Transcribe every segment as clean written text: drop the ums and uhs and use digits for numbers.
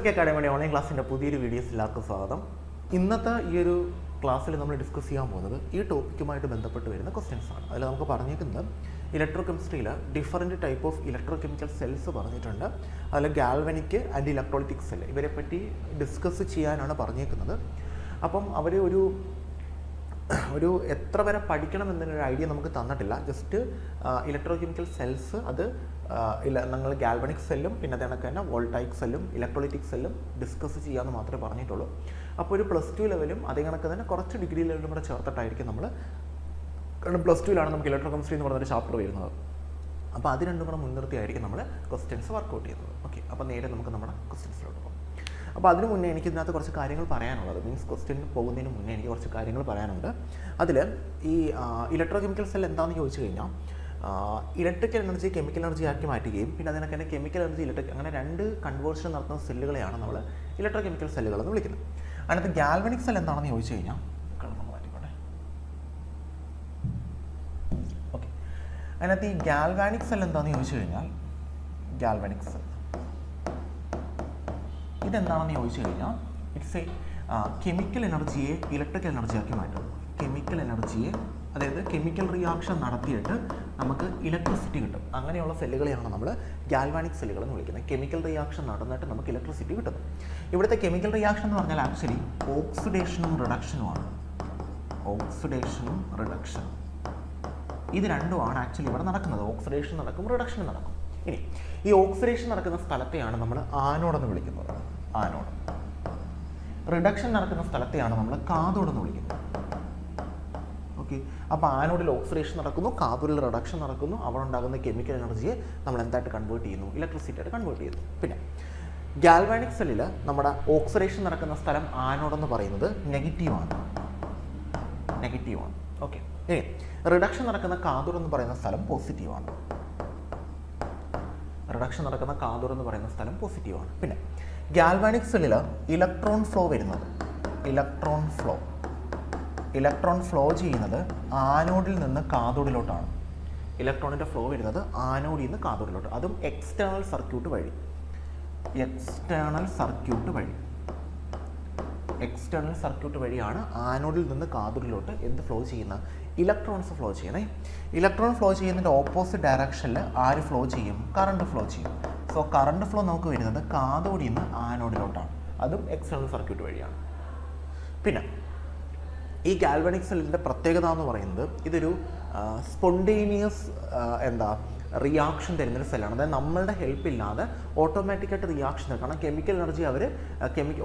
Trick അക്കാഡമിയുടെ online ക്ലാസ്സിൻ്റെ പുതിയൊരു videos എല്ലാവർക്കും സ്വാഗതം. ഇന്നത്തെ ഈ ഒരു ക്ലാസ്സിൽ നമ്മൾ ഡിസ്കസ് ചെയ്യാൻ പോകുന്നത് ഈ ടോപ്പിക്കുമായിട്ട് ബന്ധപ്പെട്ട് വരുന്ന ക്വസ്റ്റ്യൻസ് ആണ്. അതിൽ നമുക്ക് പറഞ്ഞിരിക്കുന്നത് ഇലക്ട്രോ കെമിസ്ട്രിയിൽ different type of electro chemical cells പറഞ്ഞിട്ടുണ്ട്. അതിൽ ഗാൽവനിക് ആൻഡ് ഇലക്ട്രോളിറ്റിക് സെൽ ഇവരെ പറ്റി ഡിസ്കസ് ചെയ്യാനാണ് പറഞ്ഞേക്കുന്നത്. അപ്പം അവർ ഒരു എത്ര വരെ പഠിക്കണം എന്നൊരു ഐഡിയ നമുക്ക് തന്നിട്ടില്ല. ജസ്റ്റ് ഇലക്ട്രോ കെമിക്കൽ സെൽസ് അത് നിങ്ങൾ ഗാൽവനിക് സെല്ലും പിന്നെ കണക്ക് തന്നെ വോൾട്ടൈക് സെല്ലും ഇലക്ട്രോളിറ്റിക് സെല്ലും ഡിസ്കസ് ചെയ്യാമെന്ന് മാത്രമേ പറഞ്ഞിട്ടുള്ളൂ. അപ്പോൾ ഒരു +2 ലെവലും അതേ കണക്ക് തന്നെ കുറച്ച് ഡിഗ്രി ലെവലും കൂടെ ചേർത്തിട്ടായിരിക്കും നമ്മൾ, കാരണം +2 നമുക്ക് ഇലക്ട്രോ കെമിസ്ട്രി എന്ന് പറഞ്ഞൊരു ചാപ്റ്റർ വരുന്നത്. അപ്പോൾ അത് രണ്ടും കൂടെ മുൻനിർത്തിയായിരിക്കും നമ്മൾ ക്വസ്റ്റ്യൻസ് വർക്കൗട്ട് ചെയ്യുന്നത്. ഓക്കെ, അപ്പോൾ നേരെ നമുക്ക് നമ്മുടെ ക്വസ്റ്റ്യൻസിലോട്ട് പോകാം. അപ്പോൾ അതിന് മുന്നേ എനിക്ക് ഇതിനകത്ത് കുറച്ച് കാര്യങ്ങൾ പറയാനുള്ളത്, മീൻസ് ക്വസ്റ്റ്യൻ പോകുന്നതിന് മുന്നേ എനിക്ക് കുറച്ച് കാര്യങ്ങൾ പറയാനുണ്ട്. അതിൽ ഈ ഇലക്ട്രോ കെമിക്കൽ സെൽ എന്താണെന്ന് ചോദിച്ചു കഴിഞ്ഞാൽ ഇലക്ട്രിക്കൽ എനർജി കെമിക്കൽ എനർജി ആക്കി മാറ്റുകയും പിന്നെ അതിനൊക്കെ തന്നെ കെമിക്കൽ എനർജി ഇലക്ട്രിക് അങ്ങനെ 2 കൺവേർഷൻ നടത്തുന്ന സെല്ലുകളെയാണ് നമ്മൾ ഇലക്ട്രോ കെമിക്കൽ സെല്ലുകൾ എന്ന് വിളിക്കുന്നത്. അതിനകത്ത് ഗാൽവനിക് സെൽ എന്താണെന്ന് ചോദിച്ചു കഴിഞ്ഞാൽ ഓക്കെ, അതിനകത്ത് ഈ ഗാൽവാനിക് സെൽ എന്താണെന്ന് ചോദിച്ചു കഴിഞ്ഞാൽ ഗാൽവനിക് സെൽ ഇതെന്താണെന്ന് ചോദിച്ചു കഴിഞ്ഞാൽ ഇറ്റ്സ് കെമിക്കൽ എനർജിയെ ഇലക്ട്രിക്കൽ എനർജി ആക്കി മാറ്റും. കെമിക്കൽ എനർജിയെ, അതായത് കെമിക്കൽ റിയാക്ഷൻ നടത്തിയിട്ട് നമുക്ക് ഇലക്ട്രിസിറ്റി കിട്ടും. അങ്ങനെയുള്ള സെല്ലുകളെയാണ് നമ്മൾ ഗാൽവാനിക് സെല്ലുകൾ എന്ന് വിളിക്കുന്നത്. കെമിക്കൽ റിയാക്ഷൻ നടന്നിട്ട് നമുക്ക് ഇലക്ട്രിസിറ്റി കിട്ടുന്നു. ഇവിടുത്തെ കെമിക്കൽ റിയാക്ഷൻ എന്ന് പറഞ്ഞാൽ ആക്ച്വലി ഓക്സിഡേഷനും റിഡക്ഷനുമാണ്. ഓക്സിഡേഷനും റിഡക്ഷനും ഇത് രണ്ടുമാണ് ആക്ച്വലി ഇവിടെ നടക്കുന്നത്. ഓക്സിഡേഷൻ നടക്കും, റിഡക്ഷൻ നടക്കും. ഇനി ഈ ഓക്സിഡേഷൻ നടക്കുന്ന സ്ഥലത്തെയാണ് നമ്മൾ ആനോഡ് എന്ന് വിളിക്കുന്നത്. ആനോഡ്. റിഡക്ഷൻ നടക്കുന്ന സ്ഥലത്തെയാണ് നമ്മൾ കാഥോഡ് എന്ന് വിളിക്കുന്നത്. ഓക്കെ, അപ്പോൾ ആനോഡിൽ ഓക്സിഡേഷൻ നടക്കുന്നു, കാഥോഡിൽ റിഡക്ഷൻ നടക്കുന്നു. അവിടെ ഉണ്ടാകുന്ന കെമിക്കൽ എനർജിയെ നമ്മൾ എന്തായിട്ട് കൺവേർട്ട് ചെയ്യുന്നു? ഇലക്ട്രിസിറ്റി ആയിട്ട് കൺവേർട്ട് ചെയ്യുന്നു. പിന്നെ ഗാൽവാനിക് സെല്ലിൽ നമ്മുടെ ഓക്സിഡേഷൻ നടക്കുന്ന സ്ഥലം ആനോഡ് എന്ന് പറയുന്നത് നെഗറ്റീവാണ്. ഓക്കെ, ഇനി റിഡക്ഷൻ നടക്കുന്ന കാഥോഡ് എന്ന് പറയുന്ന സ്ഥലം പോസിറ്റീവാണ്. റിഡക്ഷൻ നടക്കുന്ന കാഥോഡ് എന്ന് പറയുന്ന സ്ഥലം പോസിറ്റീവാണ്. പിന്നെ ഗാൽവാനിക് സെല്ലിൽ ഇലക്ട്രോൺ ഫ്ലോ വരുന്നത്, ഇലക്ട്രോൺ ഫ്ലോ ചെയ്യുന്നത് ആനോഡിൽ നിന്ന് കാഥോഡിലോട്ടാണ്. ഇലക്ട്രോണിൻ്റെ ഫ്ലോ വരുന്നത് ആനോഡിൽ നിന്ന് കാഥോഡിലോട്ട്, അതും എക്സ്റ്റേണൽ സർക്യൂട്ട് വഴി. എക്സ്റ്റേണൽ സർക്യൂട്ട് വഴിയാണ് ആനോഡിൽ നിന്ന് കാഥോഡിലോട്ട് എന്ത് ഫ്ലോ ചെയ്യുന്നത്? ഇലക്ട്രോൺസ് ഫ്ലോ ചെയ്യുന്നത്. ഇലക്ട്രോൺ ഫ്ലോ ചെയ്യുന്നതിൻ്റെ ഓപ്പോസിറ്റ് ഡയറക്ഷനിൽ ആര് ഫ്ലോ ചെയ്യും? കറണ്ട് ഫ്ലോ ചെയ്യും. സോ കറണ്ട് ഫ്ലോ നമുക്ക് വരുന്നത് കാഥോഡിൽ നിന്ന് ആനോഡിലോട്ടാണ്, അതും എക്സ്റ്റേണൽ സർക്യൂട്ട് വഴിയാണ്. പിന്നെ ഈ ഗാൽവനിക് സെല്ലിൻ്റെ പ്രത്യേകത എന്ന് പറയുന്നത് ഇതൊരു സ്പോണ്ടേനിയസ് റിയാക്ഷൻ തരുന്നൊരു സെല്ലാണ്. അതായത് നമ്മളുടെ ഹെൽപ്പ് ഇല്ലാതെ ഓട്ടോമാറ്റിക്കായിട്ട് റിയാക്ഷൻ തരും. കാരണം കെമിക്കൽ എനർജി അവർ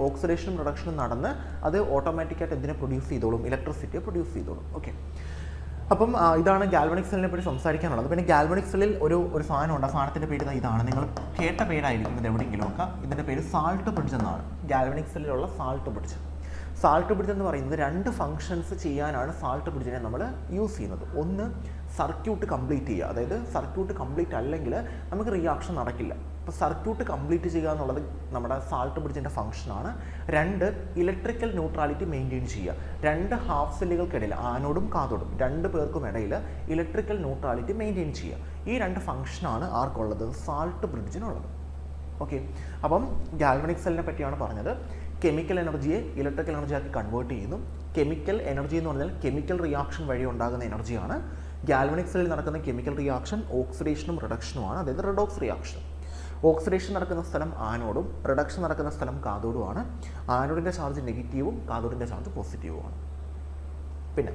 ഓക്സിഡേഷനും റിഡക്ഷനും നടന്ന് അത് ഓട്ടോമാറ്റിക്കായിട്ട് എന്തിനെ പ്രൊഡ്യൂസ് ചെയ്തോളും? ഇലക്ട്രിസിറ്റിയെ പ്രൊഡ്യൂസ് ചെയ്തോളും. ഓക്കെ, അപ്പം ഇതാണ് ഗാൽവനിക് സെല്ലിനെ പറ്റി സംസാരിക്കാനുള്ളത്. പിന്നെ ഗാൽവനിക് സെല്ലിൽ ഒരു സാധനമുണ്ട്. ആ സാധനത്തിൻ്റെ പേര് ഇതാണ്. നിങ്ങൾ കേട്ട പേരായിരിക്കും ഇത് എവിടെയെങ്കിലും ഒക്കെ. ഇതിൻ്റെ പേര് സാൾട്ട് ബ്രിഡ്ജ് എന്നാണ്. ഗാൽവനിക് സെല്ലിലുള്ള സാൾട്ട് ബ്രിഡ്ജ് എന്ന് പറയുന്നത് 2 ഫങ്ഷൻസ് ചെയ്യാനാണ് സാൾട്ട് ബ്രിഡ്ജിനെ നമ്മൾ യൂസ് ചെയ്യുന്നത്. ഒന്ന്, സർക്യൂട്ട് കംപ്ലീറ്റ് ചെയ്യുക. അതായത് സർക്യൂട്ട് കംപ്ലീറ്റ് അല്ലെങ്കിൽ നമുക്ക് റിയാക്ഷൻ നടക്കില്ല. അപ്പോൾ സർക്യൂട്ട് കംപ്ലീറ്റ് ചെയ്യുക എന്നുള്ളത് നമ്മുടെ സാൾട്ട് ബ്രിഡ്ജിൻ്റെ ഫംഗ്ഷനാണ്. 2, ഇലക്ട്രിക്കൽ ന്യൂട്രാലിറ്റി മെയിൻറ്റെയിൻ ചെയ്യുക. 2 ഹാഫ് സെല്ലുകൾക്കിടയിൽ, ആനോഡും കാഥോഡും 2 പേർക്കും ഇടയിൽ ഇലക്ട്രിക്കൽ ന്യൂട്രാലിറ്റി മെയിൻറ്റെയിൻ ചെയ്യുക. ഈ 2 ഫംഗ്ഷനാണ് ആർക്കുള്ളത്? സാൾട്ട് ബ്രിഡ്ജിനുള്ളത്. ഓക്കെ, അപ്പം ഗാൽവനിക് സെല്ലിനെ പറ്റിയാണ് പറഞ്ഞത്. കെമിക്കൽ എനർജിയെ ഇലക്ട്രിക്കൽ എനർജിയാക്കി കൺവേർട്ട് ചെയ്യുന്നു. കെമിക്കൽ എനർജി എന്ന് പറഞ്ഞാൽ കെമിക്കൽ റിയാക്ഷൻ വഴി ഉണ്ടാകുന്ന എനർജിയാണ്. ഗാൽവനിക് സെല്ലിൽ നടക്കുന്ന കെമിക്കൽ റിയാക്ഷൻ ഓക്സിഡേഷനും റിഡക്ഷനുമാണ്, അതായത് റിഡോക്സ് റിയാക്ഷൻ. ഓക്സിഡേഷൻ നടക്കുന്ന സ്ഥലം ആനോഡും റിഡക്ഷൻ നടക്കുന്ന സ്ഥലം കാഥോഡുമാണ്. ആനോഡിൻ്റെ ചാർജ് നെഗറ്റീവും കാഥോഡിൻ്റെ ചാർജ് പോസിറ്റീവുമാണ്. പിന്നെ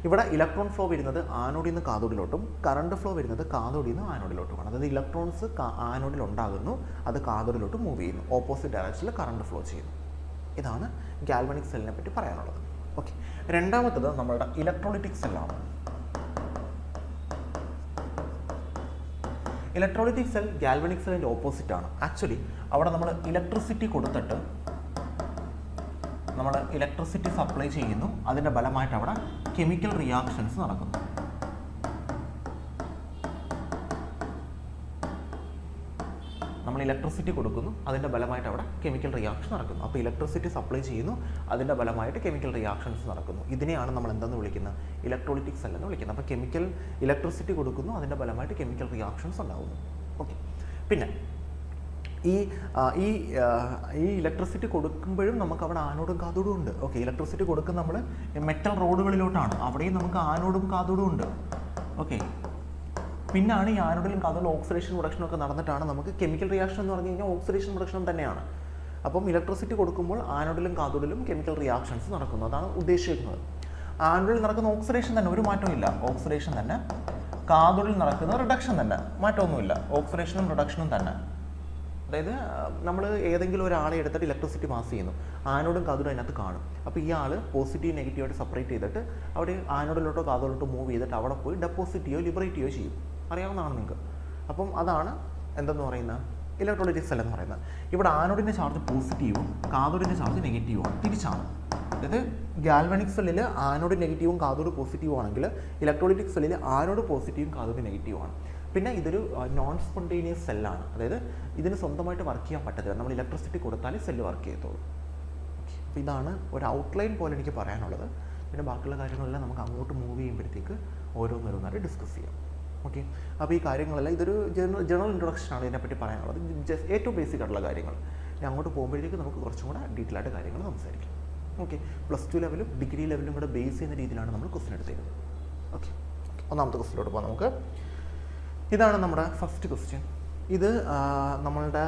ഇവിടെ ഇലക്ട്രോൺ ഫ്ലോ വരുന്നത് ആനോഡിൽ നിന്ന് കാഥോഡിലോട്ടും കറണ്ട് ഫ്ലോ വരുന്നത് കാഥോഡിൽ നിന്ന് ആനോഡിലോട്ടുമാണ്. അതായത് ഇലക്ട്രോൺസ് ആനോഡിൽ ഉണ്ടാകുന്നു, അത് കാഥോഡിലോട്ട് മൂവ് ചെയ്യുന്നു. ഓപ്പോസിറ്റ് ഡയറക്ഷനിൽ കറണ്ട് ഫ്ലോ ചെയ്യുന്നു. ഇതാണ് ഗാൽവനിക് സെല്ലിനെ പറ്റി പറയാനുള്ളത്. ഓക്കെ, രണ്ടാമത്തത് നമ്മളുടെ ഇലക്ട്രോളിറ്റിക് സെല്ലാണ്. ഇലക്ട്രോളിറ്റിക് സെൽ ഗാൽവനിക് സെല്ലിൻ്റെ ഓപ്പോസിറ്റ് ആണ്. ആക്ച്വലി അവിടെ നമ്മൾ ഇലക്ട്രിസിറ്റി കൊടുത്തിട്ട് നമ്മൾ ഇലക്ട്രിസിറ്റി സപ്ലൈ ചെയ്യുന്നു. അതിൻ്റെ ഫലമായിട്ട് അവിടെ കെമിക്കൽ റിയാക്ഷൻസ് നടക്കുന്നു. നമ്മൾ ഇലക്ട്രിസിറ്റി കൊടുക്കുന്നു, അതിൻ്റെ ഫലമായിട്ട് അവിടെ കെമിക്കൽ റിയാക്ഷൻ നടക്കുന്നു. അപ്പോൾ ഇലക്ട്രിസിറ്റി സപ്ലൈ ചെയ്യുന്നു, അതിൻ്റെ ഫലമായിട്ട് കെമിക്കൽ റിയാക്ഷൻസ് നടക്കുന്നു. ഇതിനെയാണ് നമ്മൾ എന്തെന്ന് വിളിക്കുന്നത്? ഇലക്ട്രോളിറ്റിക് സെൽ എന്ന് വിളിക്കുന്നത്. അപ്പോൾ ഇലക്ട്രിസിറ്റി കൊടുക്കുന്നു, അതിൻ്റെ ഫലമായിട്ട് കെമിക്കൽ റിയാക്ഷൻസ് ഉണ്ടാകുന്നു. ഓക്കെ, പിന്നെ ഈ ഇലക്ട്രിസിറ്റി കൊടുക്കുമ്പോഴും നമുക്ക് അവിടെ ആനോഡും കാഥോഡും ഉണ്ട്. ഓക്കെ, ഇലക്ട്രിസിറ്റി കൊടുക്കുന്ന നമ്മൾ മെറ്റൽ റോഡുകളിലോട്ടാണ്, അവിടെയും നമുക്ക് ആനോഡും കാഥോഡും ഉണ്ട്. ഓക്കെ, പിന്നാണ് ഈ ആനോഡിലും കാഥോഡിലും ഓക്സിഡേഷൻ പ്രൊഡക്ഷനും ഒക്കെ നടന്നിട്ടാണ് നമുക്ക് കെമിക്കൽ റിയാക്ഷൻ എന്ന് പറഞ്ഞു കഴിഞ്ഞാൽ ഓക്സിഡേഷൻ പ്രൊഡക്ഷൻ തന്നെയാണ്. അപ്പം ഇലക്ട്രിസിറ്റി കൊടുക്കുമ്പോൾ ആനോഡിലും കാഥോഡിലും കെമിക്കൽ റിയാക്ഷൻസ് നടക്കുന്നു, അതാണ് ഉദ്ദേശിക്കുന്നത്. ആനോഡിൽ നടക്കുന്ന ഓക്സിഡേഷൻ തന്നെ, ഒരു മാറ്റവും ഇല്ല, ഓക്സിഡേഷൻ തന്നെ. കാഥോഡിൽ നടക്കുന്ന റിഡക്ഷൻ തന്നെ, മാറ്റമൊന്നുമില്ല, ഓക്സിഡേഷനും റിഡക്ഷനും തന്നെ. അതായത് നമ്മൾ ഏതെങ്കിലും ഒരാളെ എടുത്തിട്ട് ഇലക്ട്രിസിറ്റി പാസ് ചെയ്യുന്നു, ആനോഡും കാഥോഡും അതിനകത്ത് കാണും. അപ്പോൾ ഈ ആൾ പോസിറ്റീവ് നെഗറ്റീവായിട്ട് സെപ്പറേറ്റ് ചെയ്തിട്ട് അവിടെ ആനോഡിലോട്ടോ കാഥോഡിലോട്ടോ മൂവ് ചെയ്തിട്ട് അവിടെ പോയി ഡെപ്പോസിറ്റ് ചെയ്യുകയോ ലിബറേറ്റ് ചെയ്യുകയോ ചെയ്യും. അറിയാവുന്നതാണ് നിങ്ങൾക്ക്. അപ്പം അതാണ് എന്തെന്ന് പറയുന്നത്, ഇലക്ട്രോലൈറ്റിക് സെൽ എന്ന് പറയുന്നത്. ഇവിടെ ആനോഡിൻ്റെ ചാർജ് പോസിറ്റീവും കാഥോഡിൻ്റെ ചാർജ് നെഗറ്റീവുമാണ്, തിരിച്ചാണ്. അതായത് ഗാൽവാനിക് സെല്ലിൽ ആനോഡ് നെഗറ്റീവും കാഥോഡ് പോസിറ്റീവും ആണെങ്കിൽ ഇലക്ട്രോലൈറ്റിക് സെല്ലിൽ ആനോഡ് പോസിറ്റീവും കാഥോഡ് നെഗറ്റീവുമാണ്. പിന്നെ ഇതൊരു നോൺ സ്പോണ്ടേനിയസ് സെല്ലാണ്, അതായത് ഇതിന് സ്വന്തമായിട്ട് വർക്ക് ചെയ്യാൻ പറ്റത്തില്ല, നമ്മൾ ഇലക്ട്രിസിറ്റി കൊടുത്താലേ സെല്ല് വർക്ക് ചെയ്യത്തുള്ളൂ. അപ്പോൾ ഇതാണ് ഒരു ഔട്ട്ലൈൻ പോലെ എനിക്ക് പറയാനുള്ളത്. പിന്നെ ബാക്കിയുള്ള കാര്യങ്ങളെല്ലാം നമുക്ക് അങ്ങോട്ട് മൂവ് ചെയ്യുമ്പോഴത്തേക്ക് ഓരോന്നോരോന്നായിട്ട് ഡിസ്കസ് ചെയ്യാം. ഓക്കെ, അപ്പോൾ ഈ കാര്യങ്ങളെല്ലാം ഇതൊരു ജനറൽ ഇൻട്രൊഡക്ഷനാണ് ഇതിനെപ്പറ്റി പറയാനുള്ളത്, ജസ്റ്റ് ഏറ്റവും ബേസിക് ആയിട്ടുള്ള കാര്യങ്ങൾ. ഇനി അങ്ങോട്ട് പോകുമ്പോഴത്തേക്ക് നമുക്ക് കുറച്ചും കൂടെ ഡീറ്റെയിൽ ആയിട്ട് കാര്യങ്ങൾ സംസാരിക്കാം. ഓക്കെ, +2 ലെവലും ഡിഗ്രി ലെവലും കൂടെ ബേസ് ചെയ്യുന്ന രീതിയിലാണ് നമ്മൾ ക്വസ്റ്റ്യൻ എടുത്തിരുന്നത്. ഓക്കെ, ഒന്നാമത്തെ ക്വസ്റ്റ്യനിലോട്ട് പോകാം നമുക്ക്. ഇതാണ് നമ്മുടെ ഫസ്റ്റ് ക്വസ്റ്റ്യൻ. ഇത് നമ്മളുടെ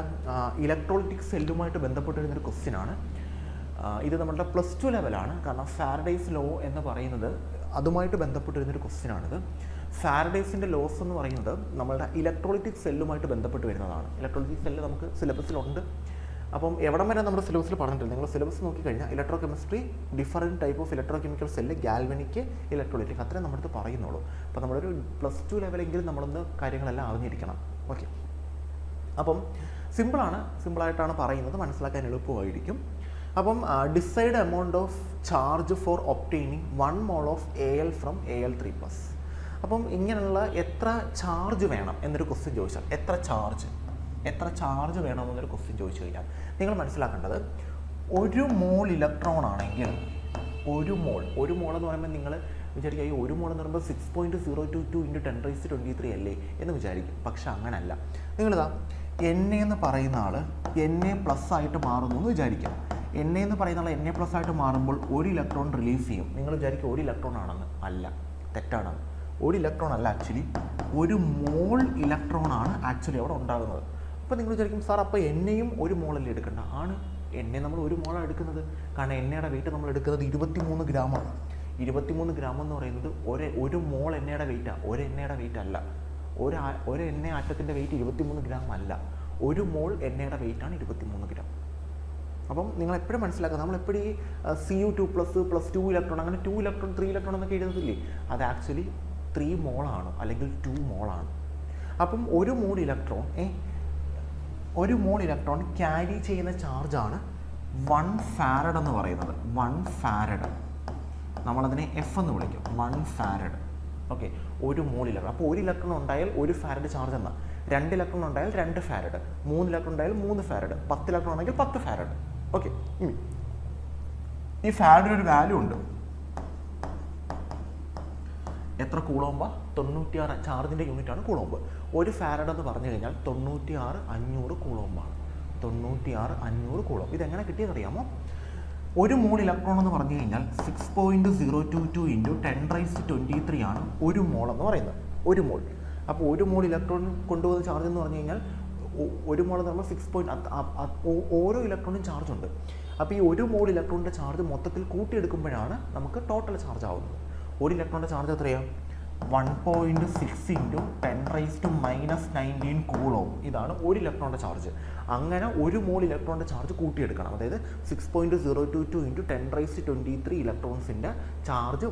ഇലക്ട്രോലൈറ്റിക് സെല്ലുമായിട്ട് ബന്ധപ്പെട്ടിരുന്നൊരു ക്വസ്റ്റ്യനാണ്. ഇത് നമ്മളുടെ +2 ലെവലാണ്, കാരണം ഫാരഡേസ് ലോ എന്ന് പറയുന്നത് അതുമായിട്ട് ബന്ധപ്പെട്ടിരുന്നൊരു ക്വസ്റ്റ്യനാണിത്. ഫാരഡേസിൻ്റെ ലോസ് എന്ന് പറയുന്നത് നമ്മളുടെ ഇലക്ട്രോലൈറ്റിക് സെല്ലുമായിട്ട് ബന്ധപ്പെട്ട് വരുന്നതാണ്. ഇലക്ട്രോലൈറ്റിക് സെല്ല് നമുക്ക് സിലബസിലുണ്ട്. അപ്പം എവിടം വരെ നമ്മുടെ സിലബസിൽ പറഞ്ഞിട്ടില്ല, നിങ്ങൾ സിലബസ് നോക്കിക്കഴിഞ്ഞാൽ electro chemistry, different type of electro chemical cell, galvanic, electrolytic, അത്രയും നമ്മുടെ അടുത്ത് പറയുന്നുള്ളൂ. അപ്പോൾ നമ്മളൊരു +2 ലെവലെങ്കിലും നമ്മളൊന്ന് കാര്യങ്ങളെല്ലാം അറിഞ്ഞിരിക്കണം. ഓക്കെ, അപ്പം സിമ്പിളായിട്ടാണ് പറയുന്നത്, മനസ്സിലാക്കാൻ എളുപ്പമായിരിക്കും. അപ്പം decide amount of charge for obtaining 1 mol of AL from Al3+. അപ്പം ഇങ്ങനെയുള്ള എത്ര ചാർജ് വേണം എന്നൊരു ക്വസ്റ്റ്യൻ ചോദിച്ചാൽ, എത്ര ചാർജ് വേണമെന്നൊരു ക്വസ്റ്റ്യൻ ചോദിച്ചു കഴിഞ്ഞാൽ നിങ്ങൾ മനസ്സിലാക്കേണ്ടത്, 1 mol ഇലക്ട്രോൺ ആണെങ്കിൽ 1 mol എന്ന് പറയുമ്പോൾ നിങ്ങൾ വിചാരിക്കുക ഈ 1 mol എന്ന് പറയുമ്പോൾ 6.022 × 10⁻23 അല്ലേ എന്ന് വിചാരിക്കും. പക്ഷെ അങ്ങനല്ല. നിങ്ങളിതാ Na എന്ന് പറയുന്ന ആൾ Na+ ആയിട്ട് മാറുന്നു എന്ന് വിചാരിക്കാം. Na എന്ന് പറയുന്ന ആൾ Na+ ആയിട്ട് മാറുമ്പോൾ 1 ഇലക്ട്രോൺ റിലീസ് ചെയ്യും. നിങ്ങൾ വിചാരിക്കും 1 ഇലക്ട്രോൺ ആണെന്ന്. അല്ല, തെറ്റാണ്. 1 ഇലക്ട്രോൺ അല്ല, ആക്ച്വലി 1 mol ഇലക്ട്രോൺ ആണ് ആക്ച്വലി അവിടെ ഉണ്ടാകുന്നത്. അപ്പോൾ നിങ്ങൾ വിചാരിക്കും സാർ അപ്പോൾ എന്നെയും 1 mol അല്ലേ എടുക്കേണ്ട? ആണ്, എന്നെ നമ്മൾ 1 mol എടുക്കുന്നത്. കാരണം എന്നയുടെ വെയിറ്റ് നമ്മൾ എടുക്കുന്നത് 23 ഗ്രാമാണ്. 23 ഗ്രാം എന്ന് പറയുന്നത് 1 mol എന്നയുടെ വെയിറ്റാണ്, ഒരു എണ്ണയുടെ വെയിറ്റ് അല്ല. ഒരു എണ്ണ ആറ്റത്തിൻ്റെ വെയിറ്റ് 23 ഗ്രാം അല്ല, 1 mol എണ്ണയുടെ വെയിറ്റാണ് 23 ഗ്രാം. അപ്പം നിങ്ങൾ എപ്പോഴും മനസ്സിലാക്കുക, നമ്മളെപ്പോഴും ഈ Cu2+ +2 ഇലക്ട്രോൺ, അങ്ങനെ 2 ഇലക്ട്രോൺ 3 ഇലക്ട്രോൺ എന്നൊക്കെ എഴുതുന്നില്ലേ, അത് ആക്ച്വലി 3 mol ആണ്, അല്ലെങ്കിൽ 2 mol ആണ്. അപ്പം 1 mol ഇലക്ട്രോൺ ക്യാരി ചെയ്യുന്ന ചാർജാണ് 1 farad എന്ന് പറയുന്നത്. 1 farad, നമ്മളതിനെ F എന്ന് വിളിക്കും, 1 farad. Okay, 1 mol electron. അപ്പോൾ 1 ഇലക്ട്രോൺ ഉണ്ടായാൽ 1 farad ചാർജ് എന്നാ. 2 ഇലക്ട്രോൺ ഉണ്ടായാൽ 2 farad, 3 ഇലക്ട്രോൺ ഉണ്ടായാൽ 3 farad, 10 ഇലക്ട്രോൺ ആണെങ്കിൽ 10 farad. ഓക്കെ, ഈ ഫാരഡിന് ഒരു വാല്യൂ ഉണ്ട്. എത്ര കൂളോമ്പ? 96. ചാർജിൻ്റെ യൂണിറ്റാണ് കൂളോമ്പ്. 1 farad എന്ന് പറഞ്ഞു കഴിഞ്ഞാൽ 96,500 കൂളോമ്പാണ്. 96,500 കൂളോമ്പ്. ഇതെങ്ങനെ കിട്ടിയെന്നറിയാമോ? 1 mol ഇലക്ട്രോൺ എന്ന് പറഞ്ഞു കഴിഞ്ഞാൽ 6.022 × 10⁻23 ആണ് 1 mol എന്ന് പറയുന്നത്. 1 mol. അപ്പോൾ 1 mol ഇലക്ട്രോൺ കൊണ്ടുപോകുന്ന ചാർജ് എന്ന് പറഞ്ഞു കഴിഞ്ഞാൽ 1 mol എന്ന് പറയുമ്പോൾ 6. ഓരോ ഇലക്ട്രോണിനും ചാർജ് ഉണ്ട്. അപ്പോൾ ഈ 1 mol ഇലക്ട്രോണിൻ്റെ ചാർജ് മൊത്തത്തിൽ കൂട്ടിയെടുക്കുമ്പോഴാണ് നമുക്ക് ടോട്ടൽ ചാർജ് ആവുന്നത്. 1 ഇലക്ട്രോണിൻ്റെ ചാർജ് എത്രയാണ്? 1.6 × 10⁻19 കൂളോം. ഇതാണ് 1 ഇലക്ട്രോണിൻ്റെ ചാർജ്. അങ്ങനെ 1 mol ഇലക്ട്രോണിൻ്റെ ചാർജ് കൂട്ടിയെടുക്കണം. അതായത് 6.022 × 10⁻23 ഇലക്ട്രോൺസിൻ്റെ ചാർജ്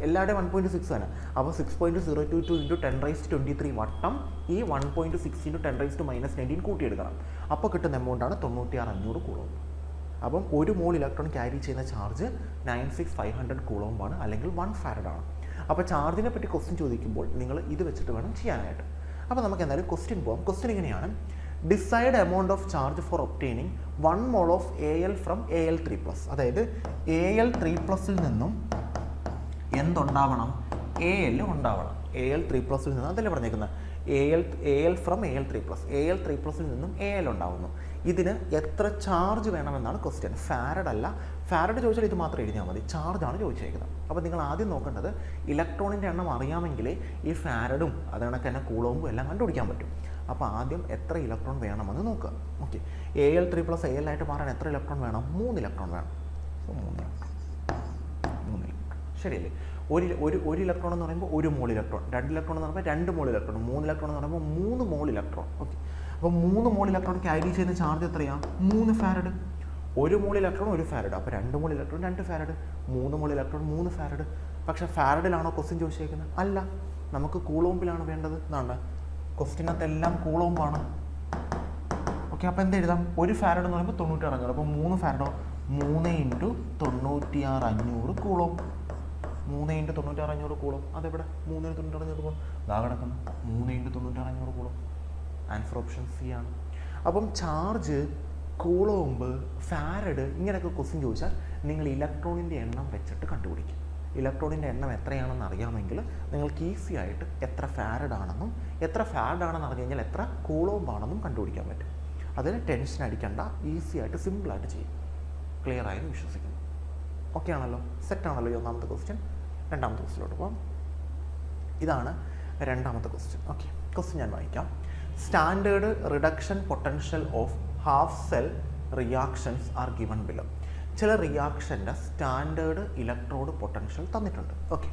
എല്ലാവരുടെയും 1.6 ആണ്. അപ്പോൾ 6.022 × 10⁻23 വട്ടം ഈ 1.6 × 10⁻19 കൂട്ടിയെടുക്കണം. അപ്പോൾ കിട്ടുന്ന എമൗണ്ടാണ് 96,500 കൂളോം. അപ്പം 1 mol ഇലക്ട്രോൺ ക്യാരി ചെയ്യുന്ന ചാർജ് 96,500 കൂളോമ്പാണ്, അല്ലെങ്കിൽ 1 farad ആണ്. അപ്പോൾ ചാർജിനെ പറ്റി ക്വസ്റ്റ്യൻ ചോദിക്കുമ്പോൾ നിങ്ങൾ ഇത് വെച്ചിട്ട് വേണം ചെയ്യാനായിട്ട്. അപ്പോൾ നമുക്ക് എന്തായാലും ക്വസ്റ്റ്യൻ പോകാം. ക്വസ്റ്റ്യൻ ഇങ്ങനെയാണ്: decide amount of charge for obtaining 1 mol of AL from Al3+. അതായത് Al3+ൽ നിന്നും എന്തുണ്ടാവണം? AL ഉണ്ടാവണം. Al3+ൽ നിന്ന് അതല്ലേ പറഞ്ഞേക്കുന്നത്. AL from AL3+. AL3+ൽ നിന്നും AL ഉണ്ടാവുന്നു. ഇതിന് എത്ര ചാർജ് വേണമെന്നാണ് ക്വസ്റ്റ്യൻ. ഫാരഡ് അല്ല, ഫാരഡ് ചോദിച്ചാൽ ഇത് മാത്രം എഴുതിയാൽ മതി, ചാർജാണ് ചോദിച്ചേക്കുന്നത്. അപ്പോൾ നിങ്ങൾ ആദ്യം നോക്കേണ്ടത് ഇലക്ട്രോണിൻ്റെ എണ്ണം അറിയാമെങ്കിലേ ഈ ഫാരഡും അത് കണക്ക് തന്നെ കൂളോമ്പും എല്ലാം കണ്ടുപിടിക്കാൻ പറ്റും. അപ്പോൾ ആദ്യം എത്ര ഇലക്ട്രോൺ വേണമെന്ന് നോക്കുക. ഓക്കെ, AL3+ AL ആയിട്ട് മാറാൻ എത്ര ഇലക്ട്രോൺ വേണം? 3 ഇലക്ട്രോൺ വേണം. സോ 3 ഇലക്ട്രോൺ ശരിയല്ലേ? ഒരു ഇലക്ട്രോൺ എന്ന് പറയുമ്പോൾ 1 മോൾ ഇലക്ട്രോൺ, 2 ഇലക്ട്രോൺ എന്ന് പറയുമ്പോൾ 2 മോൾ ഇലക്ട്രോൺ, 3 ഇലക്ട്രോൺ എന്ന് പറയുമ്പോൾ 3 മോൾ ഇലക്ട്രോൺ. ഓക്കെ, അപ്പോൾ 3 മോൾ ഇലക്ട്രോൺ ക്യാരി ചെയ്യുന്ന ചാർജ് എത്രയാണ്? 3 ഫാരഡ്. 1 മോൾ ഇലക്ട്രോൺ 1 ഫാരഡ്, അപ്പോൾ 2 മോൾ ഇലക്ട്രോൺ 2 ഫാരഡ്, 3 മോൾ ഇലക്ട്രോൺ 3 ഫാരഡ്. പക്ഷേ ഫാരഡിലാണോ ക്വസ്റ്റ്യൻ ചോദിച്ചേക്കുന്നത്? അല്ല, നമുക്ക് കൂളോമ്പിലാണ് വേണ്ടത്. എന്നാണ് ക്വസ്റ്റ്യനകത്തെല്ലാം കൂളോമ്പാണ്. ഓക്കെ, അപ്പോൾ എന്ത് എഴുതാം? 1 ഫാരഡ് എന്ന് പറയുമ്പോൾ 9600, അപ്പോൾ 3 ഫാരഡോ? 3 × 96500 കൂളോം. 3 × 96500 കൂളോം. അതെവിടെ? 3 × 96500 കൂളോം ദാ കിടക്കുന്നു. 3 × 96500 കൂളോം. ആൻസർ ഓപ്ഷൻ സി ആണ്. അപ്പം ചാർജ്, കൂളോമ്പ്, ഫാരഡ് ഇങ്ങനെയൊക്കെ ക്വസ്റ്റ്യൻ ചോദിച്ചാൽ നിങ്ങൾ ഇലക്ട്രോണിൻ്റെ എണ്ണം വെച്ചിട്ട് കണ്ടുപിടിക്കും. ഇലക്ട്രോണിൻ്റെ എണ്ണം എത്രയാണെന്ന് അറിയാമെങ്കിൽ നിങ്ങൾക്ക് ഈസി ആയിട്ട് എത്ര ഫാരഡ് ആണെന്നും എത്ര ഫാരഡ് ആണെന്ന് അറിഞ്ഞു കഴിഞ്ഞാൽ എത്ര കൂളോമ്പാണെന്നും കണ്ടുപിടിക്കാൻ പറ്റും. അതിന് ടെൻഷൻ അടിക്കേണ്ട, ഈസി ആയിട്ട് സിമ്പിളായിട്ട് ചെയ്യും. ക്ലിയർ ആയെന്ന് വിശ്വസിക്കുന്നു. ഓക്കെ ആണല്ലോ? സെറ്റാണല്ലോ ഈ ഒന്നാമത്തെ ക്വസ്റ്റ്യൻ. രണ്ടാമത്തെ ക്വസ്റ്റ്യനിലോട്ട് പോകാം. ഇതാണ് രണ്ടാമത്തെ ക്വസ്റ്റ്യൻ. ഓക്കെ, ക്വസ്റ്റ്യൻ ഞാൻ വായിക്കാം. Standard reduction potential of half cell reactions are given below. ചില റിയാക്ഷൻ്റെ സ്റ്റാൻഡേർഡ് ഇലക്ട്രോഡ് പൊട്ടൻഷ്യൽ തന്നിട്ടുണ്ട്. Okay,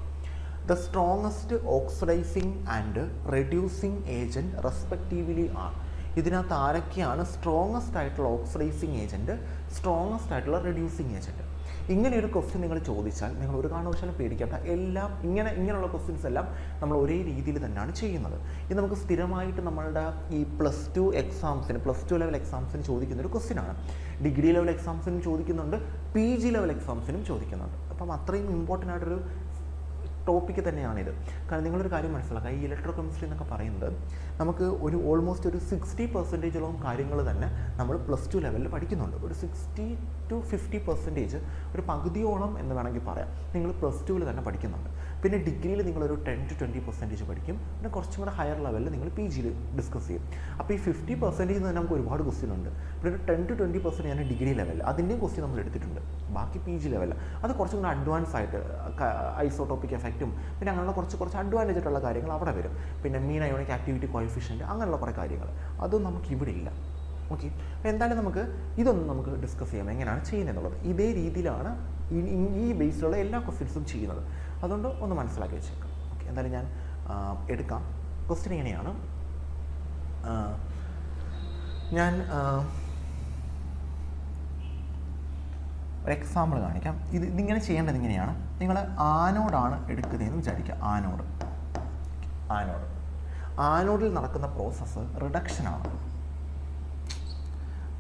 the strongest oxidising and reducing agent respectively are. ഇതിനകത്ത് ആരൊക്കെയാണ് സ്ട്രോങ്ങസ്റ്റ് ആയിട്ടുള്ള ഓക്സിഡൈസിങ് ഏജൻറ്റ്, സ്ട്രോങ്ങസ്റ്റ് ആയിട്ടുള്ള റെഡ്യൂസിങ് ഏജൻറ്റ്? ഇങ്ങനെ ഒരു ക്വസ്റ്റ്യൻ നിങ്ങൾ ചോദിച്ചാൽ നിങ്ങൾ ഒരു കാരണവശാലും പേടിക്കേണ്ട. എല്ലാം ഇങ്ങനെയുള്ള ക്വസ്റ്റ്യൻസ് എല്ലാം നമ്മൾ ഒരേ രീതിയിൽ തന്നെയാണ് ചെയ്യുന്നത്. ഇത് നമുക്ക് സ്ഥിരമായിട്ട് നമ്മളുടെ ഈ +2 എക്സാംസിന്, +2 ലെവൽ എക്സാംസിന് ചോദിക്കുന്ന ഒരു ക്വസ്റ്റ്യനാണ്. ഡിഗ്രി ലെവൽ എക്സാംസിനും ചോദിക്കുന്നുണ്ട്, PG ലെവൽ എക്സാംസിനും ചോദിക്കുന്നുണ്ട്. അപ്പം അത്രയും ഇമ്പോർട്ടൻ്റ് ആയിട്ടൊരു ടോപ്പിക്ക് തന്നെയാണിത്. കാരണം നിങ്ങളൊരു കാര്യം മനസ്സിലാക്കുക, ഈ ഇലക്ട്രോ കെമിസ്ട്രി എന്നൊക്കെ പറയുന്നത് നമുക്ക് ഓൾമോസ്റ്റ് ഒരു 60% കാര്യങ്ങൾ തന്നെ നമ്മൾ +2 ലെവലിൽ പഠിക്കുന്നുണ്ട്. ഒരു 60 to 50% ഒരു പകുതിയോളം എന്ന് വേണമെങ്കിൽ പറയാം നിങ്ങൾ +2 തന്നെ പഠിക്കുന്നുണ്ട്. പിന്നെ ഡിഗ്രിയിൽ നിങ്ങളൊരു 10 to 20% പഠിക്കും. പിന്നെ കുറച്ചും കൂടെ ഹയർ ലെവലിൽ നിങ്ങൾ PG ഡിസ്കസ് ചെയ്യും. അപ്പോൾ ഈ 50% തന്നെ നമുക്ക് ഒരുപാട് ക്വസ്റ്റ്യൻ ഉണ്ട്. പിന്നെ ഒരു 10 to 20% ഞാൻ ഡിഗ്രി ലെവലിൽ അതിൻ്റെയും ക്വസ്റ്റ്യൻ നമ്മൾ എടുത്തിട്ടുണ്ട്. ബാക്കി PG ലെവലിൽ അത് കുറച്ചും കൂടെ അഡ്വാൻസ് ആയിട്ട് ഐസോട്ടോപ്പിക് എഫക്റ്റും പിന്നെ അങ്ങനെയുള്ള കുറച്ച് അഡ്വാൻറ്റേജ് ആയിട്ടുള്ള കാര്യങ്ങൾ അവിടെ വരും. പിന്നെ മീൻ അയോണിക് ആക്ടിവിറ്റി കോഎഫിഷ്യൻറ്റ് അങ്ങനെയുള്ള കുറേ കാര്യങ്ങൾ അതൊന്നും നമുക്ക് ഇവിടെ ഇല്ല. ഓക്കെ, അപ്പോൾ എന്തായാലും നമുക്ക് ഇതൊന്നും നമുക്ക് ഡിസ്കസ് ചെയ്യാം എങ്ങനെയാണ് ചെയ്യുന്നത് എന്നുള്ളത്. ഇതേ രീതിയിലാണ് ഈ ബേസിലുള്ള എല്ലാ ക്വസ്റ്റ്യൻസും ചെയ്യുന്നത്. അതുകൊണ്ട് ഒന്ന് മനസ്സിലാക്കി വെച്ചേക്കാം. ഓക്കെ, എന്തായാലും ഞാൻ എടുക്കാം. ക്വസ്റ്റ്യൻ ഇങ്ങനെയാണ്. ഞാൻ ഒരു എക്സാമ്പിൾ കാണിക്കാം. ഇതിങ്ങനെ ചെയ്യേണ്ടത് ഇങ്ങനെയാണ്. നിങ്ങൾ ആനോഡാണ് എടുക്കുന്നതെന്ന് വിചാരിക്കുക. ആനോഡിൽ നടക്കുന്ന പ്രോസസ്സ് റിഡക്ഷനാണ്.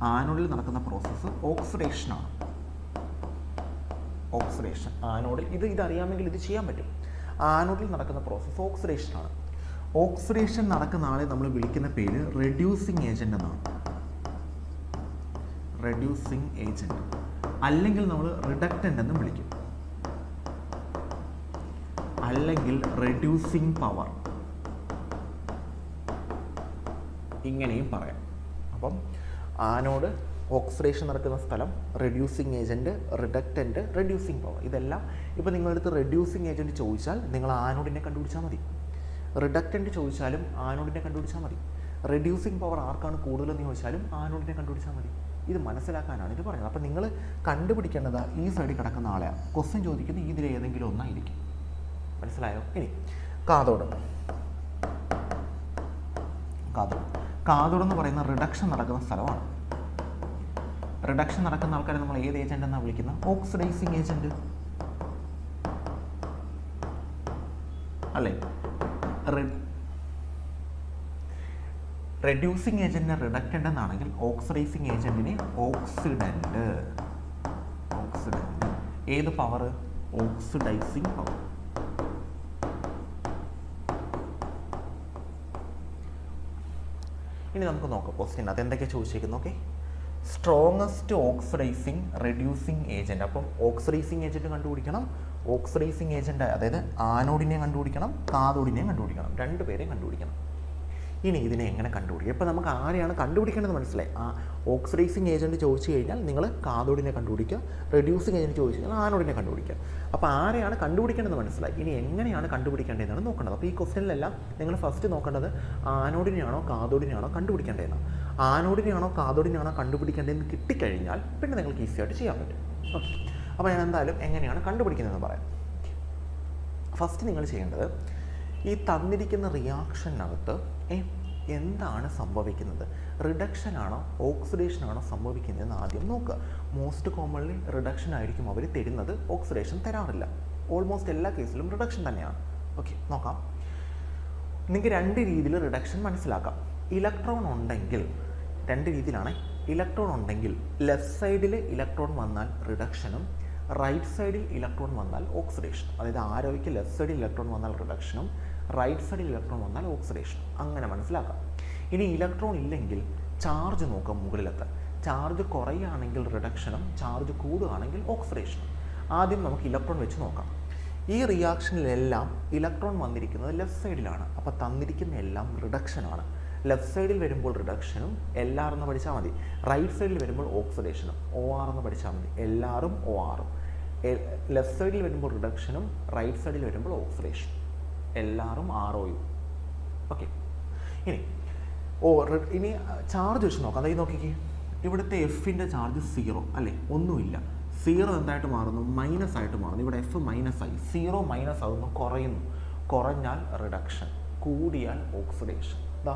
ആനോഡിൽ നടക്കുന്ന പ്രോസസ്സ് ഓക്സിഡേഷനാണ്. ആനോഡിൽ ഇതറിയാമെങ്കിൽ ഇത് ചെയ്യാൻ പറ്റും. ആനോഡിൽ നടക്കുന്ന പ്രോസസ്സ് ഓക്സിഡേഷനാണ്. ഓക്സിഡേഷൻ നടക്കുന്ന ആളെ നമ്മൾ വിളിക്കുന്ന പേര് റെഡ്യൂസിങ് ഏജൻറ്റ് എന്നാണ്. റെഡ്യൂസിങ് ഏജൻറ്റ് അല്ലെങ്കിൽ നമ്മൾ റിഡക്റ്റൻ്റ് എന്നും വിളിക്കും, അല്ലെങ്കിൽ റെഡ്യൂസിങ് പവർ ഇങ്ങനെയും പറയാം. അപ്പം ആനോഡ്, ഓക്സിഡേഷൻ നടക്കുന്ന സ്ഥലം, reducing agent, reductant, reducing power. ഇതെല്ലാം ഇപ്പോൾ നിങ്ങളടുത്ത് റെഡ്യൂസിങ് ഏജൻറ്റ് ചോദിച്ചാൽ നിങ്ങൾ ആനോഡിനെ കണ്ടുപിടിച്ചാൽ മതി. റിഡക്റ്റൻ്റ് ചോദിച്ചാലും ആനോഡിനെ കണ്ടുപിടിച്ചാൽ മതി. റെഡ്യൂസിങ് പവർ ആർക്കാണ് കൂടുതലെന്ന് ചോദിച്ചാലും ആനോഡിനെ കണ്ടുപിടിച്ചാൽ മതി. ഇത് മനസ്സിലാക്കാനാണ് ഇത് പറയുന്നത്. അപ്പം നിങ്ങൾ കണ്ടുപിടിക്കേണ്ടത് ഈ സൈഡിൽ കിടക്കുന്ന ആളെയാണ്. ക്വസ്റ്റ്യൻ ചോദിക്കുന്നത് ഇതിൽ ഏതെങ്കിലും ഒന്നായിരിക്കും. മനസ്സിലായോ? ഇനി കാഥോഡ് എന്ന് പറയുന്ന റിഡക്ഷൻ നടക്കുന്ന സ്ഥലമാണ്. റിഡക്ഷൻ നടക്കുന്ന ആൾക്കാരെ നമ്മൾ ഏത് ഏജന്റ് എന്നാണ് വിളിക്കുന്നത്? ഓക്സിഡൈസിങ് ഏജന്റ് അല്ലേ? റെഡ്യൂസിങ് ഏജന്റിനെ റിഡക്റ്റൻ്റ് എന്നാണെങ്കിൽ ഓക്സിഡൈസിങ് ഏജന്റിനെ ഓക്സിഡന്റ്. ഏത് പവർ? Oxidising power. ഇനി നമുക്ക് നോക്കാം ക്വസ്റ്റ്യൻ അത് എന്തൊക്കെയാണ് ചോദിച്ചേക്കുന്നത്. Okay, strongest oxidising reducing agent. അപ്പം ഓക്സിഡൈസിങ് ഏജൻറ്റ് കണ്ടുപിടിക്കണം. ഓക്സിഡൈസിങ് ഏജൻറ്റ് അതായത് ആനോഡിനെ കണ്ടുപിടിക്കണം, കാഥോഡിനെയും കണ്ടുപിടിക്കണം. രണ്ടുപേരെയും കണ്ടുപിടിക്കണം. ഇനി ഇതിനെ എങ്ങനെ കണ്ടുപിടിക്കുക? ഇപ്പോൾ നമുക്ക് ആരെയാണ് കണ്ടുപിടിക്കേണ്ടത് മനസ്സിലായി. ആ ഓക്സിഡൈസിങ് ഏജൻറ്റ് ചോദിച്ചു കഴിഞ്ഞാൽ നിങ്ങൾ കാഥോഡിനെ കണ്ടുപിടിക്കുക, റെഡ്യൂസിങ് ഏജൻറ്റ് ചോദിച്ചു കഴിഞ്ഞാൽ ആനോഡിനെ കണ്ടുപിടിക്കുക. അപ്പോൾ ആരെയാണ് കണ്ടുപിടിക്കേണ്ടത് മനസ്സിലായി. ഇനി എങ്ങനെയാണ് കണ്ടുപിടിക്കേണ്ടതെന്നാണ് നോക്കേണ്ടത്. അപ്പോൾ ഈ ക്വസ്റ്റ്യനിലെല്ലാം നിങ്ങൾ ഫസ്റ്റ് നോക്കേണ്ടത് ആനോഡിനെയാണോ കാഥോഡിനെയാണോ കണ്ടുപിടിക്കേണ്ടതെന്നാണ്. ആനോഡിനെയാണോ കാഥോഡിനെയാണോ കണ്ടുപിടിക്കേണ്ടതെന്ന് കിട്ടിക്കഴിഞ്ഞാൽ പിന്നെ നിങ്ങൾക്ക് ഈസി ആയിട്ട് ചെയ്യാൻ പറ്റും. ഓക്കെ, അപ്പോൾ ഞാൻ എന്തായാലും എങ്ങനെയാണ് കണ്ടുപിടിക്കുന്നതെന്ന് പറയാം. ഫസ്റ്റ് നിങ്ങൾ ചെയ്യേണ്ടത് ഈ തന്നിരിക്കുന്ന റിയാക്ഷനകത്ത് എന്താണ് സംഭവിക്കുന്നത്, റിഡക്ഷൻ ആണോ ഓക്സിഡേഷൻ ആണോ സംഭവിക്കുന്നതെന്ന് ആദ്യം നോക്കുക. മോസ്റ്റ് കോമൺലി റിഡക്ഷൻ ആയിരിക്കും അവർ തരുന്നത്, ഓക്സിഡേഷൻ തരാറില്ല. ഓൾമോസ്റ്റ് എല്ലാ കേസിലും റിഡക്ഷൻ തന്നെയാണ്. ഓക്കെ, നോക്കാം. നിങ്ങൾക്ക് രണ്ട് രീതിയിൽ റിഡക്ഷൻ മനസ്സിലാക്കാം. ഇലക്ട്രോൺ ഉണ്ടെങ്കിൽ രണ്ട് രീതിയിലാണ്. ഇലക്ട്രോൺ ഉണ്ടെങ്കിൽ ലെഫ്റ്റ് സൈഡിൽ ഇലക്ട്രോൺ വന്നാൽ റിഡക്ഷനും റൈറ്റ് സൈഡിൽ ഇലക്ട്രോൺ വന്നാൽ ഓക്സിഡേഷൻ. അതായത് ആരോയ്ക്ക് ലെഫ്റ്റ് സൈഡിൽ ഇലക്ട്രോൺ വന്നാൽ റിഡക്ഷനും റൈറ്റ് സൈഡിൽ ഇലക്ട്രോൺ വന്നാൽ ഓക്സിഡേഷൻ. അങ്ങനെ മനസ്സിലാക്കാം. ഇനി ഇലക്ട്രോൺ ഇല്ലെങ്കിൽ ചാർജ് നോക്കാം. മുകളിലത്തെ ചാർജ് കുറയുകയാണെങ്കിൽ റിഡക്ഷനും ചാർജ് കൂടുകയാണെങ്കിൽ ഓക്സിഡേഷനും. ആദ്യം നമുക്ക് ഇലക്ട്രോൺ വെച്ച് നോക്കാം. ഈ റിയാക്ഷനിലെല്ലാം ഇലക്ട്രോൺ വന്നിരിക്കുന്നത് ലെഫ്റ്റ് സൈഡിലാണ്. അപ്പോൾ തന്നിരിക്കുന്ന എല്ലാം റിഡക്ഷനാണ്. ലെഫ്റ്റ് സൈഡിൽ വരുമ്പോൾ റിഡക്ഷനും LR എന്ന് പഠിച്ചാൽ മതി. റൈറ്റ് സൈഡിൽ വരുമ്പോൾ ഓക്സിഡേഷനും OR എന്ന് പഠിച്ചാൽ മതി. LRും ORും. ലെഫ്റ്റ് സൈഡിൽ വരുമ്പോൾ റിഡക്ഷനും റൈറ്റ് സൈഡിൽ വരുമ്പോൾ ഓക്സിഡേഷൻ, LRും ROയും. ഓക്കെ, ഇനി ചാർജ് വെച്ച് നോക്കാം. അതായത് നോക്കിക്കേ, ഇവിടുത്തെ Fൻ്റെ ചാർജ് 0 അല്ലേ, ഒന്നുമില്ല. 0 എന്തായിട്ട് മാറുന്നു? മൈനസ് ആയിട്ട് മാറുന്നു. ഇവിടെ F മൈനസ് ആയി, 0 മൈനസ് ആകുന്നു, കുറയുന്നു. കുറഞ്ഞാൽ റിഡക്ഷൻ, കൂടിയാൽ ഓക്സിഡേഷൻ. ഇതാ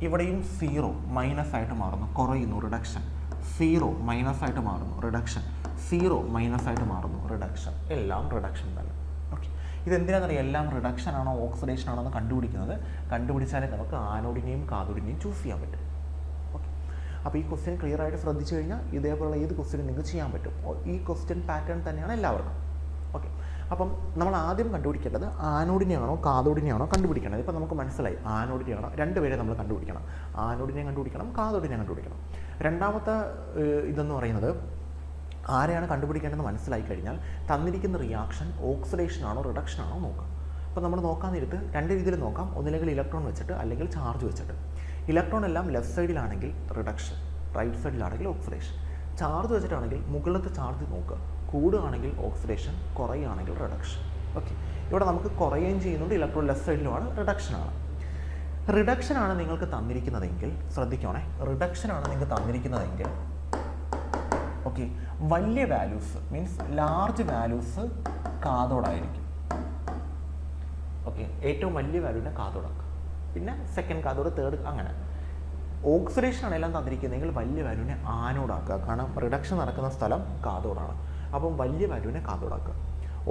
ഇവിടെയും 0 മൈനസ് ആയിട്ട് മാറുന്നു, കുറയുന്നു, റിഡക്ഷൻ. 0 മൈനസ് ആയിട്ട് മാറുന്നു, റിഡക്ഷൻ. 0 മൈനസ് ആയിട്ട് മാറുന്നു, റിഡക്ഷൻ. എല്ലാം റിഡക്ഷൻ തന്നെ. ഓക്കെ, ഇതെന്തിനാണെന്നറിയാം? എല്ലാം റിഡക്ഷൻ ആണോ ഓക്സിഡേഷൻ ആണോ എന്ന് കണ്ടുപിടിച്ചാലേ നമുക്ക് ആനോഡിനെയും കാഥോഡിനെയും ചൂസ് ചെയ്യാൻ പറ്റും. ഓക്കെ, അപ്പോൾ ഈ ക്വസ്റ്റ്യൻ ക്ലിയർ ആയിട്ട് ശ്രദ്ധിച്ചു കഴിഞ്ഞാൽ ഇതേപോലുള്ള ഏത് ക്വസ്റ്റ്യനും നിങ്ങൾക്ക് ചെയ്യാൻ പറ്റും. ഈ ക്വസ്റ്റ്യൻ പാറ്റേൺ തന്നെയാണ് എല്ലാവർക്കും. ഓക്കെ, അപ്പം നമ്മൾ ആദ്യം കണ്ടുപിടിക്കേണ്ടത് ആനോഡിനെയാണോ കാഥോഡിനെയാണോ കണ്ടുപിടിക്കേണ്ടത്. ഇപ്പം നമുക്ക് മനസ്സിലായി ആനോഡിനെയാണോ, രണ്ടുപേരെ നമ്മൾ കണ്ടുപിടിക്കണം. ആനോഡിനെ കണ്ടുപിടിക്കണം, കാഥോഡിനെ കണ്ടുപിടിക്കണം. രണ്ടാമത്തെ ഇതെന്ന് പറയുന്നത് ആരെയാണ് കണ്ടുപിടിക്കേണ്ടതെന്ന് മനസ്സിലായി കഴിഞ്ഞാൽ തന്നിരിക്കുന്ന റിയാക്ഷൻ ഓക്സിഡേഷൻ ആണോ റിഡക്ഷൻ ആണോ നോക്കാം. അപ്പോൾ നമ്മൾ നോക്കാൻ നേരത്ത് രണ്ട് രീതിയിൽ നോക്കാം. ഒന്നില്ലെങ്കിൽ ഇലക്ട്രോൺ വെച്ചിട്ട് അല്ലെങ്കിൽ ചാർജ് വെച്ചിട്ട്. ഇലക്ട്രോൺ എല്ലാം ലെഫ്റ്റ് സൈഡിലാണെങ്കിൽ റിഡക്ഷൻ, റൈറ്റ് സൈഡിലാണെങ്കിൽ ഓക്സിഡേഷൻ. ചാർജ് വെച്ചിട്ടാണെങ്കിൽ മുകളിലത്തെ ചാർജ് നോക്കുക, കൂടുകയാണെങ്കിൽ ഓക്സിഡേഷൻ, കുറയുകയാണെങ്കിൽ റിഡക്ഷൻ. ഓക്കെ, ഇവിടെ നമുക്ക് കുറയുകയും ചെയ്യുന്നുണ്ട്. Electron left സൈഡിലുമാണ്, റിഡക്ഷനാണ്. റിഡക്ഷനാണ് നിങ്ങൾക്ക് തന്നിരിക്കുന്നതെങ്കിൽ ശ്രദ്ധിക്കണേ, റിഡക്ഷനാണ് നിങ്ങൾക്ക് തന്നിരിക്കുന്നതെങ്കിൽ ഓക്കെ, വലിയ വാല്യൂസ് മീൻസ് ലാർജ് വാല്യൂസ് കാഥോഡായിരിക്കും. ഓക്കെ, ഏറ്റവും വലിയ വാല്യൂവിനെ കാഥോഡാക്കുക, പിന്നെ സെക്കൻഡ് കാഥോഡ്, തേർഡ്, അങ്ങനെ. ഓക്സിഡേഷൻ ആണ് എല്ലാം തന്നിരിക്കുന്നതെങ്കിൽ വലിയ വാല്യൂവിനെ ആനോഡാക്കുക. കാരണം റിഡക്ഷൻ നടക്കുന്ന സ്ഥലം കാഥോഡാണ്. അപ്പം വലിയ വാല്യൂവിനെ കാഥോഡാക്കുക.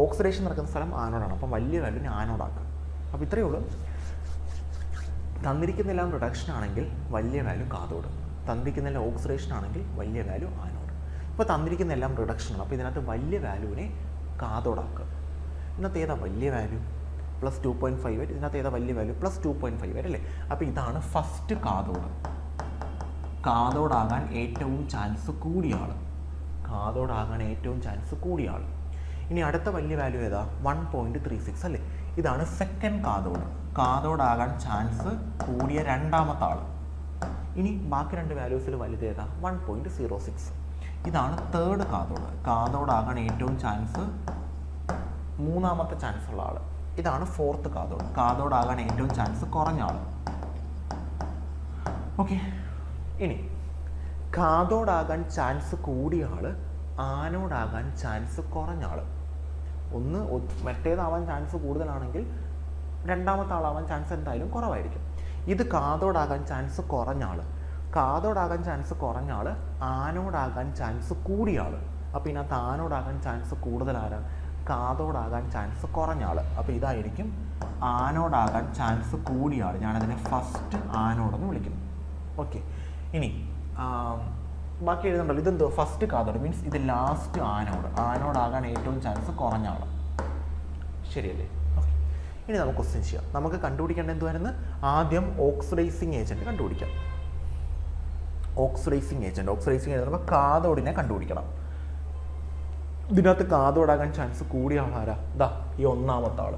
ഓക്സിഡേഷൻ നടക്കുന്ന സ്ഥലം ആനോഡാണ്. അപ്പം വലിയ വാല്യൂവിനെ ആനോഡാക്കുക. അപ്പോൾ ഇത്രയേ ഉള്ളൂ. തന്നിരിക്കുന്നെല്ലാം റിഡക്ഷൻ ആണെങ്കിൽ വലിയ വാല്യൂ കാഥോഡ്, തന്നിരിക്കുന്നെല്ലാം ഓക്സിഡേഷൻ ആണെങ്കിൽ വലിയ വാല്യൂ ആനോഡ്. ഇപ്പോൾ തന്നിരിക്കുന്നെല്ലാം റിഡക്ഷനാണ്. അപ്പോൾ ഇതിനകത്ത് വലിയ വാല്യൂവിനെ കാഥോഡാക്കുക. ഇതിനകത്ത് ഏതാ വലിയ വാല്യൂ? പ്ലസ് 2.5. ഇതിനകത്ത് ഏതാ വലിയ വാല്യൂ? പ്ലസ് 2.5 അല്ലേ. അപ്പോൾ ഇതാണ് ഫസ്റ്റ് കാഥോഡ്. കാഥോഡാകാൻ ഏറ്റവും ചാൻസ് കൂടിയ ആൾ, കാഥോഡാകാൻ ഏറ്റവും ചാൻസ് കൂടിയ ആൾ. ഇനി അടുത്ത വലിയ വാല്യൂ ഏതാ? 1.36 അല്ലേ. ഇതാണ് സെക്കൻഡ് കാഥോഡ്, കാഥോഡാകാൻ ചാൻസ് കൂടിയ രണ്ടാമത്തെ ആൾ. ഇനി ബാക്കി രണ്ട് വാല്യൂസിൽ വലുത് ഏതാ? 1.06. ഇതാണ് തേർഡ് കാഥോഡ്, കാഥോഡാകാൻ ഏറ്റവും ചാൻസ് മൂന്നാമത്തെ ചാൻസ് ഉള്ള ആൾ. ഇതാണ് ഫോർത്ത് കാഥോഡ്, കാഥോഡാകാൻ ഏറ്റവും ചാൻസ് കുറഞ്ഞ ആൾ. ഓക്കെ, ഇനി കാഥോഡാകാൻ ചാൻസ് കൂടിയ ആൾ, ആനോഡാകാൻ ചാൻസ് കുറഞ്ഞ ആൾ. ഒന്ന് മറ്റേതാവാൻ ചാൻസ് കൂടുതലാണെങ്കിൽ രണ്ടാമത്തെ ആളാവാൻ ചാൻസ് എന്തായാലും കുറവായിരിക്കും. ഇത് കാഥോഡാകാൻ ചാൻസ് കുറഞ്ഞ ആൾ, കാഥോഡാകാൻ ചാൻസ് കുറഞ്ഞ ആൾ, ആനോഡാകാൻ ചാൻസ് കൂടിയ ആൾ. അപ്പോൾ ഇതിനകത്ത് ആനോഡാകാൻ ചാൻസ് കൂടുതലാരാ? കാഥോഡാകാൻ ചാൻസ് കുറഞ്ഞ ആൾ. അപ്പോൾ ഇതായിരിക്കും ആനോഡാകാൻ ചാൻസ് കൂടിയ ആൾ. ഞാനതിനെ ഫസ്റ്റ് ആനോഡെന്ന് വിളിക്കുന്നു. ഓക്കെ, ഇനി ബാക്കി എഴുതുന്നുണ്ടല്ലോ, ഇതെന്തോ ഫസ്റ്റ് കാഥോഡ് മീൻസ് ഇത് ലാസ്റ്റ് ആനോഡ്, ആനോഡാകാൻ ഏറ്റവും ചാൻസ് കുറഞ്ഞ ആൾ. ശരിയല്ലേ? ഓക്കെ, ഇനി നമുക്ക് ക്വസ്റ്റ്യൻ ചെയ്യാം. നമുക്ക് കണ്ടുപിടിക്കേണ്ട എന്തുവായിരുന്നു? ആദ്യം ഓക്സിഡൈസിങ് ഏജൻറ്റ് കണ്ടുപിടിക്കാം. ഓക്സിഡൈസിങ് ഏജൻറ്റ് നമ്മൾ കാഥോഡിനെ കണ്ടുപിടിക്കണം. ഇതിനകത്ത് കാഥോഡാകാൻ ചാൻസ് കൂടിയ ആളാരാ? ഇതാ ഈ ഒന്നാമത്തെ ആൾ,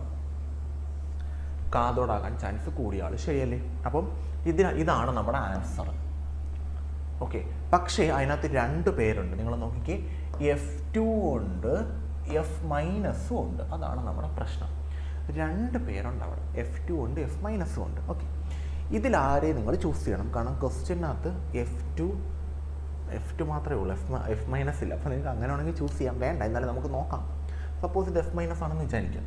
കാഥോഡാകാൻ ചാൻസ് കൂടിയ ആൾ. ശരിയല്ലേ? അപ്പം ഇതാണ് നമ്മുടെ ആൻസർ. ഓക്കെ, പക്ഷേ അതിനകത്ത് 2 പേരുണ്ട്. നിങ്ങൾ നോക്കിക്കേ, F2 ഉണ്ട്, F- ഉണ്ട്. അതാണ് നമ്മുടെ പ്രശ്നം. 2 പേരുണ്ട് അവിടെ, F2 ഉണ്ട്, F- ഉണ്ട്. ഓക്കെ, ഇതിലാരെയും നിങ്ങൾ ചൂസ് ചെയ്യണം. കാരണം ക്വസ്റ്റ്യനകത്ത് F2 മാത്രമേ ഉള്ളൂ, F- ഇല്ല. അപ്പോൾ നിങ്ങൾക്ക് അങ്ങനെ ആണെങ്കിൽ ചൂസ് ചെയ്യാം. വേണ്ട, എന്നാലും നമുക്ക് നോക്കാം. സപ്പോസ് ഇത് F- ആണെന്ന് വിചാരിക്കാം.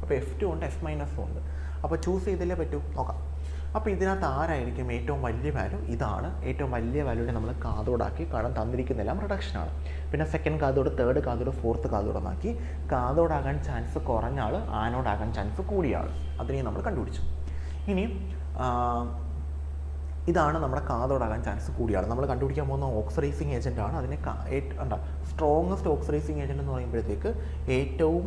അപ്പോൾ F2 ഉണ്ട്, F- ഉണ്ട്. അപ്പോൾ ചൂസ് ചെയ്തല്ലേ പറ്റൂ, നോക്കാം. അപ്പോൾ ഇതിനകത്ത് ആരായിരിക്കും ഏറ്റവും വലിയ വാല്യൂ? ഇതാണ് ഏറ്റവും വലിയ വാല്യൂടെ നമ്മൾ കാതോടാക്കി. കാരണം തന്നിരിക്കുന്നെല്ലാം റിഡക്ഷനാണ്. പിന്നെ സെക്കൻഡ് കാതോട്, തേർഡ് കാതോട്, ഫോർത്ത് കാതോടെന്നാക്കി. കാതോടാകാൻ ചാൻസ് കുറഞ്ഞ ആൾ, ആനോടാകാൻ ചാൻസ് കൂടിയ ആൾ, അതിനെയും നമ്മൾ കണ്ടുപിടിച്ചു. ഇനി ഇതാണ് നമ്മുടെ കാതോടാകാൻ ചാൻസ് കൂടിയ ആൾ. നമ്മൾ കണ്ടുപിടിക്കാൻ പോകുന്ന ഓക്സിഡൈസിങ് ഏജൻറ്റാണ്. അതിനെ സ്ട്രോങ്ങസ്റ്റ് ഓക്സിഡൈസിങ് ഏജൻറ്റ് എന്ന് പറയുമ്പോഴത്തേക്ക് ഏറ്റവും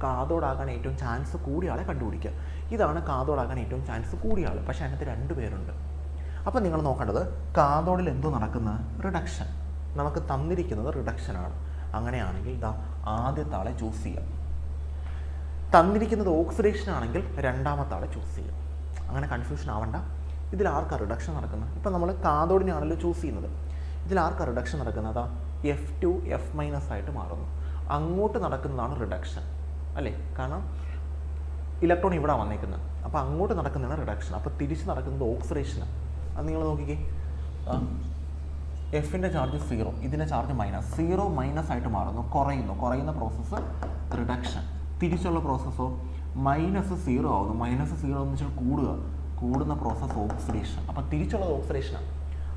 കാതോടാകാൻ ഏറ്റവും ചാൻസ് കൂടിയ ആളെ കണ്ടുപിടിക്കുക. ഇതാണ് കാതോടാകാൻ ഏറ്റവും ചാൻസ് കൂടിയ ആൾ. പക്ഷേ അതിനകത്ത് 2 പേരുണ്ട്. അപ്പോൾ നിങ്ങൾ നോക്കേണ്ടത് കാതോഡിൽ എന്തോ നടക്കുന്നത്? റിഡക്ഷൻ. നമുക്ക് തന്നിരിക്കുന്നത് റിഡക്ഷനാണ്. അങ്ങനെയാണെങ്കിൽ ഇതാ ആദ്യത്തെ ആളെ ചൂസ് ചെയ്യാം. തന്നിരിക്കുന്നത് ഓക്സിഡേഷൻ ആണെങ്കിൽ രണ്ടാമത്തെ ആളെ ചൂസ് ചെയ്യാം. അങ്ങനെ കൺഫ്യൂഷൻ ആവണ്ട. ഇതിൽ ആർക്കാണ് റിഡക്ഷൻ നടക്കുന്നത്? ഇപ്പം നമ്മൾ കാതോഡിനെയാണല്ലോ ചൂസ് ചെയ്യുന്നത്. ഇതിൽ ആർക്കാണ് റിഡക്ഷൻ നടക്കുന്നത്? അതാ F2 F- ആയിട്ട് മാറുന്നു. അങ്ങോട്ട് നടക്കുന്നതാണ് റിഡക്ഷൻ അല്ലേ? കാരണം ഇലക്ട്രോൺ ഇവിടെ വന്നേക്കുന്നത്. അപ്പോൾ അങ്ങോട്ട് നടക്കുന്നതാണ് റിഡക്ഷൻ. അപ്പോൾ തിരിച്ച് നടക്കുന്നത് ഓക്സിഡേഷനാണ്. അത് നിങ്ങൾ നോക്കിക്കേ, എഫിൻ്റെ ചാർജ് 0, ഇതിൻ്റെ ചാർജ് -0 ആയിട്ട് മാറുന്നു, കുറയുന്ന പ്രോസസ്സ് റിഡക്ഷൻ. തിരിച്ചുള്ള പ്രോസസ്സോ -0 ആവുന്നു. -0 എന്ന് വെച്ചാൽ കൂടുന്ന പ്രോസസ്സ് ഓക്സിഡേഷൻ. അപ്പോൾ തിരിച്ചുള്ളത് ഓക്സിഡേഷനാണ്,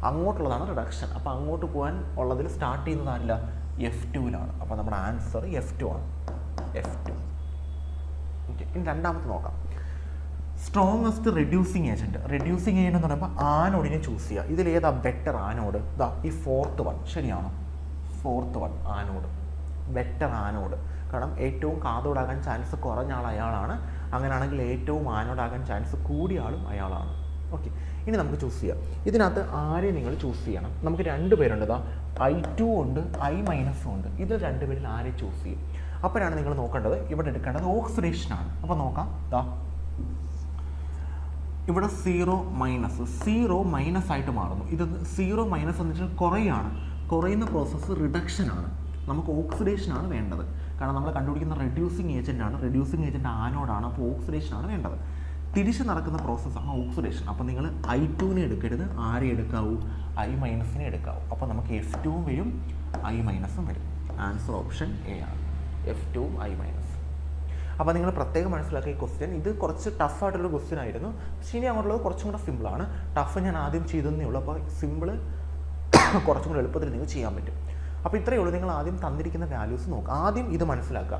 അങ്ങോട്ടുള്ളതാണ് റിഡക്ഷൻ. അപ്പോൾ അങ്ങോട്ട് പോകാൻ ഉള്ളതിൽ സ്റ്റാർട്ട് ചെയ്യുന്നതല്ല, F2-ലാണ്. അപ്പോൾ നമ്മുടെ ആൻസർ F2 ആണ്. F2. ഓക്കെ, ഇനി രണ്ടാമത്തെ നോക്കാം. സ്ട്രോങ്ങസ്റ്റ് റെഡ്യൂസിങ് ഏജൻറ്റ് എന്ന് പറയുമ്പോൾ ആനോഡിനെ ചൂസ് ചെയ്യുക. ഇതിലേതാ ബെറ്റർ ആനോഡ്? ഇതാ ഈ 4th വൺ. ശരിയാണോ? 4th one anode, better anode. കാരണം ഏറ്റവും കാതോടാകാൻ ചാൻസ് കുറഞ്ഞ ആൾ അയാളാണ്. അങ്ങനെയാണെങ്കിൽ ഏറ്റവും ആനോടാകാൻ ചാൻസ് കൂടിയ ആളും അയാളാണ്. ഓക്കെ, ഇനി നമുക്ക് ചൂസ് ചെയ്യാം. ഇതിനകത്ത് ആരെ നിങ്ങൾ ചൂസ് ചെയ്യണം? നമുക്ക് 2 പേരുണ്ട്. ഇതാ I2 ഉണ്ട്, I- ഉണ്ട്. ഇതിൽ 2 പേരിൽ ആരെ ചൂസ് ചെയ്യും? അപ്പോഴാണ് നിങ്ങൾ നോക്കേണ്ടത്, ഇവിടെ എടുക്കേണ്ടത് ഓക്സിഡേഷനാണ്. അപ്പോൾ നോക്കാം, ദാ ഇവിടെ 0- ആയിട്ട് മാറുന്നു. ഇത് 0- എന്ന് വെച്ചാൽ കുറയുന്ന പ്രോസസ്സ് റിഡക്ഷനാണ്. നമുക്ക് ഓക്സിഡേഷനാണ് വേണ്ടത്. കാരണം നമ്മൾ കണ്ടുപിടിക്കുന്ന റെഡ്യൂസിങ് ഏജൻറ്റ് ആനോഡാണ്. അപ്പോൾ ഓക്സിഡേഷനാണ് വേണ്ടത്. തിരിച്ച് നടക്കുന്ന പ്രോസസ്സാണ് ഓക്സിഡേഷൻ. അപ്പോൾ നിങ്ങൾ I2-നെ എടുക്കരുത്, ആരെ എടുക്കാവൂ? I- എടുക്കാവൂ. അപ്പോൾ നമുക്ക് F2-ഉം വരും, I- വരും. ആൻസർ ഓപ്ഷൻ എ ആണ്, F2 I-. അപ്പോൾ നിങ്ങൾ പ്രത്യേകം മനസ്സിലാക്കിയ ക്വസ്റ്റ്യൻ ഇത് കുറച്ച് ടഫായിട്ടുള്ള ക്വസ്റ്റ്യൻ ആയിരുന്നു. പക്ഷേ ഇനി അങ്ങോട്ടുള്ളത് കുറച്ചും കൂടെ സിമ്പിളാണ്. ടഫ് ഞാൻ ആദ്യം ചെയ്തതേ ഉള്ളൂ. അപ്പോൾ സിമ്പിൾ കുറച്ചും കൂടെ എളുപ്പത്തിൽ നിങ്ങൾക്ക് ചെയ്യാൻ പറ്റും. അപ്പോൾ ഇത്രയേ ഉള്ളൂ. നിങ്ങൾ ആദ്യം തന്നിരിക്കുന്ന വാല്യൂസ് നോക്കുക. ആദ്യം ഇത് മനസ്സിലാക്കുക,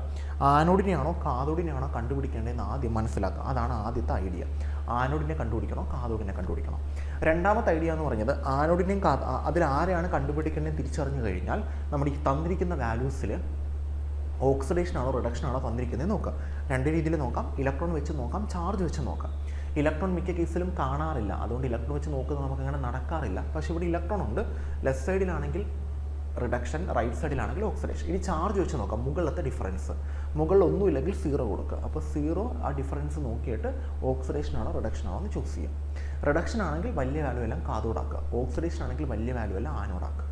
ആനോഡിനെയാണോ കാതോഡിനെയാണോ കണ്ടുപിടിക്കേണ്ടതെന്ന് ആദ്യം മനസ്സിലാക്കുക. അതാണ് ആദ്യത്തെ ഐഡിയ. ആനോഡിനെ കണ്ടുപിടിക്കണോ കാതോഡിനെ കണ്ടുപിടിക്കണോ? രണ്ടാമത്തെ ഐഡിയ എന്ന് പറഞ്ഞത് ആനോഡിനെയും അതിൽ ആരെയാണ് കണ്ടുപിടിക്കേണ്ടതെന്ന് തിരിച്ചറിഞ്ഞു കഴിഞ്ഞാൽ നമ്മുടെ ഈ തന്നിരിക്കുന്ന വാല്യൂസിൽ ഓക്സിഡേഷനാണോ റിഡക്ഷനാണോ തന്നിരിക്കുന്നത് നോക്കുക. 2 രീതിയിൽ നോക്കാം. ഇലക്ട്രോൺ വെച്ച് നോക്കാം, ചാർജ് വെച്ച് നോക്കാം. ഇലക്ട്രോൺ മിക്ക കേസിലും കാണാറില്ല, അതുകൊണ്ട് ഇലക്ട്രോൺ വെച്ച് നോക്കുന്നത് നമുക്ക് അങ്ങനെ നടക്കാറില്ല. പക്ഷേ ഇവിടെ ഇലക്ട്രോൺ ഉണ്ട്. ലെഫ്റ്റ് സൈഡിലാണെങ്കിൽ റിഡക്ഷൻ, റൈറ്റ് സൈഡിലാണെങ്കിൽ ഓക്സിഡേഷൻ. ഇനി ചാർജ് വെച്ച് നോക്കാം. മുകളിലത്തെ ഡിഫറൻസ്, മുകളിൽ ഒന്നുമില്ലെങ്കിൽ 0 കൊടുക്കുക. അപ്പോൾ 0 ആ ഡിഫറൻസ് നോക്കിയിട്ട് ഓക്സിഡേഷനാണോ റിഡക്ഷനാണോ എന്ന് ചൂസ് ചെയ്യാം. റിഡക്ഷൻ ആണെങ്കിൽ വലിയ വാല്യൂ എല്ലാം കാതോടാക്കുക, ഓക്സിഡേഷൻ ആണെങ്കിൽ വലിയ വാല്യൂ എല്ലാം ആനോടാക്കുക.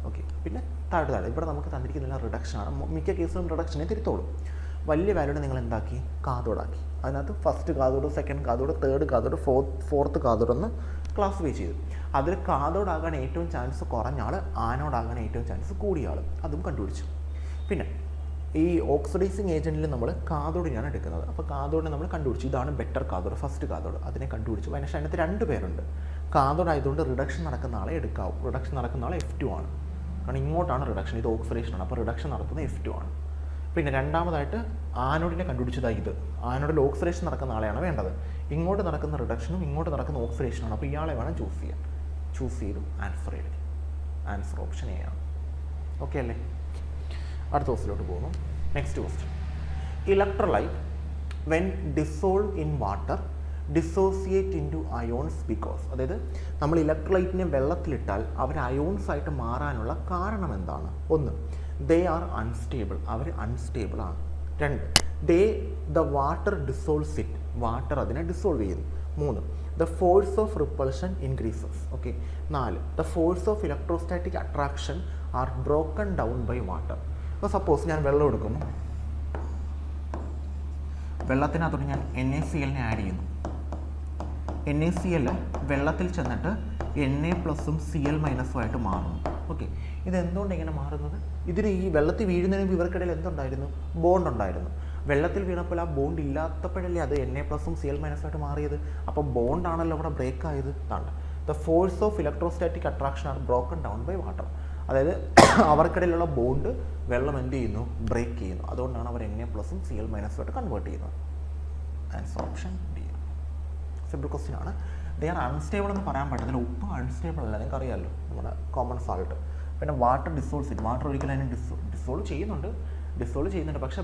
ഓക്കെ, പിന്നെ താഴെ ഇവിടെ നമുക്ക് തന്നിരിക്കുന്നില്ല റിഡക്ഷനാണ്. മിക്ക കേസിലും റിഡക്ഷനെ തിരുത്തോളൂ. വലിയ വാല്യൂടെ നിങ്ങൾ എന്താക്കി? കാതോടാക്കി. അതിനകത്ത് ഫസ്റ്റ് കാതോട്, സെക്കൻഡ് കാതോട്, തേർഡ് കാതോട്, ഫോർത്ത് കാതോട് എന്ന് ക്ലാസിഫൈ ചെയ്തു. അതിൽ കാതോടാകാൻ ഏറ്റവും ചാൻസ് കുറഞ്ഞ ആൾ, ആനോടാകാൻ ഏറ്റവും ചാൻസ് കൂടിയ ആൾ, അതും കണ്ടുപിടിച്ചു. പിന്നെ ഈ ഓക്സിഡൈസിങ് ഏജൻറ്റിൽ നമ്മൾ കാതോഡിനെയാണ് എടുക്കുന്നത്. അപ്പോൾ കാതോഡിനെ നമ്മൾ കണ്ടുപിടിച്ചു. ഇതാണ് ബെറ്റർ കാതോഡ്, ഫസ്റ്റ് കാതോഡ്. അതിനെ കണ്ടുപിടിച്ചു. പക്ഷേ അതിനകത്ത് 2 പേരുണ്ട്. കാതോഡ് ആയതുകൊണ്ട് റിഡക്ഷൻ നടക്കുന്ന ആളെ എടുക്കാവും. റിഡക്ഷൻ നടക്കുന്ന ആളെ F2 ആണ്. കാരണം ഇങ്ങോട്ടാണ് റിഡക്ഷൻ, ഇത് ഓക്സിഡേഷനാണ്. അപ്പോൾ റിഡക്ഷൻ നടക്കുന്നത് F2 ആണ്. പിന്നെ രണ്ടാമതായിട്ട് ആനോഡിനെ കണ്ടുപിടിച്ചതായി ഇത്. ആനോഡിൽ ഓക്സിഡേഷൻ നടക്കുന്ന ആളെയാണ് വേണ്ടത്. ഇങ്ങോട്ട് നടക്കുന്ന റിഡക്ഷനും ഇങ്ങോട്ട് നടക്കുന്ന ഓക്സിഡേഷനാണ്. അപ്പോൾ ഇയാളെ വേണം ചൂസ് ചെയ്യാൻ. ചൂസ് ചെയ്തു, ആൻസർ എഴുതി. ആൻസർ ഓപ്ഷൻ എ ആണ്. ഓക്കെ അല്ലേ? അടുത്ത ക്വസ്റ്റിലോട്ട് പോകുന്നു. Next question. Electrolyte when dissolve in water dissociate into ions because. അതായത് നമ്മൾ ഇലക്ട്രോലൈറ്റിനെ വെള്ളത്തിലിട്ടാൽ അവർ അയോൺസ് ആയിട്ട് മാറാനുള്ള കാരണം എന്താണ്? 1, ദേ ആർ അൺസ്റ്റേബിൾ, അവർ അൺസ്റ്റേബിൾ ആണ്. 2, the water dissolves it, water അതിനെ ഡിസോൾവ് ചെയ്യുന്നു. 3. The force of repulsion increases. Okay. 4. The force of electrostatic attraction are broken down by water. അപ്പോൾ സപ്പോസ് ഞാൻ വെള്ളം എടുക്കുന്നു, വെള്ളത്തിനകത്തോട്ട് ഞാൻ NaCl ആഡ് ചെയ്യുന്നു. NaCl വെള്ളത്തിൽ ചെന്നിട്ട് Na+Cl- ആയിട്ട് മാറുന്നു. ഓക്കെ, ഇതെന്തുകൊണ്ട് ഇങ്ങനെ മാറുന്നത്? ഇതിന് ഈ വെള്ളത്തിൽ വീഴുന്നതിന് മുമ്പ് ഇവർക്കിടയിൽ എന്തുണ്ടായിരുന്നു? ബോണ്ട് ഉണ്ടായിരുന്നു. വെള്ളത്തിൽ വീണപ്പോൾ ആ ബോണ്ട് ഇല്ലാത്തപ്പോഴല്ലേ അത് Na+Cl- ആയിട്ട് മാറിയത്. അപ്പോൾ ബോണ്ടാണല്ലോ അവിടെ ബ്രേക്ക് ആയത്. ഇതാണ് the force of electrostatic attraction are broken down by water. അതായത് അവർക്കിടയിലുള്ള ബോണ്ട് വെള്ളം എന്ത് ചെയ്യുന്നു? ബ്രേക്ക് ചെയ്യുന്നു. അതുകൊണ്ടാണ് അവർ Na+Cl- ആയിട്ട് കൺവേർട്ട് ചെയ്യുന്നത്. Answer option D. Simple question ആണ്. ദേ ആർ അൺസ്റ്റേബിൾ എന്ന് പറയാൻ പറ്റത്തില്ല. ഉപ്പ് അൺസ്റ്റേബിൾ അല്ല, നിങ്ങൾക്ക് അറിയാമല്ലോ, നമ്മുടെ കോമൺ സാൾട്ട്. പിന്നെ വാട്ടർ ഡിസോൾവ്സ് ഇറ്റ്. വാട്ടർ ഒരിക്കലും അതിനെ ഡിസോൾവ് ചെയ്യുന്നുണ്ട്, പക്ഷേ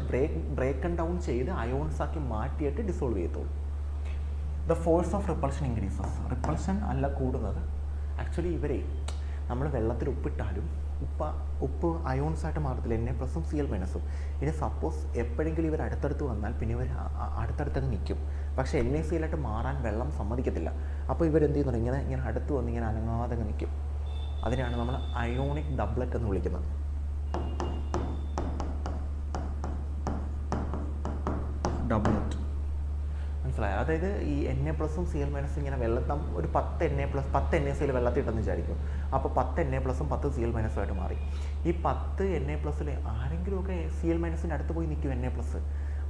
ബ്രേക്കൺ ഡൗൺ ചെയ്ത് അയോൺസ് ആക്കി മാറ്റിയിട്ട് ഡിസോൾവ് ചെയ്യത്തുള്ളൂ. The force of repulsion increases. Repulsion അല്ല കൂടുന്നത്. ആക്ച്വലി ഇവരെ നമ്മൾ വെള്ളത്തിൽ ഉപ്പിട്ടാലും ഉപ്പ് അയോൺസ് ആയിട്ട് മാറത്തില്ല, Na+Cl-. ഇനി സപ്പോസ് എപ്പോഴെങ്കിലും ഇവർ അടുത്തടുത്ത് വന്നാൽ പിന്നെ ഇവർ അടുത്തടുത്തങ്ങ് നിൽക്കും. പക്ഷേ NaCl ആയിട്ട് മാറാൻ വെള്ളം സമ്മതിക്കത്തില്ല. അപ്പോൾ ഇവരെന്ത് ചെയ്യുന്നുണ്ട്? ഇങ്ങനെ അടുത്ത് വന്ന് ഇങ്ങനെ അനങ്ങാതെ നിൽക്കും. അതിനാണ് നമ്മൾ അയോണിക് ഡബ്ലറ്റ് എന്ന് വിളിക്കുന്നത്. ഡബ്ലറ്റ് മനസ്സിലായോ? അതായത് ഈ Na+Cl- ഇങ്ങനെ വെള്ളം ഒരു 10 NaCl വെള്ളത്തിൽ ഇട്ടെന്ന് വിചാരിക്കും. അപ്പോൾ 10 Na+, 10 Cl- ആയിട്ട് മാറി. ഈ 10 Na+ൽ ആരെങ്കിലുമൊക്കെ Cl- അടുത്ത് പോയി നിൽക്കും Na+.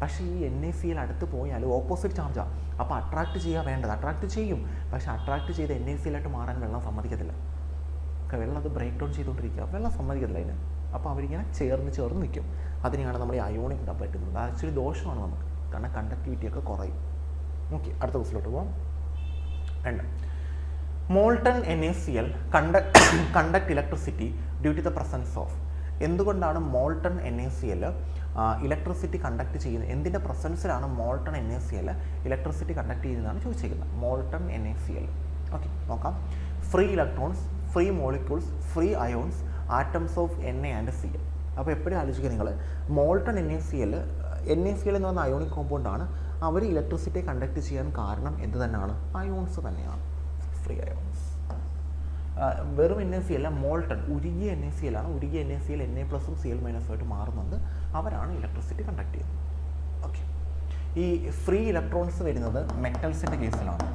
പക്ഷേ ഈ NaCl അടുത്ത് പോയാൽ ഓപ്പോസിറ്റ് ചാർജാണ്. അപ്പോൾ അട്രാക്ട് ചെയ്യുക വേണ്ടത്, അട്രാക്ട് ചെയ്യും. പക്ഷേ അട്രാക്ട് ചെയ്ത് NaCl ആയിട്ട് മാറാൻ വെള്ളം സമ്മതിക്കത്തില്ല. വെള്ളം അത് ബ്രേക്ക് ഡൗൺ ചെയ്തുകൊണ്ടിരിക്കുക, വെള്ളം സമ്മതിക്കത്തില്ല അതിന്. അപ്പോൾ അവരിങ്ങനെ ചേർന്ന് നിൽക്കും. അതിനെയാണ് നമ്മൾ ഈ അയോണിക് ഡബ്ലറ്റ് എന്നത്. ആക്ച്വലി ദോഷമാണ് നമുക്ക്, കാരണം കണ്ടക്ടിവിറ്റിയൊക്കെ കുറയും. ഓക്കെ, അടുത്ത ക്വസ്റ്റിലോട്ട് പോകാം. 2. Molten NaCl conduct electricity due to the presence of. എന്തുകൊണ്ടാണ് മോൾട്ടൺ NaCl ഇലക്ട്രിസിറ്റി കണ്ടക്ട് ചെയ്യുന്നത്? എന്തിൻ്റെ പ്രസൻസിലാണ് മോൾട്ടൺ NaCl ഇലക്ട്രിസിറ്റി കണ്ടക്ട് ചെയ്യുന്നതാണ് ചോദിച്ചിരിക്കുന്നത്. Molten NaCl. ഓക്കെ, നോക്കാം. Free electrons, free molecules, free ions, atoms of Na and Cl. അപ്പോൾ എപ്പോഴും ആലോചിക്കുക നിങ്ങൾ, മോൾട്ടൺ NaCl എന്ന് പറഞ്ഞ അയോണിക് കോമ്പൗണ്ടാണ്. അവർ ഇലക്ട്രിസിറ്റി കണ്ടക്ട് ചെയ്യാൻ കാരണം എന്ത് തന്നെയാണ്? അയോൺസ് തന്നെയാണ്, ഫ്രീ അയോൺസ്. വെറും NaCl, മോൾട്ടൺ ഉരുകിയ NaCl ആണ്. ഉരുകിയ NaCl Na+Cl- ആയിട്ട് മാറുന്നുണ്ട്. അവരാണ് ഇലക്ട്രിസിറ്റി കണ്ടക്ട് ചെയ്യുന്നത്. ഓക്കെ, ഈ ഫ്രീ ഇലക്ട്രോൺസ് വരുന്നത് മെറ്റൽസിൻ്റെ കേസിലാണ്.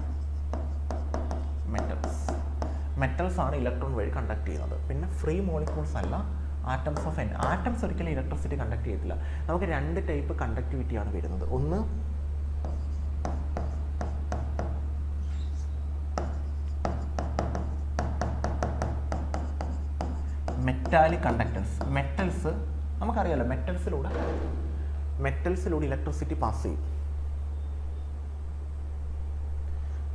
മെറ്റൽസ് ആണ് ഇലക്ട്രോൺ വഴി കണ്ടക്ട് ചെയ്യുന്നത്. പിന്നെ ഫ്രീ മോളിക്യൂൾസ് അല്ല, ആറ്റംസ് ഓഫ് ആറ്റംസ് ഒരിക്കലും ഇലക്ട്രിസിറ്റി കണ്ടക്ട് ചെയ്യത്തില്ല. നമുക്ക് 2 ടൈപ്പ് കണ്ടക്ടിവിറ്റിയാണ് വരുന്നത്. ഒന്ന് മെറ്റാലിക് കണ്ടക്ടൻസ്. മെറ്റൽസ് നമുക്കറിയാലോ, മെറ്റൽസിലൂടെ ഇലക്ട്രിസിറ്റി പാസ് ചെയ്യും.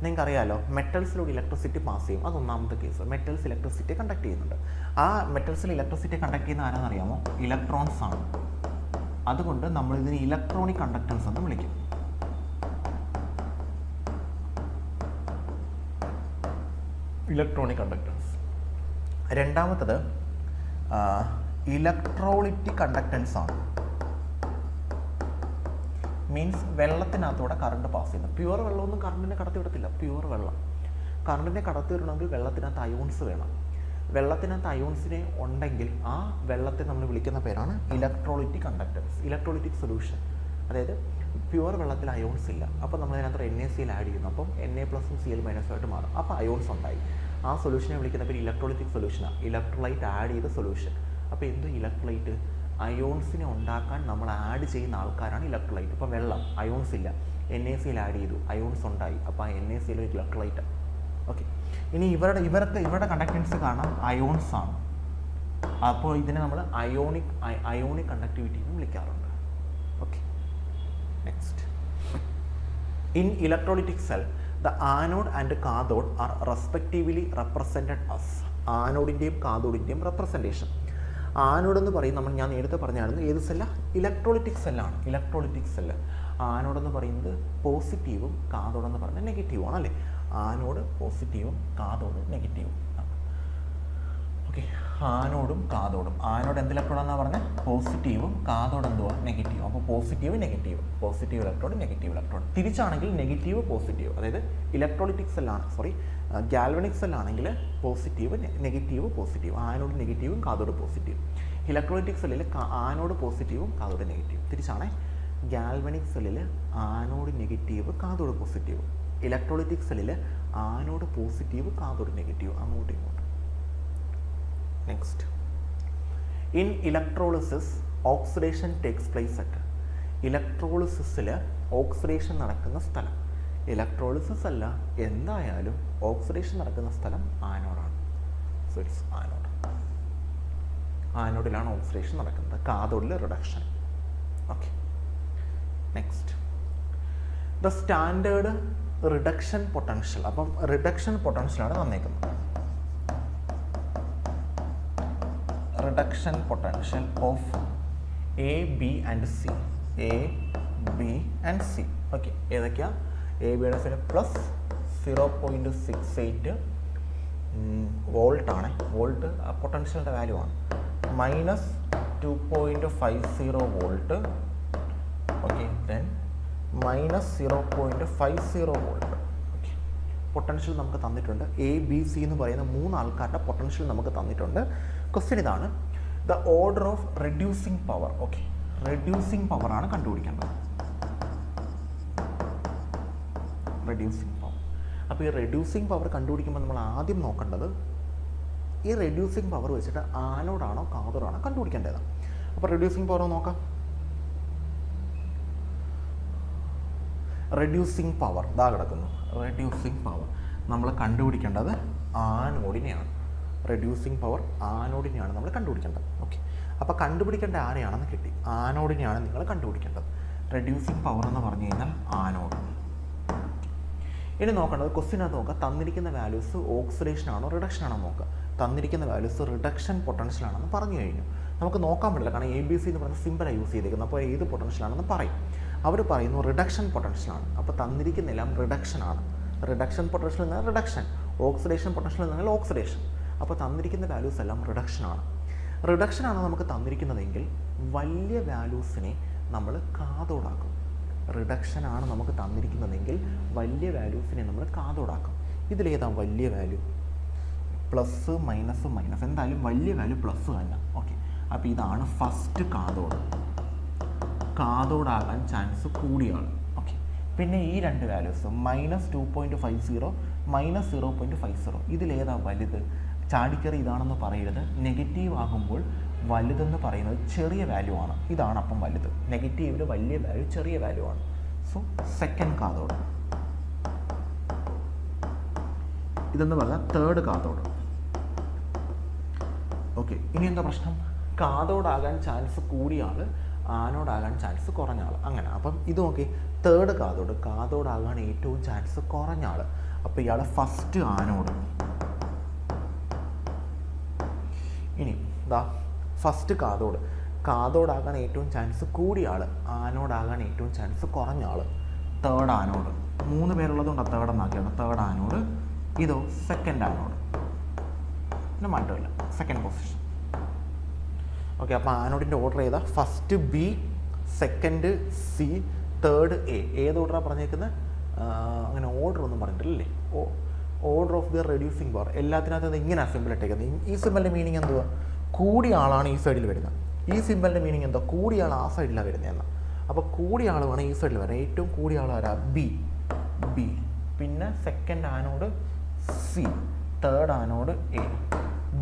നിങ്ങൾക്കറിയാലോ, മെറ്റൽസിലൂടെ ഇലക്ട്രിസിറ്റി പാസ് ചെയ്യും. അതൊന്നാമത്തെ കേസ്. മെറ്റൽസ് ഇലക്ട്രിസിറ്റി കണ്ടക്ട് ചെയ്യുന്നുണ്ട്. ആ മെറ്റൽസിൽ ഇലക്ട്രിസിറ്റി കണ്ടക്ട് ചെയ്യുന്ന ആരാണെന്നറിയാമോ? ഇലക്ട്രോൺസ് ആണ്. അതുകൊണ്ട് നമ്മൾ ഇതിന് ഇലക്ട്രോണിക് കണ്ടക്ടൻസ് എന്ന് വിളിക്കും. Electronic conductance. രണ്ടാമത്തത് ഇലക്ട്രോളിറ്റിക് കണ്ടക്ടൻസ് ആണ്. മീൻസ് വെള്ളത്തിനകത്തൂടെ കറണ്ട് പാസ് ചെയ്യുന്നത്. പ്യുവർ വെള്ളമൊന്നും കറണ്ടിനെ കടത്തി വിടത്തില്ല. പ്യുവർ വെള്ളം കറണ്ടിനെ കടത്തി വിടണമെങ്കിൽ വെള്ളത്തിനകത്ത് അയോൺസ് വേണം. വെള്ളത്തിനകത്ത് അയോൺസിനെ ഉണ്ടെങ്കിൽ ആ വെള്ളത്തെ നമ്മൾ വിളിക്കുന്ന പേരാണ് ഇലക്ട്രോളിറ്റിക് കണ്ടക്ടൻസ്, ഇലക്ട്രോളിറ്റിക് സൊല്യൂഷൻ. അതായത് പ്യുവർ വെള്ളത്തിൽ അയോൺസ് ഇല്ല, അപ്പോൾ നമ്മൾ അതിനകത്ത് NaCl ആഡ് ചെയ്യുന്നു. അപ്പം Na+Cl- ആയിട്ട് മാറും. അപ്പോൾ അയോൺസ് ഉണ്ടായി. ആ സൊല്യൂഷനെ വിളിക്കുന്ന പേര് ഇലക്ട്രോളിറ്റിക് സൊല്യൂഷനാണ്. ഇലക്ട്രോലൈറ്റ് ആഡ് ചെയ്ത സൊല്യൂഷൻ. അപ്പോൾ എന്ത് ഇലക്ട്രോലൈറ്റ്? അയോൺസിനെ ഉണ്ടാക്കാൻ നമ്മൾ ആഡ് ചെയ്യുന്ന ആൾക്കാരാണ് ഇലക്ട്രോലൈറ്റ്. ഇപ്പോൾ വെള്ളം അയോൺസ് ഇല്ല, NaCl ആഡ് ചെയ്തു, അയോൺസ് ഉണ്ടായി. അപ്പോൾ ആ NaCl ഒരു ഇലക്ട്രോലൈറ്റാണ്. ഓക്കെ, ഇനി ഇവരുടെ കണ്ടക്ടൻസ് കാണാം അയോൺസ് ആണ്. അപ്പോൾ ഇതിനെ നമ്മൾ അയോണിക് കണ്ടക്ടിവിറ്റി എന്ന് വിളിക്കാറുണ്ട്. Okay, next. In electrolytic cell the anode and cathode are respectively represented as. ആനോഡിൻ്റെയും കാഥോഡിൻ്റെയും റെപ്രസെൻറ്റേഷൻ. ആനോഡ് എന്ന് പറയും നമ്മൾ, ഞാൻ നേരത്തെ പറഞ്ഞായിരുന്നു, ഏത് സെല്ല? ഇലക്ട്രോലൈറ്റിക് സെല്ലാണ്. ഇലക്ട്രോലൈറ്റിക് സെല്ല് ആനോഡ് എന്ന് പറയുന്നത് പോസിറ്റീവും കാഥോഡ് എന്ന് പറയുന്നത് നെഗറ്റീവും ആണല്ലേ. ആനോഡ് പോസിറ്റീവും കാഥോഡ് നെഗറ്റീവും. ഓക്കെ, ആനോഡും കാതോഡും. ആനോഡ് എന്ത് ഇലക്ട്രോഡാണെന്നാണ് പറഞ്ഞത്? പോസിറ്റീവും, കാതോഡ് എന്തുവാ? നെഗറ്റീവ്. അപ്പോൾ positive negative, positive electrode negative electrode. തിരിച്ചാണെങ്കിൽ നെഗറ്റീവ് പോസിറ്റീവ്, അതായത് ഇലക്ട്രോളിറ്റിക് സെല്ലാണ് ഗാൽവനിക് സെല്ലാണെങ്കിൽ പോസിറ്റീവ് നെഗറ്റീവ് പോസിറ്റീവ്, ആനോഡ് നെഗറ്റീവും കാതോഡ് പോസിറ്റീവ്. ഇലക്ട്രോളിറ്റിക് സെല്ലിൽ ആനോഡ് പോസിറ്റീവും കാതോഡ് നെഗറ്റീവ്. തിരിച്ചാണ് ഗാൽവനിക് സെല്ലിൽ anode negative cathode positive, electrolytic സെല്ലിൽ ആനോഡ് പോസിറ്റീവ് കാതോഡ് നെഗറ്റീവ്, അങ്ങോട്ടും ഇങ്ങോട്ടും. Next, in electrolysis oxidation takes place at. ഇലക്ട്രോളിസിസിൽ ഓക്സിഡേഷൻ നടക്കുന്ന സ്ഥലം. ഇലക്ട്രോളിസിസ് അല്ല, എന്തായാലും ഓക്സിഡേഷൻ നടക്കുന്ന സ്ഥലം ആനോഡാണ്. So it's anode. ആനോഡിലാണ് ഓക്സിഡേഷൻ നടക്കുന്നത്, കാതോഡിൽ reduction. Okay. Next, the standard reduction potential. അപ്പം റിഡക്ഷൻ പൊട്ടൻഷ്യലാണ് തന്നേക്കുന്നത്. Reduction potential of A, B and C. A, B and C. Okay, ഏതൊക്കെയാ? എ ബിയുടെ സൈഡ് പ്ലസ് 0.68 വോൾട്ടാണ്. വോൾട്ട് പൊട്ടൻഷ്യലിൻ്റെ വാല്യൂ ആണ്. Minus 2.50 volt. Okay, then minus 0.50 volt. Okay, potential നമുക്ക് തന്നിട്ടുണ്ട്. എ, ബി, സി എന്ന് പറയുന്ന 3 ആൾക്കാരുടെ പൊട്ടൻഷ്യൽ നമുക്ക് തന്നിട്ടുണ്ട്. ക്വസ്റ്റ്യൻ ഇതാണ്, the order of reducing power. Okay, reducing പവറാണ് കണ്ടുപിടിക്കേണ്ടത്. Reducing power. അപ്പോൾ ഈ റെഡ്യൂസിങ് പവർ കണ്ടുപിടിക്കുമ്പോൾ നമ്മൾ ആദ്യം നോക്കേണ്ടത് ഈ റെഡ്യൂസിങ് പവർ വെച്ചിട്ട് ആനോഡാണോ കാതോഡാണോ കണ്ടുപിടിക്കേണ്ടത്. അപ്പോൾ റെഡ്യൂസിങ് പവർ നോക്കാം. റെഡ്യൂസിങ് പവർ ഇതാ കിടക്കുന്നു. റെഡ്യൂസിങ് പവർ നമ്മൾ കണ്ടുപിടിക്കേണ്ടത് ആനോഡിനെയാണ്. റെഡ്യൂസിങ് പവർ ആനോഡിനെയാണ് നമ്മൾ കണ്ടുപിടിക്കേണ്ടത്. ഓക്കെ, അപ്പോൾ കണ്ടുപിടിക്കേണ്ട ആരെയാണെന്ന് കിട്ടി. ആനോഡിനെയാണ് നിങ്ങൾ കണ്ടുപിടിക്കേണ്ടത്. റെഡ്യൂസിങ് പവർ എന്ന് പറഞ്ഞു കഴിഞ്ഞാൽ ആനോഡ്. ഇനി നോക്കേണ്ടത് ക്വസ്റ്റ്യനകത്ത് നോക്കുക, തന്നിരിക്കുന്ന വാല്യൂസ് ഓക്സിഡേഷൻ ആണോ റിഡക്ഷൻ ആണോ നോക്കുക. തന്നിരിക്കുന്ന വാല്യൂസ് റിഡക്ഷൻ പൊട്ടൻഷ്യൽ ആണെന്ന് പറഞ്ഞു കഴിഞ്ഞു. നമുക്ക് നോക്കാൻ പറ്റില്ല, കാരണം എ ബി സി എന്ന് പറയുന്ന സിമ്പിളാണ് യൂസ് ചെയ്തേക്കുന്നത്. അപ്പോൾ ഏത് പൊട്ടൻഷ്യൽ ആണെന്ന് പറയും. അവർ പറയുന്നു റിഡക്ഷൻ പൊട്ടൻഷ്യലാണ്. അപ്പോൾ തന്നിരിക്കുന്നെല്ലാം റിഡക്ഷൻ ആണ്. റിഡക്ഷൻ പൊട്ടൻഷ്യൽ എന്നാൽ റിഡക്ഷൻ, ഓക്സിഡേഷൻ പൊട്ടൻഷ്യൽ എന്നാൽ ഓക്സിഡേഷൻ. അപ്പോൾ തന്നിരിക്കുന്ന വാല്യൂസ് എല്ലാം റിഡക്ഷൻ ആണ്. റിഡക്ഷൻ ആണ് നമുക്ക് തന്നിരിക്കുന്നതെങ്കിൽ വലിയ വാല്യൂസിനെ നമ്മൾ കാതോഡാക്കും. റിഡക്ഷൻ ആണ് നമുക്ക് തന്നിരിക്കുന്നതെങ്കിൽ വലിയ വാല്യൂസിനെ നമ്മൾ കാതോഡാക്കും. ഇതിലേതാ വലിയ വാല്യൂ? പ്ലസ് മൈനസ് മൈനസ്, എന്തായാലും വലിയ വാല്യൂ പ്ലസ് തന്നെ. ഓക്കെ, അപ്പോൾ ഇതാണ് ഫസ്റ്റ് കാതോഡ്. കാതോഡാകാൻ ചാൻസ് കൂടിയാണ്. ഓക്കെ, പിന്നെ ഈ രണ്ട് വാല്യൂസ് മൈനസ് 2.50 മൈനസ് 0.50, ഇതിലേതാ വലുത്? ചാടിക്കറി ഇതാണെന്ന് പറയരുത്. നെഗറ്റീവ് ആകുമ്പോൾ വലുതെന്ന് പറയുന്നത് ചെറിയ വാല്യൂ ആണ്. ഇതാണ് അപ്പം വലുത്. നെഗറ്റീവിൽ വലിയ വാല്യൂ ചെറിയ വാല്യൂ ആണ്. So second cathode. ഇതെന്ന് പറഞ്ഞാൽ തേർഡ് കാതോഡ്. ഓക്കെ, ഇനി എന്താ പ്രശ്നം? കാതോഡാകാൻ ചാൻസ് കൂടിയ ആൾ, ആനോഡാകാൻ ചാൻസ് കുറഞ്ഞ ആൾ, അങ്ങനെ. അപ്പം ഇത് നോക്കി, തേർഡ് കാതോഡ്, കാതോഡാകാൻ ഏറ്റവും ചാൻസ് കുറഞ്ഞ ആൾ. അപ്പോൾ ഇയാൾ ഫസ്റ്റ് ആനോഡ്. ഇനി ഇതാ ഫസ്റ്റ് കാതോഡ്, കാതോഡാകാൻ ഏറ്റവും ചാൻസ് കൂടിയ ആൾ, ആനോഡാകാൻ ഏറ്റവും ചാൻസ് കുറഞ്ഞ ആൾ, തേർഡ് ആനോഡ്. 3 പേരുള്ളതുകൊണ്ട് തേർഡ് എന്നാക്കിയാണ്. Third anode. ഇതോ സെക്കൻഡ് ആനോഡ്. പിന്നെ മാറ്റമില്ല, സെക്കൻഡ് പൊസിഷൻ. ഓക്കെ, അപ്പോൾ ആനോഡിൻ്റെ ഓർഡർ ഏതാ? First B, second C, third A. ഏത് ഓർഡറാണ് പറഞ്ഞേക്കുന്നത്? അങ്ങനെ ഓർഡർ ഒന്നും പറഞ്ഞിട്ടില്ലേ? Order of the reducing power. എല്ലാത്തിനകത്ത് ഇങ്ങനെ സിമ്പിൾ ഇട്ടേക്കുന്നത്. ഈ സിമ്പിളിൻ്റെ മീനിങ് എന്തുവാ? കൂടിയ ആളാണ് ഈ സൈഡിൽ വരുന്നത്. ഈ സിമ്പിളിൻ്റെ മീനിങ് എന്താ? കൂടിയ ആൾ ആ സൈഡിലാണ് വരുന്നതെന്ന്. അപ്പോൾ കൂടിയ ആൾ വേണം ഈ സൈഡിൽ വരാം. ഏറ്റവും കൂടിയ ആൾ ആരാ? ബി. ബി. പിന്നെ second anode C, third anode A.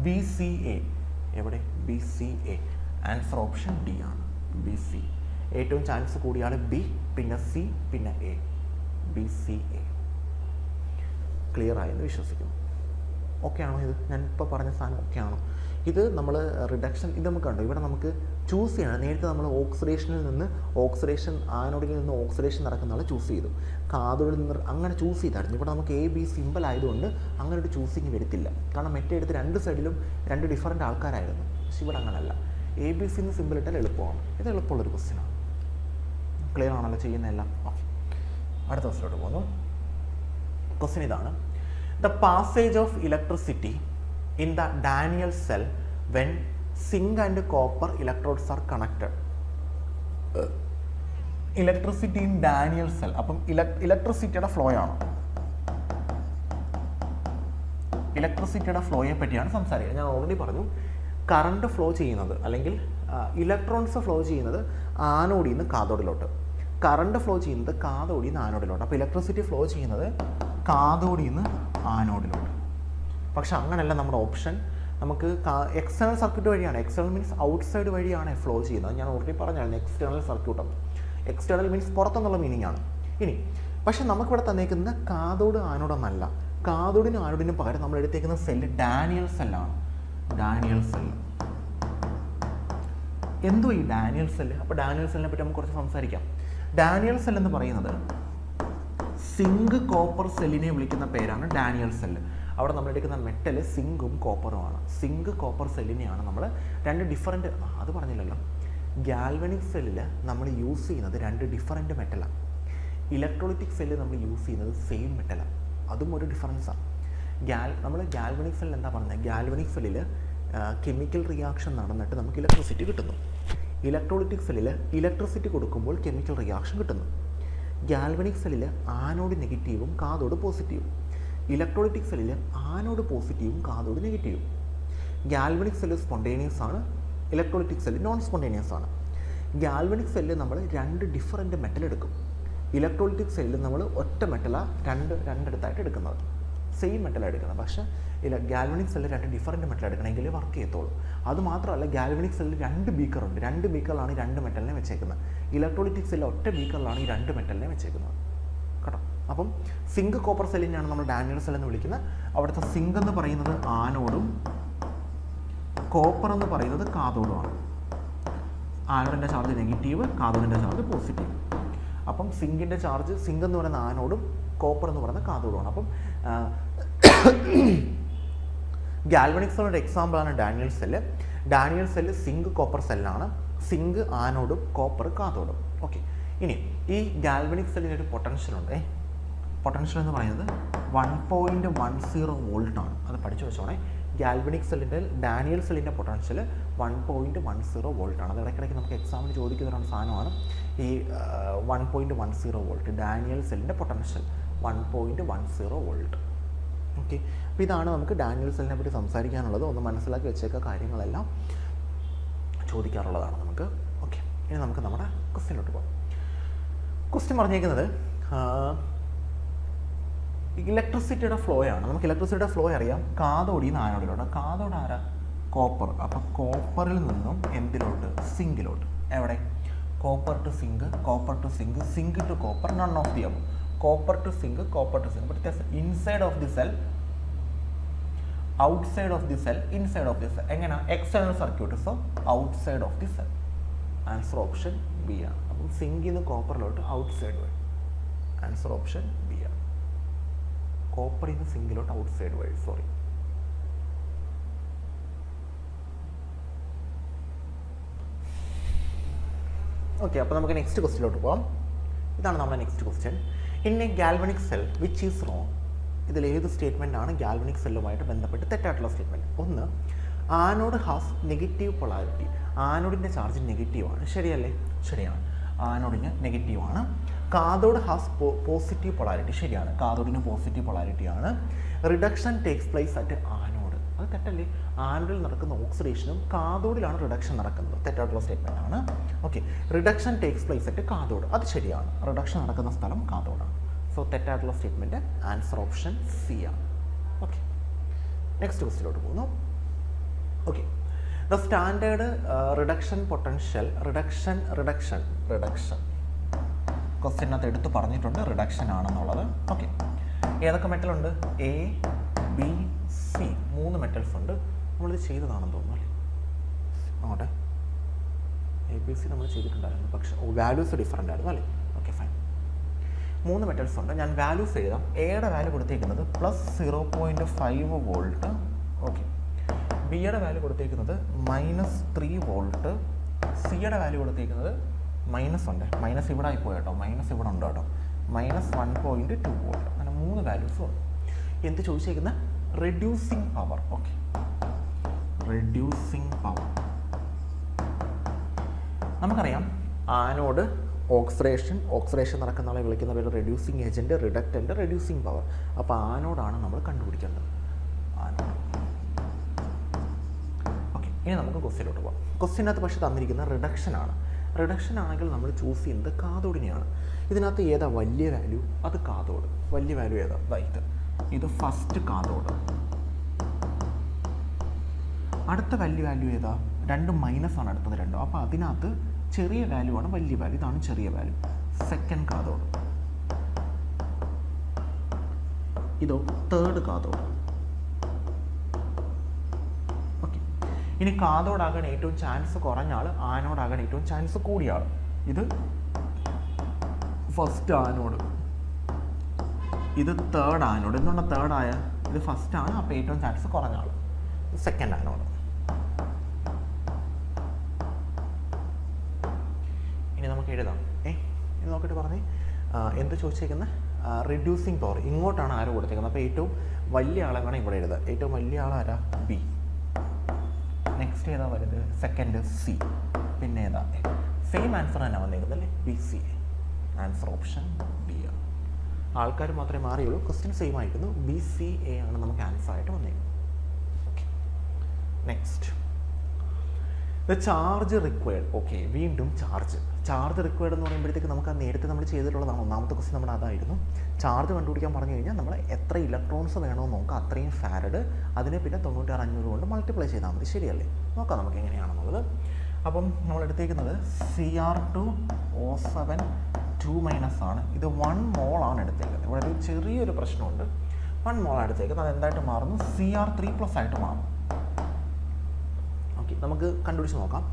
B C A. എവിടെ? B C A. Answer option D ആണ്, ബി സി. ഏറ്റവും ചാൻസ് കൂടിയ ആൾ ബി, പിന്നെ സി, പിന്നെ A. B C A. Clear ആയെന്ന് വിശ്വസിക്കുന്നു. ഓക്കെ ആണോ? ഇത് ഞാനിപ്പോൾ പറഞ്ഞ സാധനം ഓക്കെ ആണോ? ഇത് നമ്മൾ റിഡക്ഷൻ, ഇത് നമുക്ക് കണ്ടു. ഇവിടെ നമുക്ക് ചൂസ് ചെയ്യണം. നേരത്തെ നമ്മൾ ഓക്സിഡേഷനിൽ നിന്ന് ആനോഡിൽ നിന്ന് ഓക്സിഡേഷൻ നടക്കുന്ന ആൾ ചൂസ് ചെയ്തു. കാതോഡിൽ നിന്ന് അങ്ങനെ ചൂസ് ചെയ്തായിരുന്നു. ഇവിടെ നമുക്ക് എ ബി സിമ്പിൾ ആയതുകൊണ്ട് അങ്ങനെ ഒരു ചൂസിങ് വരത്തില്ല. കാരണം മറ്റേ എടുത്ത് രണ്ട് സൈഡിലും രണ്ട് ഡിഫറൻറ്റ് ആൾക്കാരായിരുന്നു. പക്ഷെ ഇവിടെ അങ്ങനല്ല. എ ബി സിന്ന് സിമ്പിൾ ഇട്ടാൽ എളുപ്പമാണ്. ഇത് എളുപ്പമുള്ളൊരു ക്വസ്റ്റ്യനാണ്. ക്ലിയർ ആണല്ലോ ചെയ്യുന്നതെല്ലാം? ഓക്കെ, അടുത്ത ക്വസ്റ്റിലോട്ട് പോകുന്നു. ക്വസ്റ്റ്യൻ ഇതാണ്, the passage of electricity in the Daniell cell when zinc and copper electrodes are connected, electricity in Daniell cell. അപ്പം ഇലക്ട്രിസിറ്റിയുടെ ഫ്ലോ ആണ്, ഇലക്ട്രിസിറ്റിയുടെ ഫ്ലോയെ പറ്റിയാണ് സംസാരിക്കുക. ഞാൻ ഓൾറെഡി പറഞ്ഞു, കറണ്ട് ഫ്ലോ ചെയ്യുന്നത് അല്ലെങ്കിൽ ഇലക്ട്രോൺസ് ഫ്ലോ ചെയ്യുന്നത് ആനോഡിൽ നിന്ന് കാഥോഡിലോട്ട്, കറണ്ട് ഫ്ലോ ചെയ്യുന്നത് കാഥോഡിൽ നിന്ന് ആനോഡിലോട്ട്. അപ്പോൾ ഇലക്ട്രിസിറ്റി ഫ്ലോ ചെയ്യുന്നത് കാഥോഡിൽ നിന്ന് ആനോഡിലോട്ട്. പക്ഷെ അങ്ങനെയല്ല നമ്മുടെ ഓപ്ഷൻ. നമുക്ക് എക്സ്റ്റേണൽ സർക്യൂട്ട് വഴിയാണ്, എക്സ്റ്റേണൽ മീൻസ് ഔട്ട്സൈഡ് വഴിയാണ് ഫ്ലോ ചെയ്യുന്നത്. ഞാൻ ഓൾറെഡി പറഞ്ഞായിരുന്നു എക്സ്റ്റേണൽ സർക്യൂട്ട്. എക്സ്റ്റേണൽ മീൻസ് പുറത്തെന്നുള്ള മീനിങ് ആണ്. ഇനി പക്ഷെ നമുക്കിവിടെ തന്നേക്കുന്ന കാഥോഡ് ആനോഡൊന്നല്ല. കാഥോഡിനും ആനോഡിനും പകരം നമ്മൾ എടുത്തേക്കുന്ന സെല്ല് ഡാനിയൽ സെല്ലാണ്. ഡാനിയൽ സെല്ല് എന്തോ ഈ ഡാനിയൽ സെല്ല്. അപ്പോൾ ഡാനിയൽ സെല്ലിനെ പറ്റി നമുക്ക് കുറച്ച് സംസാരിക്കാം. ഡാനിയൽ സെൽ എന്ന് പറയുന്നത് സിങ്ക് കോപ്പർ സെല്ലിനെ വിളിക്കുന്ന പേരാണ് ഡാനിയൽ സെല്ല്. അവിടെ നമ്മൾ എടുക്കുന്ന മെറ്റൽ സിങ്കും കോപ്പറുമാണ്. സിങ്ക് കോപ്പർ സെല്ലിനെയാണ് നമ്മൾ രണ്ട് ഡിഫറൻറ്റ്, അത് പറഞ്ഞില്ലല്ലോ, ഗാൽവനിക് സെല്ലിൽ നമ്മൾ യൂസ് ചെയ്യുന്നത് രണ്ട് ഡിഫറൻറ്റ് മെറ്റലാണ്. ഇലക്ട്രോളിറ്റിക് സെല്ല് നമ്മൾ യൂസ് ചെയ്യുന്നത് സെയിം മെറ്റലാണ്. അതും ഒരു ഡിഫറൻസാണ്. നമ്മൾ ഗാൽവനിക് സെല്ലിൽ എന്താ പറഞ്ഞത്, ഗാൽവനിക് സെല്ലിൽ കെമിക്കൽ റിയാക്ഷൻ നടന്നിട്ട് നമുക്ക് ഇലക്ട്രിസിറ്റി കിട്ടുന്നു. ഇലക്ട്രോളിറ്റിക് സെല്ലിൽ ഇലക്ട്രിസിറ്റി കൊടുക്കുമ്പോൾ കെമിക്കൽ റിയാക്ഷൻ കിട്ടുന്നു. ഗാൽവനിക് സെല്ലിൽ ആനോഡ് നെഗറ്റീവും കാഥോഡ് പോസിറ്റീവും. ഇലക്ട്രോളിറ്റിക് സെല്ലിൽ ആനോഡ് പോസിറ്റീവും കാഥോഡ് നെഗറ്റീവും. ഗാൽവനിക് സെല്ല് സ്പോണ്ടേനിയസ് ആണ്, ഇലക്ട്രോളിറ്റിക് സെല്ല് നോൺ സ്പോണ്ടേനിയസ് ആണ്. ഗാൽവനിക് സെല്ലിൽ നമ്മൾ രണ്ട് ഡിഫറൻറ്റ് മെറ്റൽ എടുക്കും. ഇലക്ട്രോളിറ്റിക് സെല്ലിൽ നമ്മൾ ഒറ്റ മെറ്റലാണ് രണ്ടിടത്തായിട്ട് എടുക്കുന്നത്, സെയിം മെറ്റലാണ് എടുക്കുന്നത്. പക്ഷേ ഗാൽവനിക് സെല്ലിൽ രണ്ട് ഡിഫറൻറ്റ് മെറ്റൽ എടുക്കണമെങ്കിൽ വർക്ക് ചെയ്യത്തുള്ളൂ. അതുമാത്രമല്ല ഗാൽവനിക് സെല്ലിൽ രണ്ട് ബീക്കറുണ്ട്, രണ്ട് ബീക്കറിലാണ് ഈ രണ്ട് മെറ്റലിനെ വെച്ചേക്കുന്നത്. ഇലക്ട്രോളിറ്റിക് സെല്ലിൽ ഒറ്റ ബീക്കറിലാണ് ഈ രണ്ട് മെറ്റലിനെ വെച്ചേക്കുന്നത് കേട്ടോ. അപ്പം സിങ്ക് കോപ്പർ സെല്ലിനെയാണ് നമ്മൾ ഡാനിയൽ സെൽ എന്ന് വിളിക്കുന്നത്. അവിടുത്തെ സിങ്ക് എന്ന് പറയുന്നത് ആനോഡും കോപ്പർ എന്ന് പറയുന്നത് കാഥോഡുമാണ്. ആനോഡിൻ്റെ ചാർജ് നെഗറ്റീവ്, കാഥോഡിൻ്റെ ചാർജ് പോസിറ്റീവ്. അപ്പം സിങ്കിൻ്റെ ചാർജ്, സിങ്ക് എന്ന് പറയുന്ന ആനോഡും കോപ്പർ എന്ന് പറയുന്ന കാഥോഡുമാണ്. അപ്പം ഗാൽവനിക് സെല്ലിൻ്റെ എക്സാമ്പിളാണ് Daniel cell. Daniel cell zinc copper സെല്ലാണ്. സിങ്ക് ആനോഡും കോപ്പർ കാഥോഡും. ഓക്കെ, ഇനി ഈ ഗാൽവനിക് സെല്ലിന് ഒരു പൊട്ടൻഷ്യൽ ഉണ്ട്. പൊട്ടൻഷ്യൽ എന്ന് പറയുന്നത് 1.10 വോൾട്ടാണ്. അത് പഠിച്ചു വെച്ചോണേ. ഗാൽവനിക് സെല്ലിൻ്റെ, ഡാനിയൽ സെല്ലിൻ്റെ പൊട്ടൻഷ്യൽ 1.10 വോൾട്ടാണ്. അത് ഇടയ്ക്കിടയ്ക്ക് നമുക്ക് എക്സാമിന് ചോദിക്കുന്ന ഒരു സാധനമാണ് ഈ 1.10 വോൾട്ട്. ഡാനിയൽ സെല്ലിൻ്റെ പൊട്ടൻഷ്യൽ 1.10 വോൾട്ട്. ഓക്കെ, അപ്പോൾ ഇതാണ് നമുക്ക് ഡാനിയൽ സെല്ലിനെ പറ്റി സംസാരിക്കാനുള്ളത്. ഒന്ന് മനസ്സിലാക്കി വെച്ചേക്ക, കാര്യങ്ങളെല്ലാം ചോദിക്കാറുള്ളതാണ് നമുക്ക്. ഓക്കെ, ഇനി നമുക്ക് നമ്മുടെ ക്വസ്റ്റ്യനിലോട്ട് പോകാം. ക്വസ്റ്റ്യൻ പറഞ്ഞേക്കുന്നത് ഇലക്ട്രിസിറ്റിയുടെ ഫ്ലോ ആണ്. നമുക്ക് ഇലക്ട്രിസിറ്റിയുടെ ഫ്ലോ അറിയാം, കാഥോഡിൽ നിന്ന് ആനോഡിലോട്ട്. കാഥോഡ് ആരാ? കോപ്പർ. അപ്പോൾ കോപ്പറിൽ നിന്നും എന്തിലോട്ട്? സിങ്കിലോട്ട്. എവിടെ? Copper to zinc, copper to zinc, zinc to copper, none of the above. Copper to zinc, copper to zinc. But it is inside of the cell, outside of the cell, inside of the cell. എങ്ങനെ? External circuit. So outside of the cell. Answer option B ആണ്. അപ്പം സിങ്കിൽ നിന്ന് കോപ്പറിലോട്ട് outside വഴി. Answer option B ആണ്. കോപ്പറിൽ നിന്ന് സിങ്കിലോട്ട് outside വഴി. Sorry. Okay, അപ്പോൾ നമുക്ക് നെക്സ്റ്റ് ക്വസ്റ്റ്യനിലോട്ട് പോകാം. ഇതാണ് നമ്മുടെ next question. In A galvanic cell which is wrong. ഇതിൽ ഏത് സ്റ്റേറ്റ്മെൻ്റ് ആണ് ഗാൽവനിക് സെല്ലുമായിട്ട് ബന്ധപ്പെട്ട് തെറ്റായിട്ടുള്ള സ്റ്റേറ്റ്മെൻറ്റ്? ഒന്ന്, ആനോഡ് ഹാസ് നെഗറ്റീവ് പൊളാരിറ്റി. ആനോഡിൻ്റെ ചാർജ് നെഗറ്റീവാണ്. ശരിയല്ലേ? ശരിയാണ്, ആനോഡിന് നെഗറ്റീവാണ്. Cathode has positive polarity. ശരിയാണ്, കാഥോഡിന് പോസിറ്റീവ് പൊളാരിറ്റിയാണ്. Reduction takes place at anode. അത് തെറ്റല്ലേ? ആനോഡിൽ നടക്കുന്ന ഓക്സിഡേഷനും കാഥോഡിലാണ് റിഡക്ഷൻ നടക്കുന്നത്. തെറ്റായിട്ടുള്ള സ്റ്റേറ്റ്മെൻ്റ് ആണ്. Okay, reduction takes place at cathode. അത് ശരിയാണ്, റിഡക്ഷൻ നടക്കുന്ന സ്ഥലം കാഥോഡാണ്. സോ തെറ്റായിട്ടുള്ള സ്റ്റേറ്റ്മെൻറ്റ് ആൻസർ ഓപ്ഷൻ സി ആണ്. ഓക്കെ, നെക്സ്റ്റ് ക്വസ്റ്റ്യനിലോട്ട് പോകുന്നു. Okay, the standard reduction potential, reduction ക്വസ്റ്റ്യനകത്ത് എടുത്ത് പറഞ്ഞിട്ടുണ്ട് റിഡക്ഷൻ ആണെന്നുള്ളത്. ഓക്കെ, ഏതൊക്കെ മെറ്റലുണ്ട്? എ, ബി, സി, 3 മെറ്റൽസ് ഉണ്ട്. നമ്മളിത് ചെയ്തതാണെന്ന് തോന്നുന്നു അല്ലേ? നോട്ടെ, എ ബി സി നമ്മൾ ചെയ്തിട്ടുണ്ടായിരുന്നു, പക്ഷേ വാല്യൂസ് ഡിഫറൻ്റ് ആയിരുന്നു അല്ലേ? Okay, fine. 3 മെറ്റൽസ് ഉണ്ട്. ഞാൻ വാല്യൂസ് എഴുതാം. എയുടെ വാല്യൂ കൊടുത്തേക്കുന്നത് +0.5 വോൾട്ട്. ഓക്കെ, ബിയുടെ വാല്യൂ കൊടുത്തേക്കുന്നത് -3 വോൾട്ട്. സിയുടെ വാല്യൂ കൊടുത്തേക്കുന്നത് മൈനസ് ഉണ്ട്. മൈനസ് ഇവിടെ ആയിപ്പോയി കേട്ടോ, മൈനസ് ഇവിടെ ഉണ്ട് കേട്ടോ, -1.2 വോൾട്ട്. അങ്ങനെ 3 വാല്യൂസും ഉണ്ട്. എന്ത് ചോദിച്ചേക്കുന്നത്? Reducing power. Okay, reducing power. നമുക്കറിയാം ആനോഡ് ഓക്സിഡേഷൻ നടക്കുന്ന ആളെ വിളിക്കുന്ന പേര് reducing agent, reductant, reducing power. അപ്പോൾ ആനോഡാണ് നമ്മൾ കണ്ടുപിടിക്കേണ്ടത്. ആനോഡ്. ഓക്കെ, ഇനി നമുക്ക് ക്വസ്റ്റ്യനിലോട്ട് പോകാം. ക്വസ്റ്റ്യനകത്ത് പക്ഷേ തന്നിരിക്കുന്ന റിഡക്ഷനാണ്. റിഡക്ഷൻ ആണെങ്കിൽ നമ്മൾ ചൂസ് ചെയ്യുന്നത് കാഥോഡിനെയാണ്. ഇതിനകത്ത് ഏതാ വലിയ വാല്യൂ? അത് കാഥോഡ്. വലിയ വാല്യൂ ഏതാ? ഇത് ഫസ്റ്റ് കാഥോഡ്. അടുത്ത വാല്യൂ ഏതാ? 2 മൈനസ് ആണ് അടുത്തത് 2. അപ്പോൾ അതിനകത്ത് ചെറിയ വാല്യൂ ആണ് വലിയ വാല്യൂ. ഇതാണ് ചെറിയ വാല്യൂ, സെക്കൻഡ് കാഥോഡ്. ഇതോ തേർഡ് കാഥോഡ്. ഓക്കെ, ഇനി കാഥോഡാകാൻ ഏറ്റവും ചാൻസ് കുറഞ്ഞ ആൾ, ആനോഡാകാൻ ഏറ്റവും ചാൻസ് കൂടിയ ആൾ. ഇത് ഫസ്റ്റ് ആനോഡ്, ഇത് തേർഡ് ആനോഡ്. എന്തുകൊണ്ട് തേർഡ് ആയ? ഇത് ഫസ്റ്റ് ആണ്, അപ്പോൾ ഏറ്റവും ചാൻസ് കുറഞ്ഞ ആൾ സെക്കൻഡ് ആനോഡ്. ഇനി നമുക്ക് എഴുതാം. ഇത് നോക്കിയിട്ട് പറഞ്ഞേ എന്ത് ചോദിച്ചേക്കുന്നത്? Reducing power. ഇങ്ങോട്ടാണ് ആരോ കൊടുത്തേക്കുന്നത്. അപ്പോൾ ഏറ്റവും വലിയ ആളെ വേണം ഇവിടെ എഴുതാം. ഏറ്റവും വലിയ ആളാരാ? ബി. നെക്സ്റ്റ് ഏതാ വരുന്നത്? Second C. പിന്നെ ഏതാ? സെയിം ആൻസർ തന്നെ വന്നേക്കുന്നത് അല്ലേ? B C. Answer option B ആണ്. ആൾക്കാർ മാത്രമേ മാറിയുള്ളൂ, ക്വസ്റ്റ്യൻ സെയിം ആയിരുന്നു. ബി സി എ ആണ് നമുക്ക് ആൻസർ ആയിട്ട് വന്നേക്കുന്നത്. Okay, next the charge required. Okay, വീണ്ടും ചാർജ് റിക്വയർഡ് എന്ന് പറയുമ്പോഴത്തേക്ക് നമുക്ക് നേരത്തെ നമ്മൾ ചെയ്തിട്ടുള്ളതാണ്. ഒന്നാമത്തെ ക്വസ്റ്റ്യൻ നമ്മുടെ അതായിരുന്നു. ചാർജ് കണ്ടുപിടിക്കാൻ പറഞ്ഞു കഴിഞ്ഞാൽ നമ്മൾ എത്ര ഇലക്ട്രോൺസ് വേണമെന്ന് നോക്കാം. അത്രയും ഫാരഡ്, അതിനെ പിന്നെ 96,500 കൊണ്ട് മൾട്ടിപ്ലൈ ചെയ്താൽ മതി. ശരിയല്ലേ? നോക്കാം നമുക്ക് എങ്ങനെയാണെന്നുള്ളത്. അപ്പം നമ്മൾ എടുത്തേക്കുന്നത് Cr2O7 2- ആണ്. ഇത് 1 mol ആണ് എടുത്തേക്കുന്നത്. ഇവിടെ ഒരു ചെറിയൊരു പ്രശ്നമുണ്ട്. 1 mol എടുത്തേക്കുന്നത്. അത് എന്തായിട്ട് മാറുന്നു? Cr3+ ആയിട്ട് മാറും. ഓക്കെ, നമുക്ക് കണ്ടുപിടിച്ച് നോക്കാം.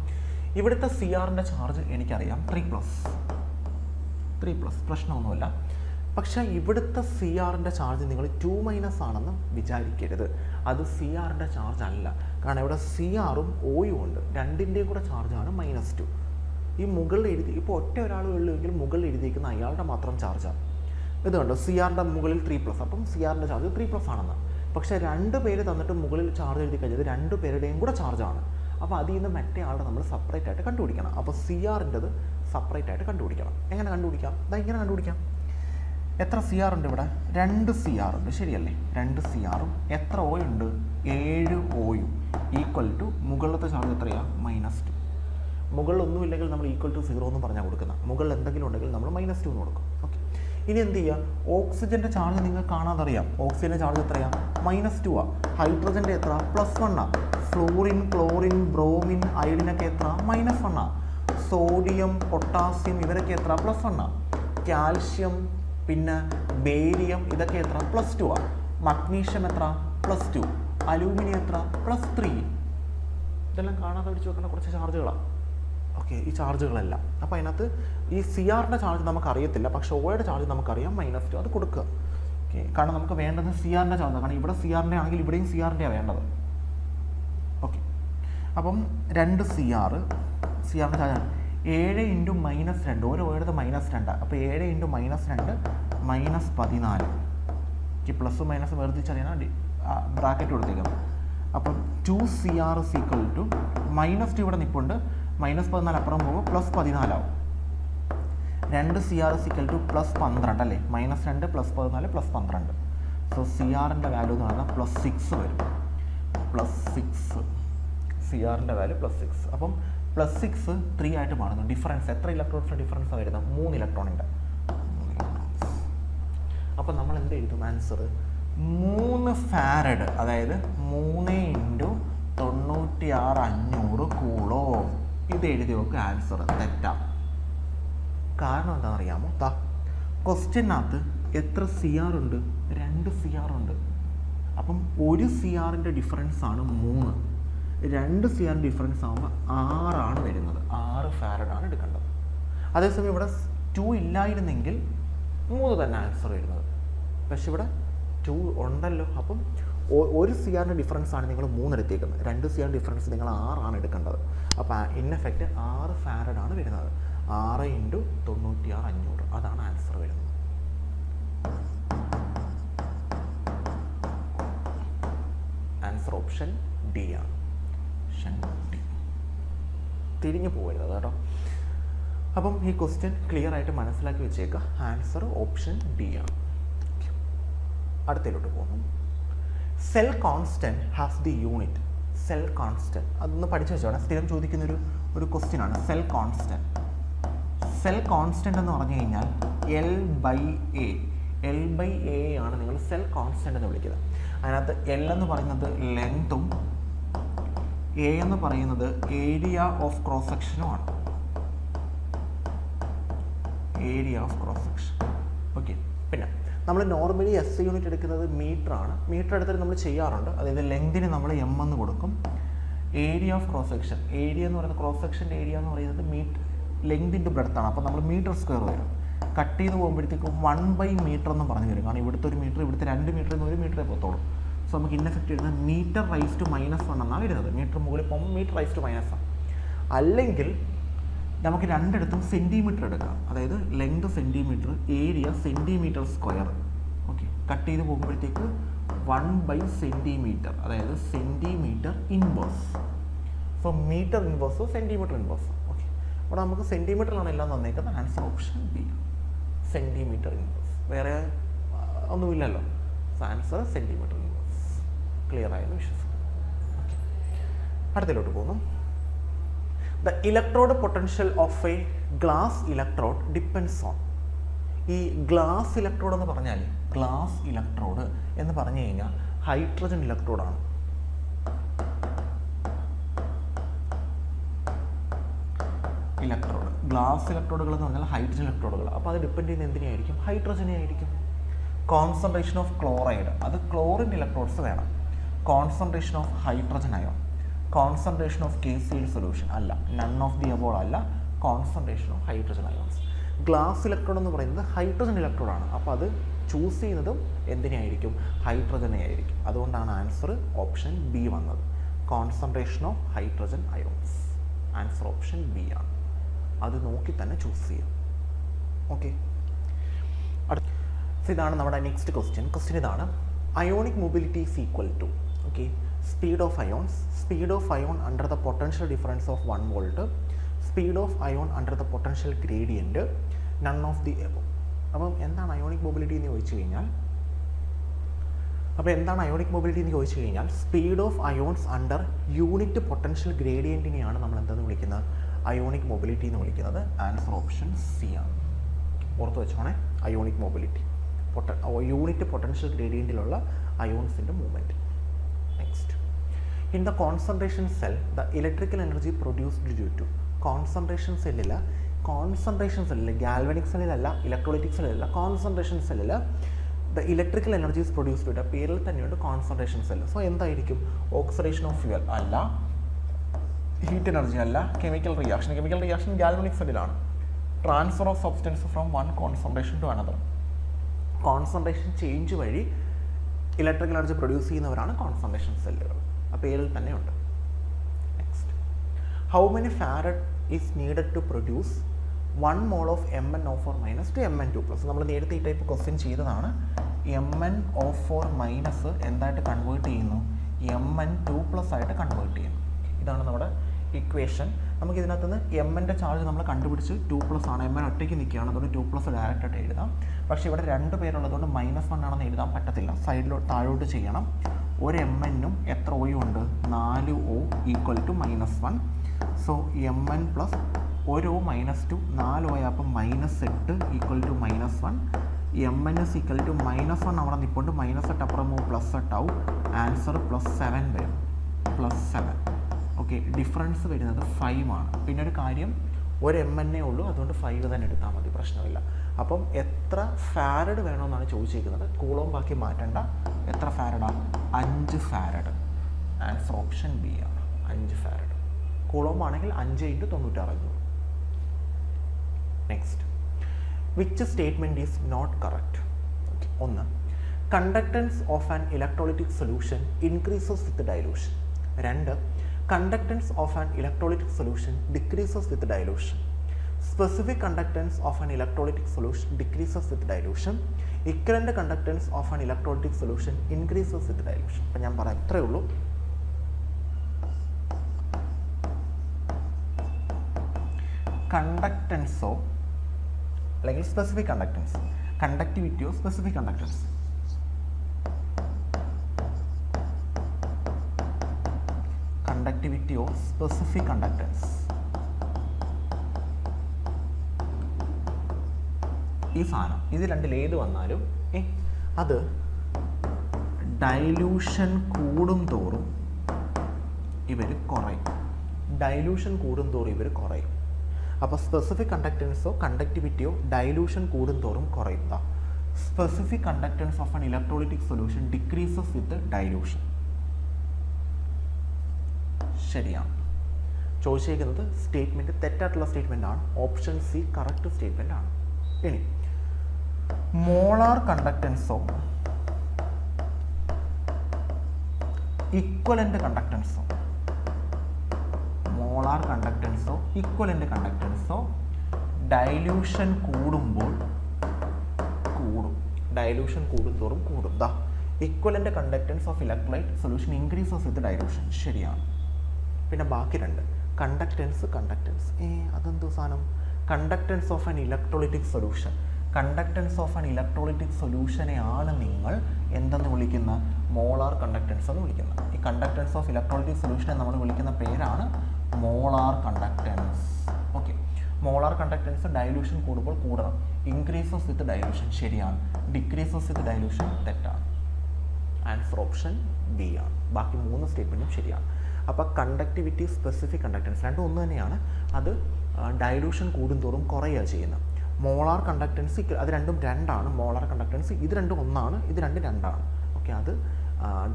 ഇവിടുത്തെ Cr-ൻ്റെ ചാർജ് എനിക്കറിയാം 3+, പ്രശ്നമൊന്നുമില്ല. പക്ഷേ ഇവിടുത്തെ Cr-ൻ്റെ ചാർജ് നിങ്ങൾ 2- ആണെന്ന് വിചാരിക്കരുത്. അത് Cr-ൻ്റെ ചാർജ് അല്ല. കാരണം ഇവിടെ Cr-ഉം O-യും ഉണ്ട്. രണ്ടിൻ്റെയും കൂടെ ചാർജാണ് -2. ഈ മുകളിൽ എഴുതി, ഇപ്പോൾ ഒറ്റ ഒരാൾ ഉള്ളൂവെങ്കിൽ മുകളിൽ എഴുതിയിരിക്കുന്ന അയാളുടെ മാത്രം ചാർജാണ്. ഇതുണ്ട് Cr-ൻ്റെ മുകളിൽ 3+, അപ്പം Cr-ൻ്റെ ചാർജ് 3+ ആണെന്ന്. പക്ഷേ 2 പേര് തന്നിട്ട് മുകളിൽ ചാർജ് എഴുതി കഴിഞ്ഞത് 2 പേരുടെയും കൂടെ ചാർജാണ്. അപ്പോൾ അതിൽ നിന്ന് മറ്റേ ആളുടെ നമ്മൾ സെപ്പറേറ്റ് ആയിട്ട് കണ്ടുപിടിക്കണം. അപ്പോൾ Cr-ൻ്റെത് സെപ്പറേറ്റ് ആയിട്ട് കണ്ടുപിടിക്കണം. എങ്ങനെ കണ്ടുപിടിക്കാം? ഇങ്ങനെ കണ്ടുപിടിക്കാം. എത്ര Cr ഉണ്ട് ഇവിടെ? 2 Cr ഉണ്ട്. ശരിയല്ലേ? 2 Cr-ഉം എത്ര O ഉണ്ട്? 7 O-യും ഈക്വൽ ടു മുകളിലത്തെ ചാർജ് എത്രയാണ്? -2. മുകളിൽ ഒന്നുമില്ലെങ്കിൽ നമ്മൾ ഈക്വൽ ടു 0 എന്ന് പറഞ്ഞാൽ കൊടുക്കുന്നത്. മുകളിൽ എന്തെങ്കിലും ഉണ്ടെങ്കിൽ നമ്മൾ -2 എന്ന് കൊടുക്കും. ഓക്കെ, ഇനി എന്ത് ചെയ്യുക? ഓക്സിജൻ്റെ ചാർജ് നിങ്ങൾ കാണാതറിയാം. ഓക്സിജൻ്റെ ചാർജ് എത്രയാണ്? -2 ആണ്. ഹൈഡ്രജൻ്റെ എത്ര? +1 ആണ്. ഫ്ലോറിൻ, ക്ലോറിൻ, ബ്രോമിൻ, അയഡിനൊക്കെ എത്ര? -1 ആണ്. സോഡിയം, പൊട്ടാസ്യം ഇവരൊക്കെ എത്ര? +1 ആണ്. കാൽഷ്യം, പിന്നെ ബേരിയം ഇതൊക്കെ എത്ര? +2 ആണ്. മഗ്നീഷ്യം എത്ര? +2. അലൂമിനിയം എത്ര? +3. ഇതെല്ലാം കാണാതെ പിടിച്ച് വെക്കേണ്ട കുറച്ച് ചാർജുകളാണ്. ഓക്കെ, ഈ ചാർജുകളെല്ലാം. അപ്പോൾ അതിനകത്ത് ഈ Cr-ൻ്റെ ചാർജ് നമുക്കറിയത്തില്ല, പക്ഷേ O-യുടെ ചാർജ് നമുക്കറിയാം -2. അത് കൊടുക്കുക. ഓക്കെ, കാരണം നമുക്ക് വേണ്ടത് Cr-ൻ്റെ ചാർജ്. കാരണം ഇവിടെ Cr-ൻ്റെ ആണെങ്കിൽ ഇവിടെയും Cr-ൻ്റെയാണ് വേണ്ടത്. ഓക്കെ, അപ്പം 2 Cr-ൻ്റെ ചാർജാണ് 7 × -2. ഓരോ O-യുടെ -2. അപ്പോൾ 7 × -2 -14. ഈ പ്ലസ് മൈനസ് വേർതിരിച്ചറിയാൻ ബ്രാക്കറ്റ് കൊടുത്തേക്കാം. അപ്പം 2 Cr = -2 ഇവിടെ നിൽപ്പുണ്ട്. -14 അപ്പുറം പോകുമ്പോൾ +14 ആവും. 2 Cr = +12 അല്ലേ? -2 +14 +12. സോ Cr-ൻ്റെ വാല്യൂ എന്ന് പറഞ്ഞാൽ +6 വരും. +6 Cr-ൻ്റെ വാല്യൂ +6. അപ്പം +6 3 ആയിട്ട് മാറുന്നു. ഡിഫറൻസ് എത്ര ഇലക്ട്രോൺസിൻ്റെ ഡിഫറൻസാണ് വരുന്നത്? 3 ഇലക്ട്രോണിൻ്റെ. അപ്പം നമ്മൾ എന്ത് എഴുതും? ആൻസർ 3 ഫാരഡ്, അതായത് 3 × 96,500 കൂളോം. ഇത് എഴുതി നോക്കുക. ആൻസർ തെറ്റാണ്. കാരണം എന്താണെന്ന് അറിയാമോ? ക്വസ്റ്റ്യനകത്ത് എത്ര Cr ഉണ്ട്? 2 Cr ഉണ്ട്. അപ്പം 1 Cr-ൻ്റെ ഡിഫറൻസ് ആണ് 3. 2 Cr ഡിഫറൻസ് ആകുമ്പോൾ 6 ആണ് വരുന്നത്. 6 ഫാരഡാണ് എടുക്കേണ്ടത്. അതേസമയം ഇവിടെ 2 ഇല്ലായിരുന്നെങ്കിൽ 3 തന്നെ ആൻസർ വരുന്നത്. പക്ഷെ ഇവിടെ 2 ഉണ്ടല്ലോ. അപ്പം 1 Cr-ൻ്റെ ഡിഫറൻസ് ആണ് നിങ്ങൾ 3 എടുത്തേക്കുന്നത്. 2 Cr ഡിഫറൻസ് നിങ്ങൾ 6 ആണ് എടുക്കേണ്ടത്. അപ്പോൾ ഇൻ എഫക്റ്റ് 6 ഫാരഡാണ് വരുന്നത്. 6 × 96,500 അതാണ് ആൻസർ വരുന്നത്. ആൻസർ ഓപ്ഷൻ ഡി ആണ്. Option D. തിരിഞ്ഞു പോകരുത് കേട്ടോ. അപ്പം ഈ ക്വസ്റ്റ്യൻ ക്ലിയർ ആയിട്ട് മനസ്സിലാക്കി വെച്ചേക്കുക. ആൻസർ ഓപ്ഷൻ ഡി ആണ്. അടുത്തതിലോട്ട് പോകുന്നു. Cell constant has the unit. Cell constant അതൊന്ന് പഠിച്ചു വെച്ചോളാം. സ്ഥിരം ചോദിക്കുന്നൊരു ക്വസ്റ്റ്യൻ ആണ് സെൽ കോൺസ്റ്റൻറ്റ്. സെൽ കോൺസ്റ്റൻറ്റ് എന്ന് പറഞ്ഞു കഴിഞ്ഞാൽ L/A. L/A ആണ് നിങ്ങൾ സെൽ കോൺസ്റ്റൻറ്റ് എന്ന് വിളിക്കുന്നത്. അതിനകത്ത് L എന്ന് പറയുന്നത് ലെങ്തും A എന്ന് പറയുന്നത് ഏരിയ ഓഫ് ക്രോസ് സെക്ഷനുമാണ്. Area of cross section. Okay. പിന്നെ നമ്മൾ നോർമലി SI യൂണിറ്റ് എടുക്കുന്നത് മീറ്റർ ആണ്. മീറ്റർ എടുത്തിട്ട് നമ്മൾ ചെയ്യാറുണ്ട്. അതായത് ലെങ്തിന് നമ്മൾ M എന്ന് കൊടുക്കും. Area of cross section, area എന്ന് പറയുന്നത് ക്രോസ് സെക്ഷൻ്റെ ഏരിയ എന്ന് പറയുന്നത് മീറ്റർ ലെങ്ത് ഇൻറ്റു ബ്രെഡ്ത്ത് ആണ്. അപ്പോൾ നമ്മൾ മീറ്റർ സ്ക്വയർ വരും. കട്ട് ചെയ്ത് പോകുമ്പോഴത്തേക്കും 1/മീറ്റർ എന്ന് പറഞ്ഞു വരും. കാരണം ഇവിടുത്തെ ഒരു മീറ്റർ, ഇവിടുത്തെ 2 മീറ്ററിൽ നിന്ന് 1 മീറ്ററേ പോകത്തുള്ളൂ. സോ നമുക്ക് ഇന്നെഫക്റ്റ് വരുന്നത് മീറ്റർ റൈസ് ടു -1 എന്നാണ് വരുന്നത്. മീറ്റർ മുകളിൽ പോകുമ്പോൾ മീറ്റർ റൈസ് ടു -1. അല്ലെങ്കിൽ നമുക്ക് രണ്ടിടത്തും സെൻറ്റിമീറ്റർ എടുക്കാം. അതായത് length centimetre, area centimetre square. Okay. Cut ചെയ്ത് പോകുമ്പോഴത്തേക്ക് 1/സെൻറ്റിമീറ്റർ, അതായത് സെൻറ്റിമീറ്റർ ഇൻവേഴ്സ്. സോ മീറ്റർ ഇൻവേഴ്സോ സെൻറ്റിമീറ്റർ ഇൻവേഴ്സോ. ഓക്കെ. അപ്പോൾ നമുക്ക് സെൻറ്റിമീറ്ററിലാണ് എല്ലാം തന്നേക്കുന്നത്. Answer option B, centimetre inverse. വേറെ ഒന്നുമില്ലല്ലോ. Answer centimetre inverse. ക്ലിയർ ആയെന്ന് വിശ്വസിക്കുന്നു. ഓക്കെ. അടുത്തതിലോട്ട് പോകുന്നു. The electrode potential of a glass electrode depends on. ഈ ഗ്ലാസ് ഇലക്ട്രോഡ് എന്ന് പറഞ്ഞാൽ, ഗ്ലാസ് ഇലക്ട്രോഡ് എന്ന് പറഞ്ഞു കഴിഞ്ഞാൽ ഹൈഡ്രജൻ ഇലക്ട്രോഡാണ്. ഇലക്ട്രോഡ്, ഗ്ലാസ് ഇലക്ട്രോഡുകൾ എന്ന് പറഞ്ഞാൽ ഹൈഡ്രജൻ ഇലക്ട്രോഡുകൾ. അപ്പോൾ അത് ഡിപ്പെൻഡ് ചെയ്യുന്ന എന്തിനായിരിക്കും? ഹൈഡ്രജനെ ആയിരിക്കും. കോൺസെൻട്രേഷൻ ഓഫ് ക്ലോറൈഡ്, അത് ക്ലോറിൻ ഇലക്ട്രോഡ്സ് വേണം. Concentration of hydrogen ion, concentration of KCl solution അല്ല, നൺ ഓഫ് ദി അബോവ് അല്ല, concentration of hydrogen ions. Glass electrode എന്ന് പറയുന്നത് ഹൈഡ്രജൻ ഇലക്ട്രോഡാണ്. അപ്പോൾ അത് ചൂസ് ചെയ്യുന്നതും എന്തിനായിരിക്കും? ഹൈഡ്രജനെ ആയിരിക്കും. അതുകൊണ്ടാണ് ആൻസർ ഓപ്ഷൻ ബി വന്നത്. Concentration of hydrogen ions. Answer option B ആണ്. അത് നോക്കി തന്നെ ചൂസ് ചെയ്യാം. ഓക്കെ. ഇതാണ് നമ്മുടെ നെക്സ്റ്റ് ക്വസ്റ്റ്യൻ. ക്വസ്റ്റ്യൻ ഇതാണ്. Ionic mobility is equal to, okay, speed of ions, speed of ion under the potential difference of 1 volt, speed of ion under the potential gradient, none of the above. അപ്പം എന്താണ് ionic mobility എന്ന് ചോദിച്ചു കഴിഞ്ഞാൽ, speed of ions under unit potential ഗ്രേഡിയൻറ്റിനെയാണ് നമ്മൾ എന്തെന്ന് വിളിക്കുന്നത്? Ionic mobility എന്ന് വിളിക്കുന്നത്. ആൻസർ ഓപ്ഷൻ സി ആണ്. ഓർത്ത് വെച്ചോണേ, അയോണിക് മൊബിലിറ്റി, യൂണിറ്റ് പൊട്ടൻഷ്യൽ ഗ്രേഡിയൻറ്റിലുള്ള അയോൺസിൻ്റെ movement. Next, in the concentration cell, the electrical energy produced due to concentration cell, galvanic cell അല്ല, electrolytic cell അല്ല, concentration cell, the electrical energy is produced due to പേരിൽ തന്നെയുണ്ട് concentration cell. So എന്തായിരിക്കും? Oxidation of fuel അല്ല, heat energy അല്ല, chemical reaction galvanic സെല്ലിലാണ്. Transfer of substance from one concentration to another. Concentration change വഴി electrical energy produce ചെയ്യുന്നവരാണ് concentration സെല്ലുകൾ. ആ പേരിൽ തന്നെയുണ്ട്. Next, how many farad is needed to produce 1 mole of MnO4- to Mn2+. നമ്മൾ നേരത്തെ ഈ ടൈപ്പ് ക്വസ്റ്റ്യൻ ചെയ്തതാണ്. MnO4- എന്തായിട്ട് കൺവേർട്ട് ചെയ്യുന്നു? Mn2+ ആയിട്ട് കൺവേർട്ട് ചെയ്യുന്നു. ഇതാണ് നമ്മുടെ ഇക്വേഷൻ. നമുക്ക് ഇതിനകത്ത് നിന്ന് Mൻ്റെ ചാർജ് നമ്മൾ കണ്ടുപിടിച്ച് 2+ ആണ്. Mn ഒറ്റയ്ക്ക് നിൽക്കുകയാണ്, അതുകൊണ്ട് 2+ ഡയറക്റ്റായിട്ട് എഴുതാം. പക്ഷേ ഇവിടെ 2 പേരുള്ളതുകൊണ്ട് -1 ആണെന്ന് എഴുതാൻ പറ്റത്തില്ല. സൈഡിലോട്ട് താഴോട്ട് ചെയ്യണം. ഒരു Mn-ഉം എത്ര ഓയും ഉണ്ട്? 4O = -1. സോ Mn പ്ലസ് ഒരു -2, 4O അപ്പം -8 = -1. Mn is equal to -1 അവിടെ നിൽപ്പുണ്ട്. -8 അപ്പുറം +8 ആവും. ആൻസർ +7 വരും. +7. ഓക്കെ, ഡിഫറൻസ് വരുന്നത് 5 ആണ്. പിന്നെ ഒരു കാര്യം, ഒരു Mn ഉള്ളൂ, അതുകൊണ്ട് 5 തന്നെ എടുത്താൽ മതി, പ്രശ്നമില്ല. അപ്പം എത്ര ഫാരഡ് വേണമെന്നാണ് ചോദിച്ചിരിക്കുന്നത്. കൂളോം ബാക്കി മാറ്റണ്ട. എത്ര ഫാരഡാണ്? 5 ഫാരഡ്. ആൻസർ ഓപ്ഷൻ ബി ആണ്, 5 ഫാരഡ്. കൂളോം ആണെങ്കിൽ 5 × 9600. Next, which statement is not correct? Okay, 1, conductance of an electrolytic solution increases with dilution. 2, conductance of an electrolytic solution decreases with dilution. Specific conductance of an electrolytic solution decreases with dilution. Equivalent conductance of an electrolytic solution increases with dilution. അപ്പോൾ ഞാൻ പറയാം, ഇത്രയേ ഉള്ളൂ. കണ്ടക്റ്റൻസോ അല്ലെങ്കിൽ specific conductance, കണ്ടക്ടിവിറ്റിയോ specific conductance. Conductivity of specific conductance. ഈ സാധനം ഇത് രണ്ടിൽ ഏത് വന്നാലും അത് ഡൈലൂഷൻ കൂടും തോറും ഇവർ കുറയും. ഡൈലൂഷൻ കൂടും തോറും ഇവർ കുറയും. അപ്പോൾ സ്പെസിഫിക് കണ്ടക്റ്റൻസോ കണ്ടക്ടിവിറ്റിയോ ഡൈലൂഷൻ കൂടും തോറും കുറയുക. Specific conductance of an electrolytic solution decreases with dilution. ശരിയാണ്. ചോദിച്ചേക്കുന്നത് സ്റ്റേറ്റ്മെൻറ്റ് തെറ്റായിട്ടുള്ള സ്റ്റേറ്റ്മെൻ്റ് ആണ്. ഓപ്ഷൻ സി കറക്റ്റ് സ്റ്റേറ്റ്മെൻ്റ് ആണ്. ഇനി മോളാർ കണ്ടക്റ്റൻസോ ഇക്വലൻ്റ് കണ്ടക്റ്റൻസോ, മോളാർ കണ്ടക്റ്റൻസോ ഇക്വലൻ്റ് കണ്ടക്റ്റൻസോ ഡൈലൂഷൻ കൂടുമ്പോൾ കൂടും. ഡൈലൂഷൻ കൂടുന്തോറും കൂടും. ദാ equivalent conductance of electrolyte solution increases with dilution. ശരിയാണ്. പിന്നെ ബാക്കി രണ്ട് കണ്ടക്റ്റൻസ് അതെന്തോ സാധനം? Conductance of an electrolytic solution. Conductance of an electrolytic സൊല്യൂഷനെയാണ് നിങ്ങൾ എന്തെന്ന് വിളിക്കുന്ന മോളാർ കണ്ടക്റ്റൻസ് എന്ന് വിളിക്കുന്നത്. ഈ കണ്ടക്റ്റൻസ് ഓഫ് ഇലക്ട്രോളിറ്റിക് സൊല്യൂഷനെ നമ്മൾ വിളിക്കുന്ന പേരാണ് molar conductance. Okay, molar conductance dilution കൂടുമ്പോൾ കൂടണം. ഇൻക്രീസസ് വിത്ത് ഡൈലൂഷൻ ശരിയാണ്. ഡിക്രീസസ് വിത്ത് ഡൈലൂഷൻ തെറ്റാണ്. ആൻസർ ഓപ്ഷൻ ബി ആണ്. ബാക്കി മൂന്ന് സ്റ്റേറ്റ്മെൻറ്റും ശരിയാണ്. അപ്പോൾ കണ്ടക്ടിവിറ്റി സ്പെസിഫിക് കണ്ടക്റ്റൻസ് രണ്ടും ഒന്ന് തന്നെയാണ്. അത് ഡൈലൂഷൻ കൂടുന്തോറും കുറയുക ചെയ്യുന്നത്. മോളാർ കണ്ടക്റ്റൻസ് അത് രണ്ടും രണ്ടാണ്. മോളാർ കണ്ടക്റ്റൻസ് ഇത് രണ്ടും ഒന്നാണ്, ഇത് രണ്ടും രണ്ടാണ്. ഓക്കെ, അത്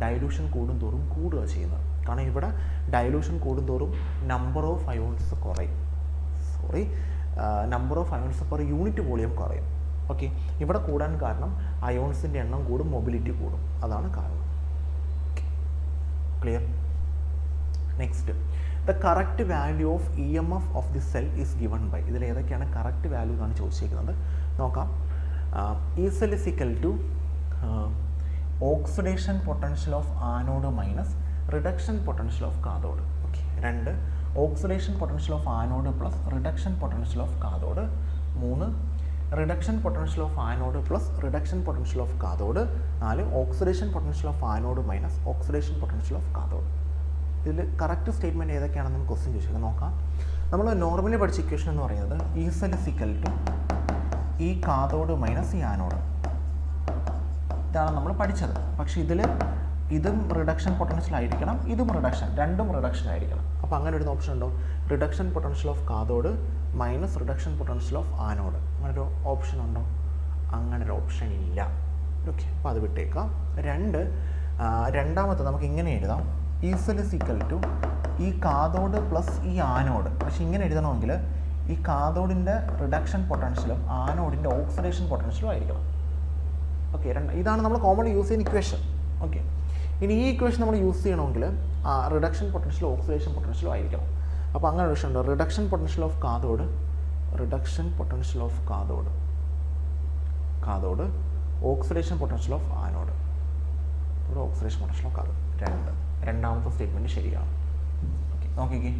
ഡൈലൂഷൻ കൂടുന്തോറും കൂടുക ചെയ്യുന്നത്. കാരണം ഇവിടെ ഡൈലൂഷൻ കൂടുന്തോറും നമ്പർ ഓഫ് അയോൺസ് കുറയും. Number of ions per unit volume കുറയും. ഓക്കെ, ഇവിടെ കൂടാൻ കാരണം അയോൺസിൻ്റെ എണ്ണം കൂടും, മൊബിലിറ്റി കൂടും. അതാണ് കാരണം. Clear? Next, the correct value of E M F of the cell is given by. ഇതിൽ ഏതൊക്കെയാണ് കറക്റ്റ് വാല്യൂ എന്നാണ് ചോദിച്ചിരിക്കുന്നത്. നോക്കാം. E cell is equal to oxidation potential of anode minus reduction potential of cathode. Okay, 2 oxidation potential of anode plus reduction potential of cathode. 3 reduction potential of anode plus reduction potential of cathode. 4 oxidation potential of anode minus oxidation potential of cathode. ഇതിൽ correct statement ഏതൊക്കെയാണെന്ന് നമുക്ക് question ചോദിച്ചത്. നോക്കാം. നമ്മൾ normally പഠിച്ച equation എന്ന് പറയുന്നത് E cell is equal to E cathode minus E anode. ഇതാണ് നമ്മൾ പഠിച്ചത്. പക്ഷേ ഇതും റിഡക്ഷൻ പൊട്ടൻഷ്യൽ ആയിരിക്കണം, ഇതും റിഡക്ഷൻ, രണ്ടും റിഡക്ഷൻ ആയിരിക്കണം. അപ്പോൾ അങ്ങനെ ഒരു ഓപ്ഷൻ ഉണ്ടോ? Reduction potential of cathode minus reduction potential of anode. അങ്ങനൊരു ഓപ്ഷൻ ഉണ്ടോ? അങ്ങനൊരു ഓപ്ഷൻ ഇല്ല. ഓക്കെ, അപ്പോൾ അത് വിട്ടേക്കാം. രണ്ടാമത്തെ നമുക്ക് ഇങ്ങനെ എഴുതാം. E cell is equal to E cathode plus E anode. പക്ഷെ ഇങ്ങനെ എഴുതണമെങ്കിൽ ഈ കാഥോഡിൻ്റെ റിഡക്ഷൻ പൊട്ടൻഷ്യലും ആനോഡിൻ്റെ ഓക്സിഡേഷൻ പൊട്ടൻഷ്യലും ആയിരിക്കണം. ഓക്കെ, ഇതാണ് നമ്മൾ കോമൺലി യൂസ് ചെയ്യുന്ന ഇക്വേഷൻ. ഓക്കെ, ഇനി ഈ ഇക്വേഷൻ നമ്മൾ യൂസ് ചെയ്യണമെങ്കിൽ റിഡക്ഷൻ പൊട്ടൻഷ്യലും ഓക്സിഡേഷൻ പൊട്ടൻഷ്യലും ആയിരിക്കണം. അപ്പോൾ അങ്ങനെ ഒരു വിഷയം ഉണ്ട്. Reduction potential of cathode oxidation potential of anode. ഇവിടെ ഓക്സിഡേഷൻ പൊട്ടൻഷ്യൽ ഓഫ് കാഥോഡ്. രണ്ടാമത്തെ സ്റ്റേറ്റ്മെൻറ്റ് ശരിയാണ്. ഓക്കെ, നോക്കിക്കേ.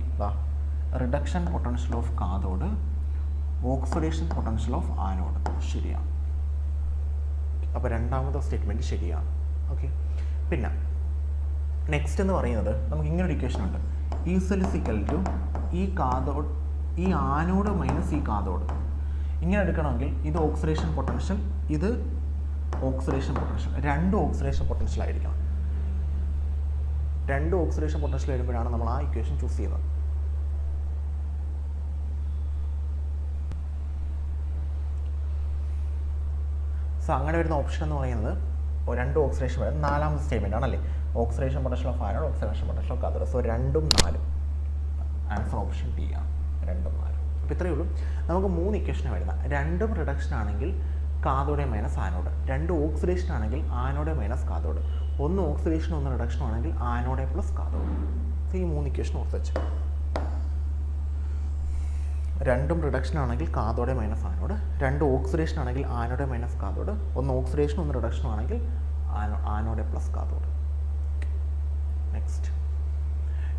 Reduction potential of cathode oxidation potential of anode ശരിയാണ്. അപ്പോൾ രണ്ടാമത്തെ സ്റ്റേറ്റ്മെൻറ്റ് ശരിയാണ്. ഓക്കെ, പിന്നെ നെക്സ്റ്റ് എന്ന് പറയുന്നത് നമുക്ക് ഇങ്ങനെ ഒരു ഇക്വേഷൻ ഉണ്ട്. E cell is equal to E cathode E anode minus E cathode. ഇങ്ങനെ എടുക്കണമെങ്കിൽ ഇത് ഓക്സിഡേഷൻ പൊട്ടൻഷ്യൽ, ഇത് ഓക്സിഡേഷൻ പൊട്ടൻഷ്യൽ, രണ്ടും ഓക്സിഡേഷൻ പൊട്ടൻഷ്യൽ ആയിരിക്കണം. രണ്ട് ഓക്സിഡേഷൻ പൊട്ടൻഷ്യൽ വരുമ്പോഴാണ് നമ്മൾ ആ ഇക്വേഷൻ ചൂസ് ചെയ്യുന്നത്. സോ അങ്ങനെ വരുന്ന ഓപ്ഷൻ എന്ന് പറയുന്നത് രണ്ട് ഓക്സിഡേഷൻ വരും. നാലാമത്തെ സ്റ്റേറ്റ്മെൻ്റ് ആണല്ലേ, oxidation potential of anode, oxidation potential of cathode. So 2ഉം 4ഉം ആൻസർ ഓപ്ഷൻ ഡി ആണ്. 2ഉം 4ഉം. അപ്പോൾ ഇത്രയേ ഉള്ളൂ. നമുക്ക് 3 ഇക്വേഷൻ വരുന്നത്. രണ്ടും റിഡക്ഷൻ ആണെങ്കിൽ കാഥോഡ് മൈനസ് ആനോഡ്, 2 ഓക്സിഡേഷൻ ആണെങ്കിൽ anode minus cathode, 1 oxidation 1 reduction ആണെങ്കിൽ ആനോഡ് പ്ലസ് കാഥോഡ്. ഈ 3 ഇക്വേഷൻ ഓർത്ത് വെച്ച്. രണ്ടും റിഡക്ഷൻ ആണെങ്കിൽ കാഥോഡ് മൈനസ് ആനോഡ്, 2 ഓക്സിഡേഷൻ ആണെങ്കിൽ anode minus cathode, 1 oxidation 1 reduction ആണെങ്കിൽ anode plus cathode. Next,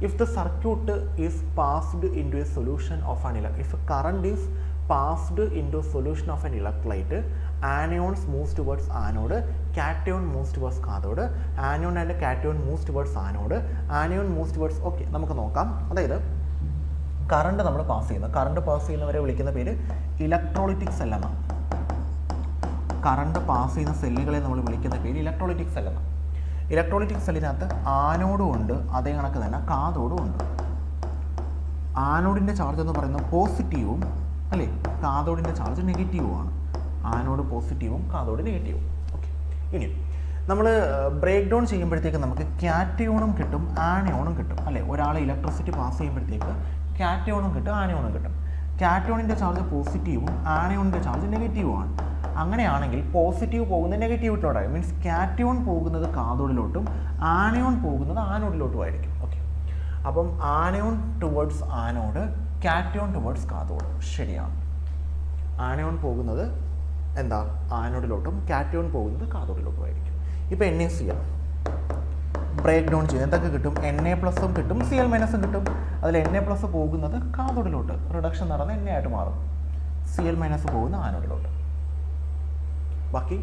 If the circuit is passed into a solution of an if current is passed into a solution of an electrolyte, anions moves towards anode, cation moves towards cathode, anion and cation moves towards anode, anion moves towards okay നമുക്ക് നോക്കാം. അതായത് current നമ്മൾ pass ചെയ്യുന്നവരെ വിളിക്കുന്ന പേര് electrolytic cell എന്നാണ്. Current pass ചെയ്യുന്ന സെല്ലുകളെ നമ്മൾ വിളിക്കുന്ന പേര് ഇലക്ട്രോളിറ്റിക് സെൽ എന്നാണ്. ഇലക്ട്രോളിറ്റിക് സെല്ലിനകത്ത് ആനോഡും ഉണ്ട്, അതേ കണക്ക് തന്നെ കാഥോഡും ഉണ്ട്. ആനോഡിൻ്റെ ചാർജ് എന്ന് പറയുന്നത് പോസിറ്റീവും അല്ലേ, കാഥോഡിൻ്റെ ചാർജ് നെഗറ്റീവുമാണ്. ആനോഡ് പോസിറ്റീവും കാഥോഡ് നെഗറ്റീവും. ഓക്കെ, ഇനി നമ്മൾ ബ്രേക്ക് ഡൗൺ ചെയ്യുമ്പോഴത്തേക്ക് നമുക്ക് കാറ്റയോണും കിട്ടും ആനയോണും കിട്ടും അല്ലേ. ഒരാളെ ഇലക്ട്രിസിറ്റി പാസ് ചെയ്യുമ്പോഴത്തേക്ക് കാറ്റയോണും കിട്ടും ആനയോണും കിട്ടും. കാറ്റയോണിൻ്റെ ചാർജ് പോസിറ്റീവും ആനയോണിൻ്റെ ചാർജ് നെഗറ്റീവുമാണ്. അങ്ങനെയാണെങ്കിൽ പോസിറ്റീവ് പോകുന്നത് നെഗറ്റീവിലോട്ടായി, മീൻസ് കാറ്റയോൺ പോകുന്നത് കാഥോഡിലോട്ടും ആനയോൺ പോകുന്നത് ആനോഡിലോട്ടും ആയിരിക്കും. ഓക്കെ, അപ്പം anion towards anode, cation towards cathode. ശരിയാണ്. ആനയോൺ പോകുന്നത് എന്താ ആനോഡിലോട്ടും കാറ്റയോൺ പോകുന്നത് കാഥോഡിലോട്ടും ആയിരിക്കും. ഇപ്പോൾ NaCl ബ്രേക്ക് ഡൗൺ ചെയ്യും, എന്തൊക്കെ കിട്ടും? Na+ കിട്ടും, Cl- കിട്ടും. അതിൽ Na+ പോകുന്നത് കാഥോഡിലോട്ട്, റിഡക്ഷൻ നടന്ന് Na ആയിട്ട് മാറും. Cl- പോകുന്ന ആനോഡിലോട്ട്. ബാക്കി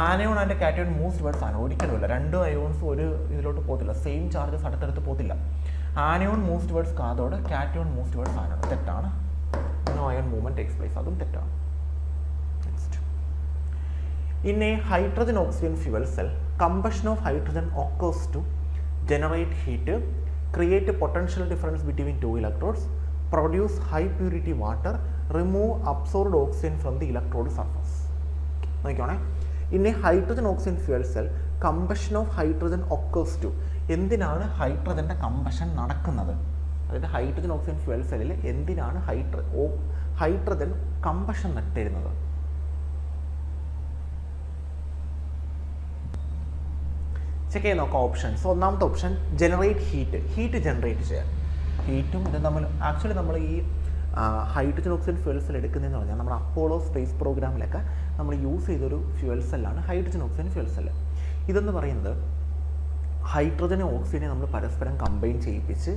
anion and cation moves towards anode. ഒരിക്കലുമില്ല, രണ്ട് അയോൺസ് ഒരു ഇതിലോട്ട് പോകത്തില്ല, സെയിം ചാർജസ് അടുത്തടുത്ത് പോകത്തില്ല. Anion moves towards cathode, cation moves towards anode. തെറ്റാണ്. No ion movement takes place, അതും തെറ്റാണ്. Next, in a hydrogen oxygen fuel cell, combustion of hydrogen occurs to generate heat, create a potential difference between two electrodes, produce high purity water, remove absorbed oxygen from the electrode surface. നോക്കിക്കോണേ, in a hydrogen oxygen fuel cell combustion of hydrogen occurs to, എന്തിനാണ് ഹൈഡ്രജൻ്റെ combustion നടക്കുന്നത്? അതായത് hydrogen oxygen fuel സെല്ലിൽ എന്തിനാണ് hydrogen combustion നട്ടുന്നത്? Check ചെയ്ത് നോക്കാം options. ഒന്നാമത്തെ option generate heat generate ചെയ്യാൻ. ഹീറ്റും ഇത് നമ്മൾ ആക്ച്വലി നമ്മൾ ഈ ഹൈഡ്രജൻ ഓക്സിജൻ ഫ്യൂവൽ സെൽ എടുക്കുന്നതെന്ന് പറഞ്ഞാൽ നമ്മുടെ അപ്പോളോ സ്പേസ് പ്രോഗ്രാമിലൊക്കെ നമ്മൾ യൂസ് ചെയ്തൊരു ഫ്യൂവൽ സെല്ലാണ് ഹൈഡ്രജൻ ഓക്സിജൻ ഫ്യൂവൽ സെല്ല്. ഇതെന്ന് പറയുന്നത് ഹൈഡ്രജനും ഓക്സിജനെ നമ്മൾ പരസ്പരം കമ്പൈൻ ചെയ്യിപ്പിച്ച്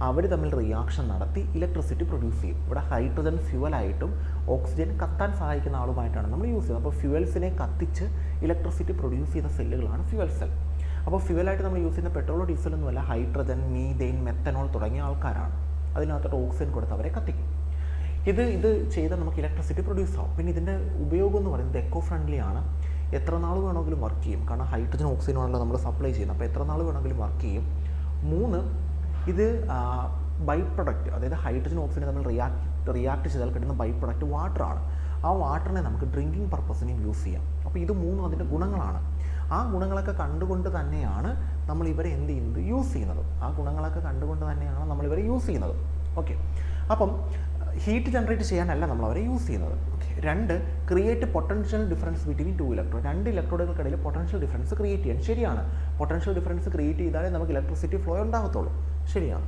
അവർ തമ്മിൽ റിയാക്ഷൻ നടത്തി ഇലക്ട്രിസിറ്റി പ്രൊഡ്യൂസ് ചെയ്യും. ഇവിടെ ഹൈഡ്രജൻ ഫ്യൂവലായിട്ടും ഓക്സിജൻ കത്താൻ സഹായിക്കുന്ന ആളുമായിട്ടാണ് നമ്മൾ യൂസ് ചെയ്യുന്നത്. അപ്പോൾ ഫ്യൂവൽസിനെ കത്തിച്ച് ഇലക്ട്രിസിറ്റി പ്രൊഡ്യൂസ് ചെയ്യുന്ന സെല്ലുകളാണ് ഫ്യൂവൽ സെൽ. അപ്പോൾ ഫ്യൂവലായിട്ട് നമ്മൾ യൂസ് ചെയ്യുന്ന പെട്രോളോ ഡീസലൊന്നുമല്ല, ഹൈഡ്രജൻ, മീഥെയ്ൻ, മെത്തനോൾ തുടങ്ങിയ ആൾക്കാരാണ്. അതിനകത്തോട്ട് ഓക്സിജൻ കൊടുത്ത് അവരെ കത്തിക്കും. ഇത് ചെയ്താൽ നമുക്ക് ഇലക്ട്രിസിറ്റി പ്രൊഡ്യൂസ് ആവും. പിന്നെ ഇതിൻ്റെ ഉപയോഗം എന്ന് പറയുന്നത് എക്കോ ഫ്രണ്ട്ലി ആണ്. എത്ര നാൾ വേണമെങ്കിലും വർക്ക് ചെയ്യും, കാരണം ഹൈഡ്രജൻ ഓക്സിജനാണല്ലോ നമ്മൾ സപ്ലൈ ചെയ്യുന്നത്. അപ്പോൾ എത്ര നാൾ വേണമെങ്കിലും വർക്ക് ചെയ്യും. 3, ഇത് ബൈ പ്രൊഡക്റ്റ്, അതായത് ഹൈഡ്രജൻ ഓക്സിജൻ നമ്മൾ റിയാക്ട് ചെയ്താൽ കിട്ടുന്ന ബൈ പ്രൊഡക്റ്റ് വാട്ടറാണ്. ആ വാട്ടറിനെ നമുക്ക് ഡ്രിങ്കിങ് പർപ്പസിനും യൂസ് ചെയ്യാം. അപ്പോൾ ഇത് 3 അതിൻ്റെ ഗുണങ്ങളാണ്. ആ ഗുണങ്ങളൊക്കെ കണ്ടുകൊണ്ട് തന്നെയാണ് നമ്മൾ ഇവരെ എന്ത് ചെയ്യുന്നത്, യൂസ് ചെയ്യുന്നത്. ഓക്കെ, അപ്പം ഹീറ്റ് ജനറേറ്റ് ചെയ്യാനല്ല നമ്മൾ അവരെ യൂസ് ചെയ്യുന്നത്. Okay, 2, create potential difference between 2 electrode. 2 ഇലക്ട്രോഡുകൾക്കിടയിൽ പൊട്ടൻഷ്യൽ ഡിഫറൻസ് ക്രിയേറ്റ് ചെയ്യാൻ. ശരിയാണ്. പൊട്ടൻഷ്യൽ ഡിഫറൻസ് ക്രിയേറ്റ് ചെയ്താലേ നമുക്ക് ഇലക്ട്രിസിറ്റി ഫ്ലോ ഉണ്ടാകത്തുള്ളൂ. ശരിയാണ്.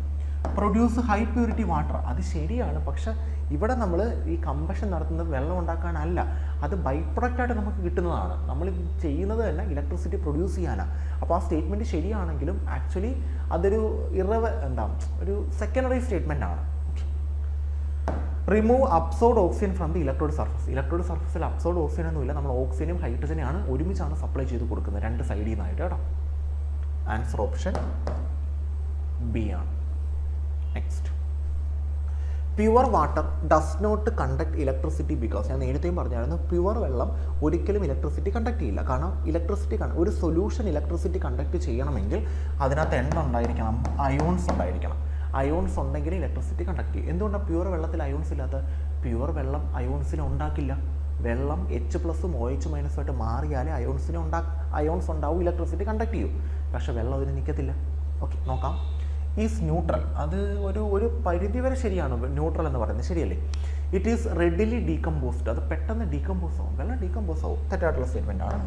പ്രൊഡ്യൂസ് ഹൈ പ്യൂരിറ്റി വാട്ടർ, അത് ശരിയാണ്. പക്ഷെ ഇവിടെ നമ്മൾ ഈ കമ്പഷൻ നടത്തുന്നത് വെള്ളം ഉണ്ടാക്കാനല്ല, അത് ബൈ പ്രൊഡക്റ്റായിട്ട് നമുക്ക് കിട്ടുന്നതാണ്. നമ്മൾ ചെയ്യുന്നത് തന്നെ ഇലക്ട്രിസിറ്റി പ്രൊഡ്യൂസ് ചെയ്യാനാണ്. അപ്പോൾ ആ സ്റ്റേറ്റ്മെൻറ്റ് ശരിയാണെങ്കിലും ആക്ച്വലി അതൊരു ഒരു സെക്കൻഡറി സ്റ്റേറ്റ്മെൻ്റ് ആണ്. Remove absorbed oxygen from the electrode surface. Electrode സർഫസിൽ അബ്സോർഡ് ഓക്സിജൻ ഒന്നുമില്ല, നമ്മൾ ഓക്സിജനും ഹൈഡ്രജനെയാണ് ഒരുമിച്ചാണ് സപ്ലൈ ചെയ്ത് കൊടുക്കുന്നത്, 2 സൈഡിൽ നിന്നായിട്ട് കേട്ടോ. ആൻസർ ഓപ്ഷൻ ബി ആണ്. Next, pure water does not conduct electricity because, ഞാൻ നേരത്തെയും പറഞ്ഞായിരുന്നു പ്യുവർ വെള്ളം ഒരിക്കലും ഇലക്ട്രിസിറ്റി കണ്ടക്ട് ചെയ്യില്ല. കാരണം ഒരു സൊല്യൂഷൻ ഇലക്ട്രിസിറ്റി കണ്ടക്ട് ചെയ്യണമെങ്കിൽ അതിനകത്ത് ഉണ്ടായിരിക്കണം, അയോൺസ് ഉണ്ടായിരിക്കണം. അയോൺസ് ഉണ്ടെങ്കിൽ ഇലക്ട്രിസിറ്റി കണ്ടക്ട് ചെയ്യും. എന്തുകൊണ്ടാണ് പ്യുവർ വെള്ളത്തിൽ അയോൺസ് ഇല്ലാത്ത? പ്യുവർ വെള്ളം അയോൺസിനെ ഉണ്ടാക്കില്ല. വെള്ളം H+ഉം OH- ആയിട്ട് മാറിയാലേ അയോൺസ് ഉണ്ടാവും, ഇലക്ട്രിസിറ്റി കണ്ടക്ട് ചെയ്യും. പക്ഷെ വെള്ളം അതിന് നിൽക്കത്തില്ല. ഓക്കെ, നോക്കാം. ഈസ് ന്യൂട്രൽ, അത് ഒരു പരിധിവരെ ശരിയാണ്. ന്യൂട്രൽ എന്ന് പറയുന്നത് ശരിയല്ലേ? ഇറ്റ് ഈസ് റെഡിലി ഡീകമ്പോസ്ഡ്, അത് പെട്ടെന്ന് ഡീകമ്പോസ് ആവും, വെള്ളം ഡീകമ്പോസ് ആവും. തെറ്റായിട്ടുള്ള സ്റ്റേറ്റ്മെൻ്റ് ആണ്.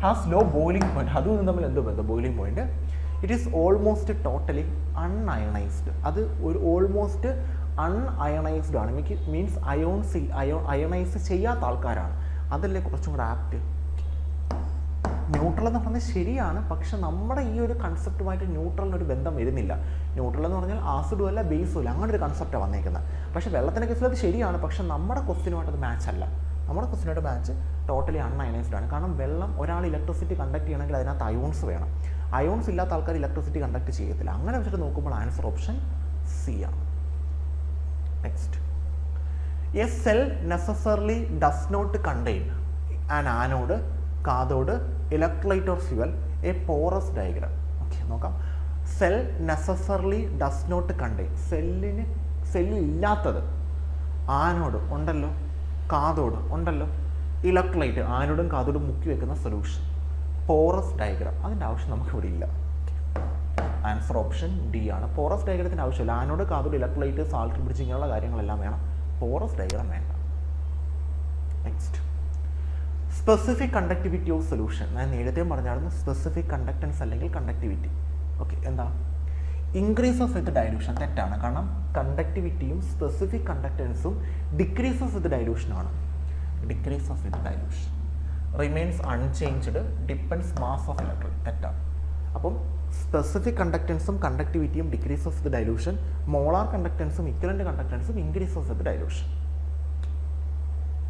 ഹാസ് ലോ ബോയിലിംഗ് പോയിന്റ്, അതും തമ്മിൽ എന്തോ ബന്ധം? Boiling point. It is almost totally un-ionised, അത് ഒരു ഓൾമോസ്റ്റ് അൺഅയണൈസ്ഡ് ആണ്. മീൻസ് അയണൈസ് ചെയ്യാത്ത ആൾക്കാരാണ്. അതല്ലേ കുറച്ചും കൂടെ ആപ്റ്റ്. ന്യൂട്രൽ എന്ന് പറഞ്ഞാൽ ശരിയാണ്, പക്ഷെ നമ്മുടെ ഈ ഒരു കൺസെപ്റ്റുമായിട്ട് ന്യൂട്രലിനൊരു ബന്ധം വരുന്നില്ല. ന്യൂട്രൽ എന്ന് പറഞ്ഞാൽ ആസിഡും അല്ല ബേസും അല്ല, അങ്ങനെ ഒരു കൺസെപ്റ്റാണ് വന്നേക്കുന്നത്. പക്ഷേ വെള്ളത്തിൻ്റെ കേസിൽ അത് ശരിയാണ്, പക്ഷെ നമ്മുടെ ക്വസ്റ്റിനുമായിട്ട് അത് മാച്ച് അല്ല. നമ്മുടെ ക്വസ്റ്റിനായിട്ട് മാച്ച് ടോട്ടലി അൺഅയനൈസ്ഡ് ആണ്. കാരണം വെള്ളം ഒരാൾ ഇലക്ട്രിസിറ്റി കണ്ടക്ട് ചെയ്യണമെങ്കിൽ അതിനകത്ത് അയോൺസ് വേണം. അയോൺസ് ഇല്ലാത്ത ആൾക്കാർ ഇലക്ട്രിസിറ്റി കണ്ടക്ട് ചെയ്യത്തില്ല. അങ്ങനെ വെച്ചിട്ട് നോക്കുമ്പോൾ ആൻസർ ഓപ്ഷൻ സി ആണ്. Next, a cell necessarily does not contain an anode, cathode, electrolyte or fuel, a porous diagram. Okay, നോക്കാം. Cell necessarily does not contain, സെല്ലിൽ ഇല്ലാത്തത് ആനോഡ് ഉണ്ടല്ലോ, കാഥോഡ് ഉണ്ടല്ലോ, ഇലക്ട്രോലൈറ്റ് ആനോഡും കാഥോഡും മുക്കി വെക്കുന്ന സൊല്യൂഷൻ, പോറസ് ഡയഗ്രാം. അതിൻ്റെ ആവശ്യം നമുക്ക് ഇവിടെ ഇല്ല. ആൻസർ ഓപ്ഷൻ ഡി ആണ്. പോറസ് ഡയഗ്രത്തിൻ്റെ ആവശ്യമില്ല. Anode, cathode, electrolyte, salt bridge ഇങ്ങനെയുള്ള കാര്യങ്ങളെല്ലാം വേണം, പോറസ് ഡയഗ്രാം വേണ്ട. Next, specific conductivity of solution. ഞാൻ നേരത്തെ പറഞ്ഞായിരുന്നു സ്പെസിഫിക് കണ്ടക്ടൻസ് അല്ലെങ്കിൽ കണ്ടക്ടിവിറ്റി. ഓക്കെ, എന്താ? Increases with dilution. തെറ്റാണ്. കാരണം കണ്ടക്ടിവിറ്റിയും സ്പെസിഫിക് കണ്ടക്ടൻസും ഡിക്രീസസ് വിത്ത് ഡൈലൂഷനാണ്. Decreases with dilution. Remains unchanged, depends mass of electron. തെറ്റാണ്. അപ്പം സ്പെസിഫിക് കണ്ടക്ടൻസും കണ്ടക്ടിവിറ്റിയും ഡിക്രീസസ് വിത്ത് ഡൈലൂഷൻ, മോളാർ കണ്ടക്ടൻസും ഇക്വലന്റ് കണ്ടക്ടൻസും increases with dilution.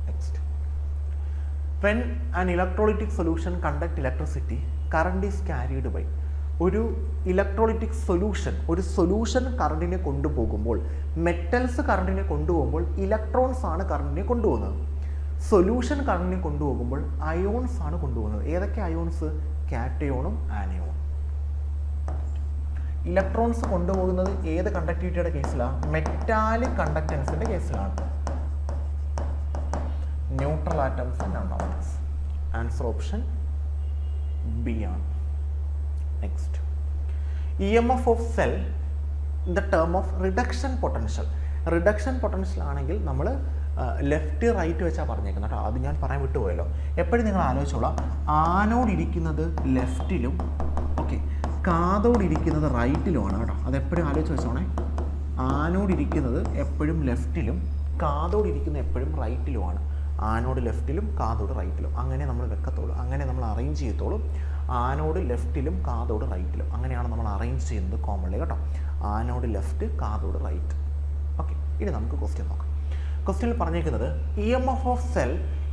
Next, when an electrolytic solution conduct electricity, current is carried by. ഒരു electrolytic solution, ഒരു solution കറണ്ടിനെ കൊണ്ടുപോകുമ്പോൾ, metals കറണ്ടിനെ കൊണ്ടുപോകുമ്പോൾ ഇലക്ട്രോൺസ് ആണ് കറണ്ടിനെ കൊണ്ടുപോകുന്നത്. സൊല്യൂഷൻ കറണ്ടിനെ കൊണ്ടുപോകുമ്പോൾ അയോൺസ് ആണ് കൊണ്ടുപോകുന്നത്. ഏതൊക്കെ അയോൺസ്? കാറ്റയോണും ആനയോണും. ഇലക്ട്രോൺസ് കൊണ്ടുപോകുന്നത് ഏത് കണ്ടക്ടിവിറ്റിയുടെ കേസിലാണ്? മെറ്റാലിക് കണ്ടക്ടൻസിന്റെ കേസിലാണ്. Neutral atoms and non atoms. Answer option B ആണ്. Next, E M F of cell in the term of reduction potential. Reduction potential ആണെങ്കിൽ നമ്മൾ ലെഫ്റ്റ് റൈറ്റ് വെച്ചാൽ പറഞ്ഞേക്കുന്നത് കേട്ടോ. അത് ഞാൻ പറയാൻ വിട്ടുപോയല്ലോ. എപ്പോഴും നിങ്ങൾ ആലോചിച്ചോളാം, ആനോട് ഇരിക്കുന്നത് ലെഫ്റ്റിലും, ഓക്കെ, കാഥോട് ഇരിക്കുന്നത് റൈറ്റിലുമാണ് കേട്ടോ. അതെപ്പോഴും ആലോചിച്ച് വെച്ചോണേ. ആനോട് ഇരിക്കുന്നത് എപ്പോഴും ലെഫ്റ്റിലും, കാഥോട് ഇരിക്കുന്നത് എപ്പോഴും റൈറ്റിലുമാണ്. ആനോട് ലെഫ്റ്റിലും, കാഥോട് റൈറ്റിലും. അങ്ങനെ നമ്മൾ വെക്കത്തുള്ളൂ, അങ്ങനെ നമ്മൾ അറേഞ്ച് ചെയ്യത്തുള്ളൂ. ആനോട് ലെഫ്റ്റിലും, കാഥോട് റൈറ്റിലും. അങ്ങനെയാണ് നമ്മൾ അറേഞ്ച് ചെയ്യുന്നത് കോമൺലി കേട്ടോ. Anode left, cathode right. Okay, ഇനി നമുക്ക് ക്വസ്റ്റ്യൻ നോക്കാം. ക്വസ്റ്റ്യനിൽ പറഞ്ഞേക്കുന്നത് E M F of cell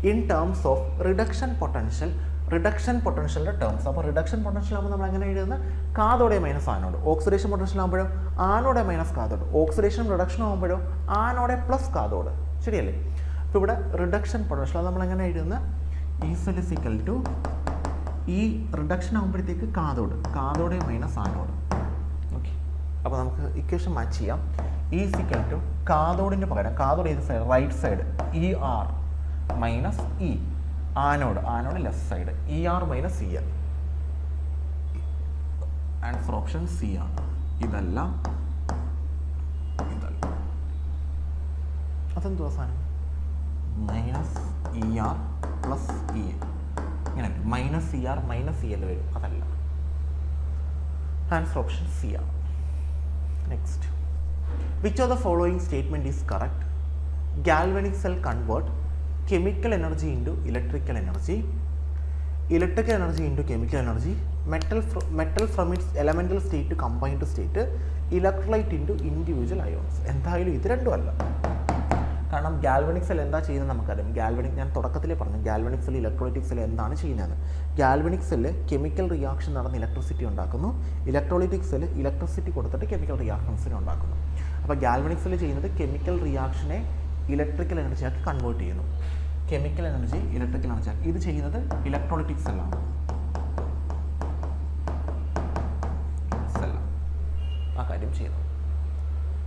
in terms of reduction potential. Reduction പൊട്ടൻഷ്യലിൻ്റെ ടേംസ്. അപ്പോൾ റിഡക്ഷൻ പൊട്ടൻഷ്യൽ ആകുമ്പോൾ നമ്മൾ എങ്ങനെ എഴുതുന്നത്? കാഥോടെ മൈനസ് ആനോട്. ഓക്സിഡേഷൻ പൊട്ടൻഷ്യൽ ആകുമ്പോഴോ ആനോടെ മൈനസ് കാഥോട്. ഓക്സിഡേഷൻ റിഡക്ഷൻ ആകുമ്പോഴോ ആനോടെ പ്ലസ് കാഥോട്. ശരിയല്ലേ? അപ്പോൾ ഇവിടെ റിഡക്ഷൻ പൊട്ടൻഷ്യൽ നമ്മൾ എങ്ങനെ എഴുതുന്നത്? E cell is equal to, ഈ റിഡക്ഷൻ ആകുമ്പോഴത്തേക്ക് കാഥോടെ മൈനസ് ആനോട്. ഓക്കെ, അപ്പോൾ നമുക്ക് ഇക്വേഷൻ മാച്ച് ചെയ്യാം. ഇ ഇസ് ഈക്വൽ ടു കാഥോഡിൻ്റെ പകരം, കാഥോഡ് ഏത് side? Right side, E R minus E. Anode left side, E R minus E L. Answer option C ആണ്. ഇതല്ല. അതെന്തുവാ സാധനം? Minus E R plus E L. ഇങ്ങനെ minus E R minus E L വരും. അതല്ല. Answer option C ആണ്. Next, which of the following statement is correct? Galvanic cell convert chemical energy into electrical energy, electrical energy into chemical energy, metal from its elemental state to combined state, electrolyte into individual ions. എന്തായാലും ഇത് രണ്ടും അല്ല. കാരണം galvanic cell എന്താ ചെയ്യുന്നത് നമുക്കറിയാം. ഞാൻ തുടക്കത്തിലേ പറഞ്ഞു ഗാൽവനിക് സെൽ, ഇലക്ട്രോലൈറ്റിക് സെൽ എന്താണ് ചെയ്യുന്നത്. ഗാൽവനിക് സെല്ല് കെമിക്കൽ റിയാക്ഷൻ നടന്ന് ഇലക്ട്രിസിറ്റി ഉണ്ടാക്കുന്നു. ഇലക്ട്രോലൈറ്റിക് സെല്ല് ഇലക്ട്രിസിറ്റി കൊടുത്തിട്ട് കെമിക്കൽ റിയാക്ഷൻസിനെ ഉണ്ടാക്കുന്നു. അപ്പോൾ ഗാൽവനിക് സെല്ല് ചെയ്യുന്നത് കെമിക്കൽ റിയാക്ഷനെ ഇലക്ട്രിക്കൽ എനർജിയാക്കി കൺവേർട്ട് ചെയ്യുന്നു. Chemical energy electrical energy. ഇത് ചെയ്യുന്നത് ഇലക്ട്രോലൈറ്റിക് സെല്ലാണ്. ആ കാര്യം ചെയ്യുന്നു.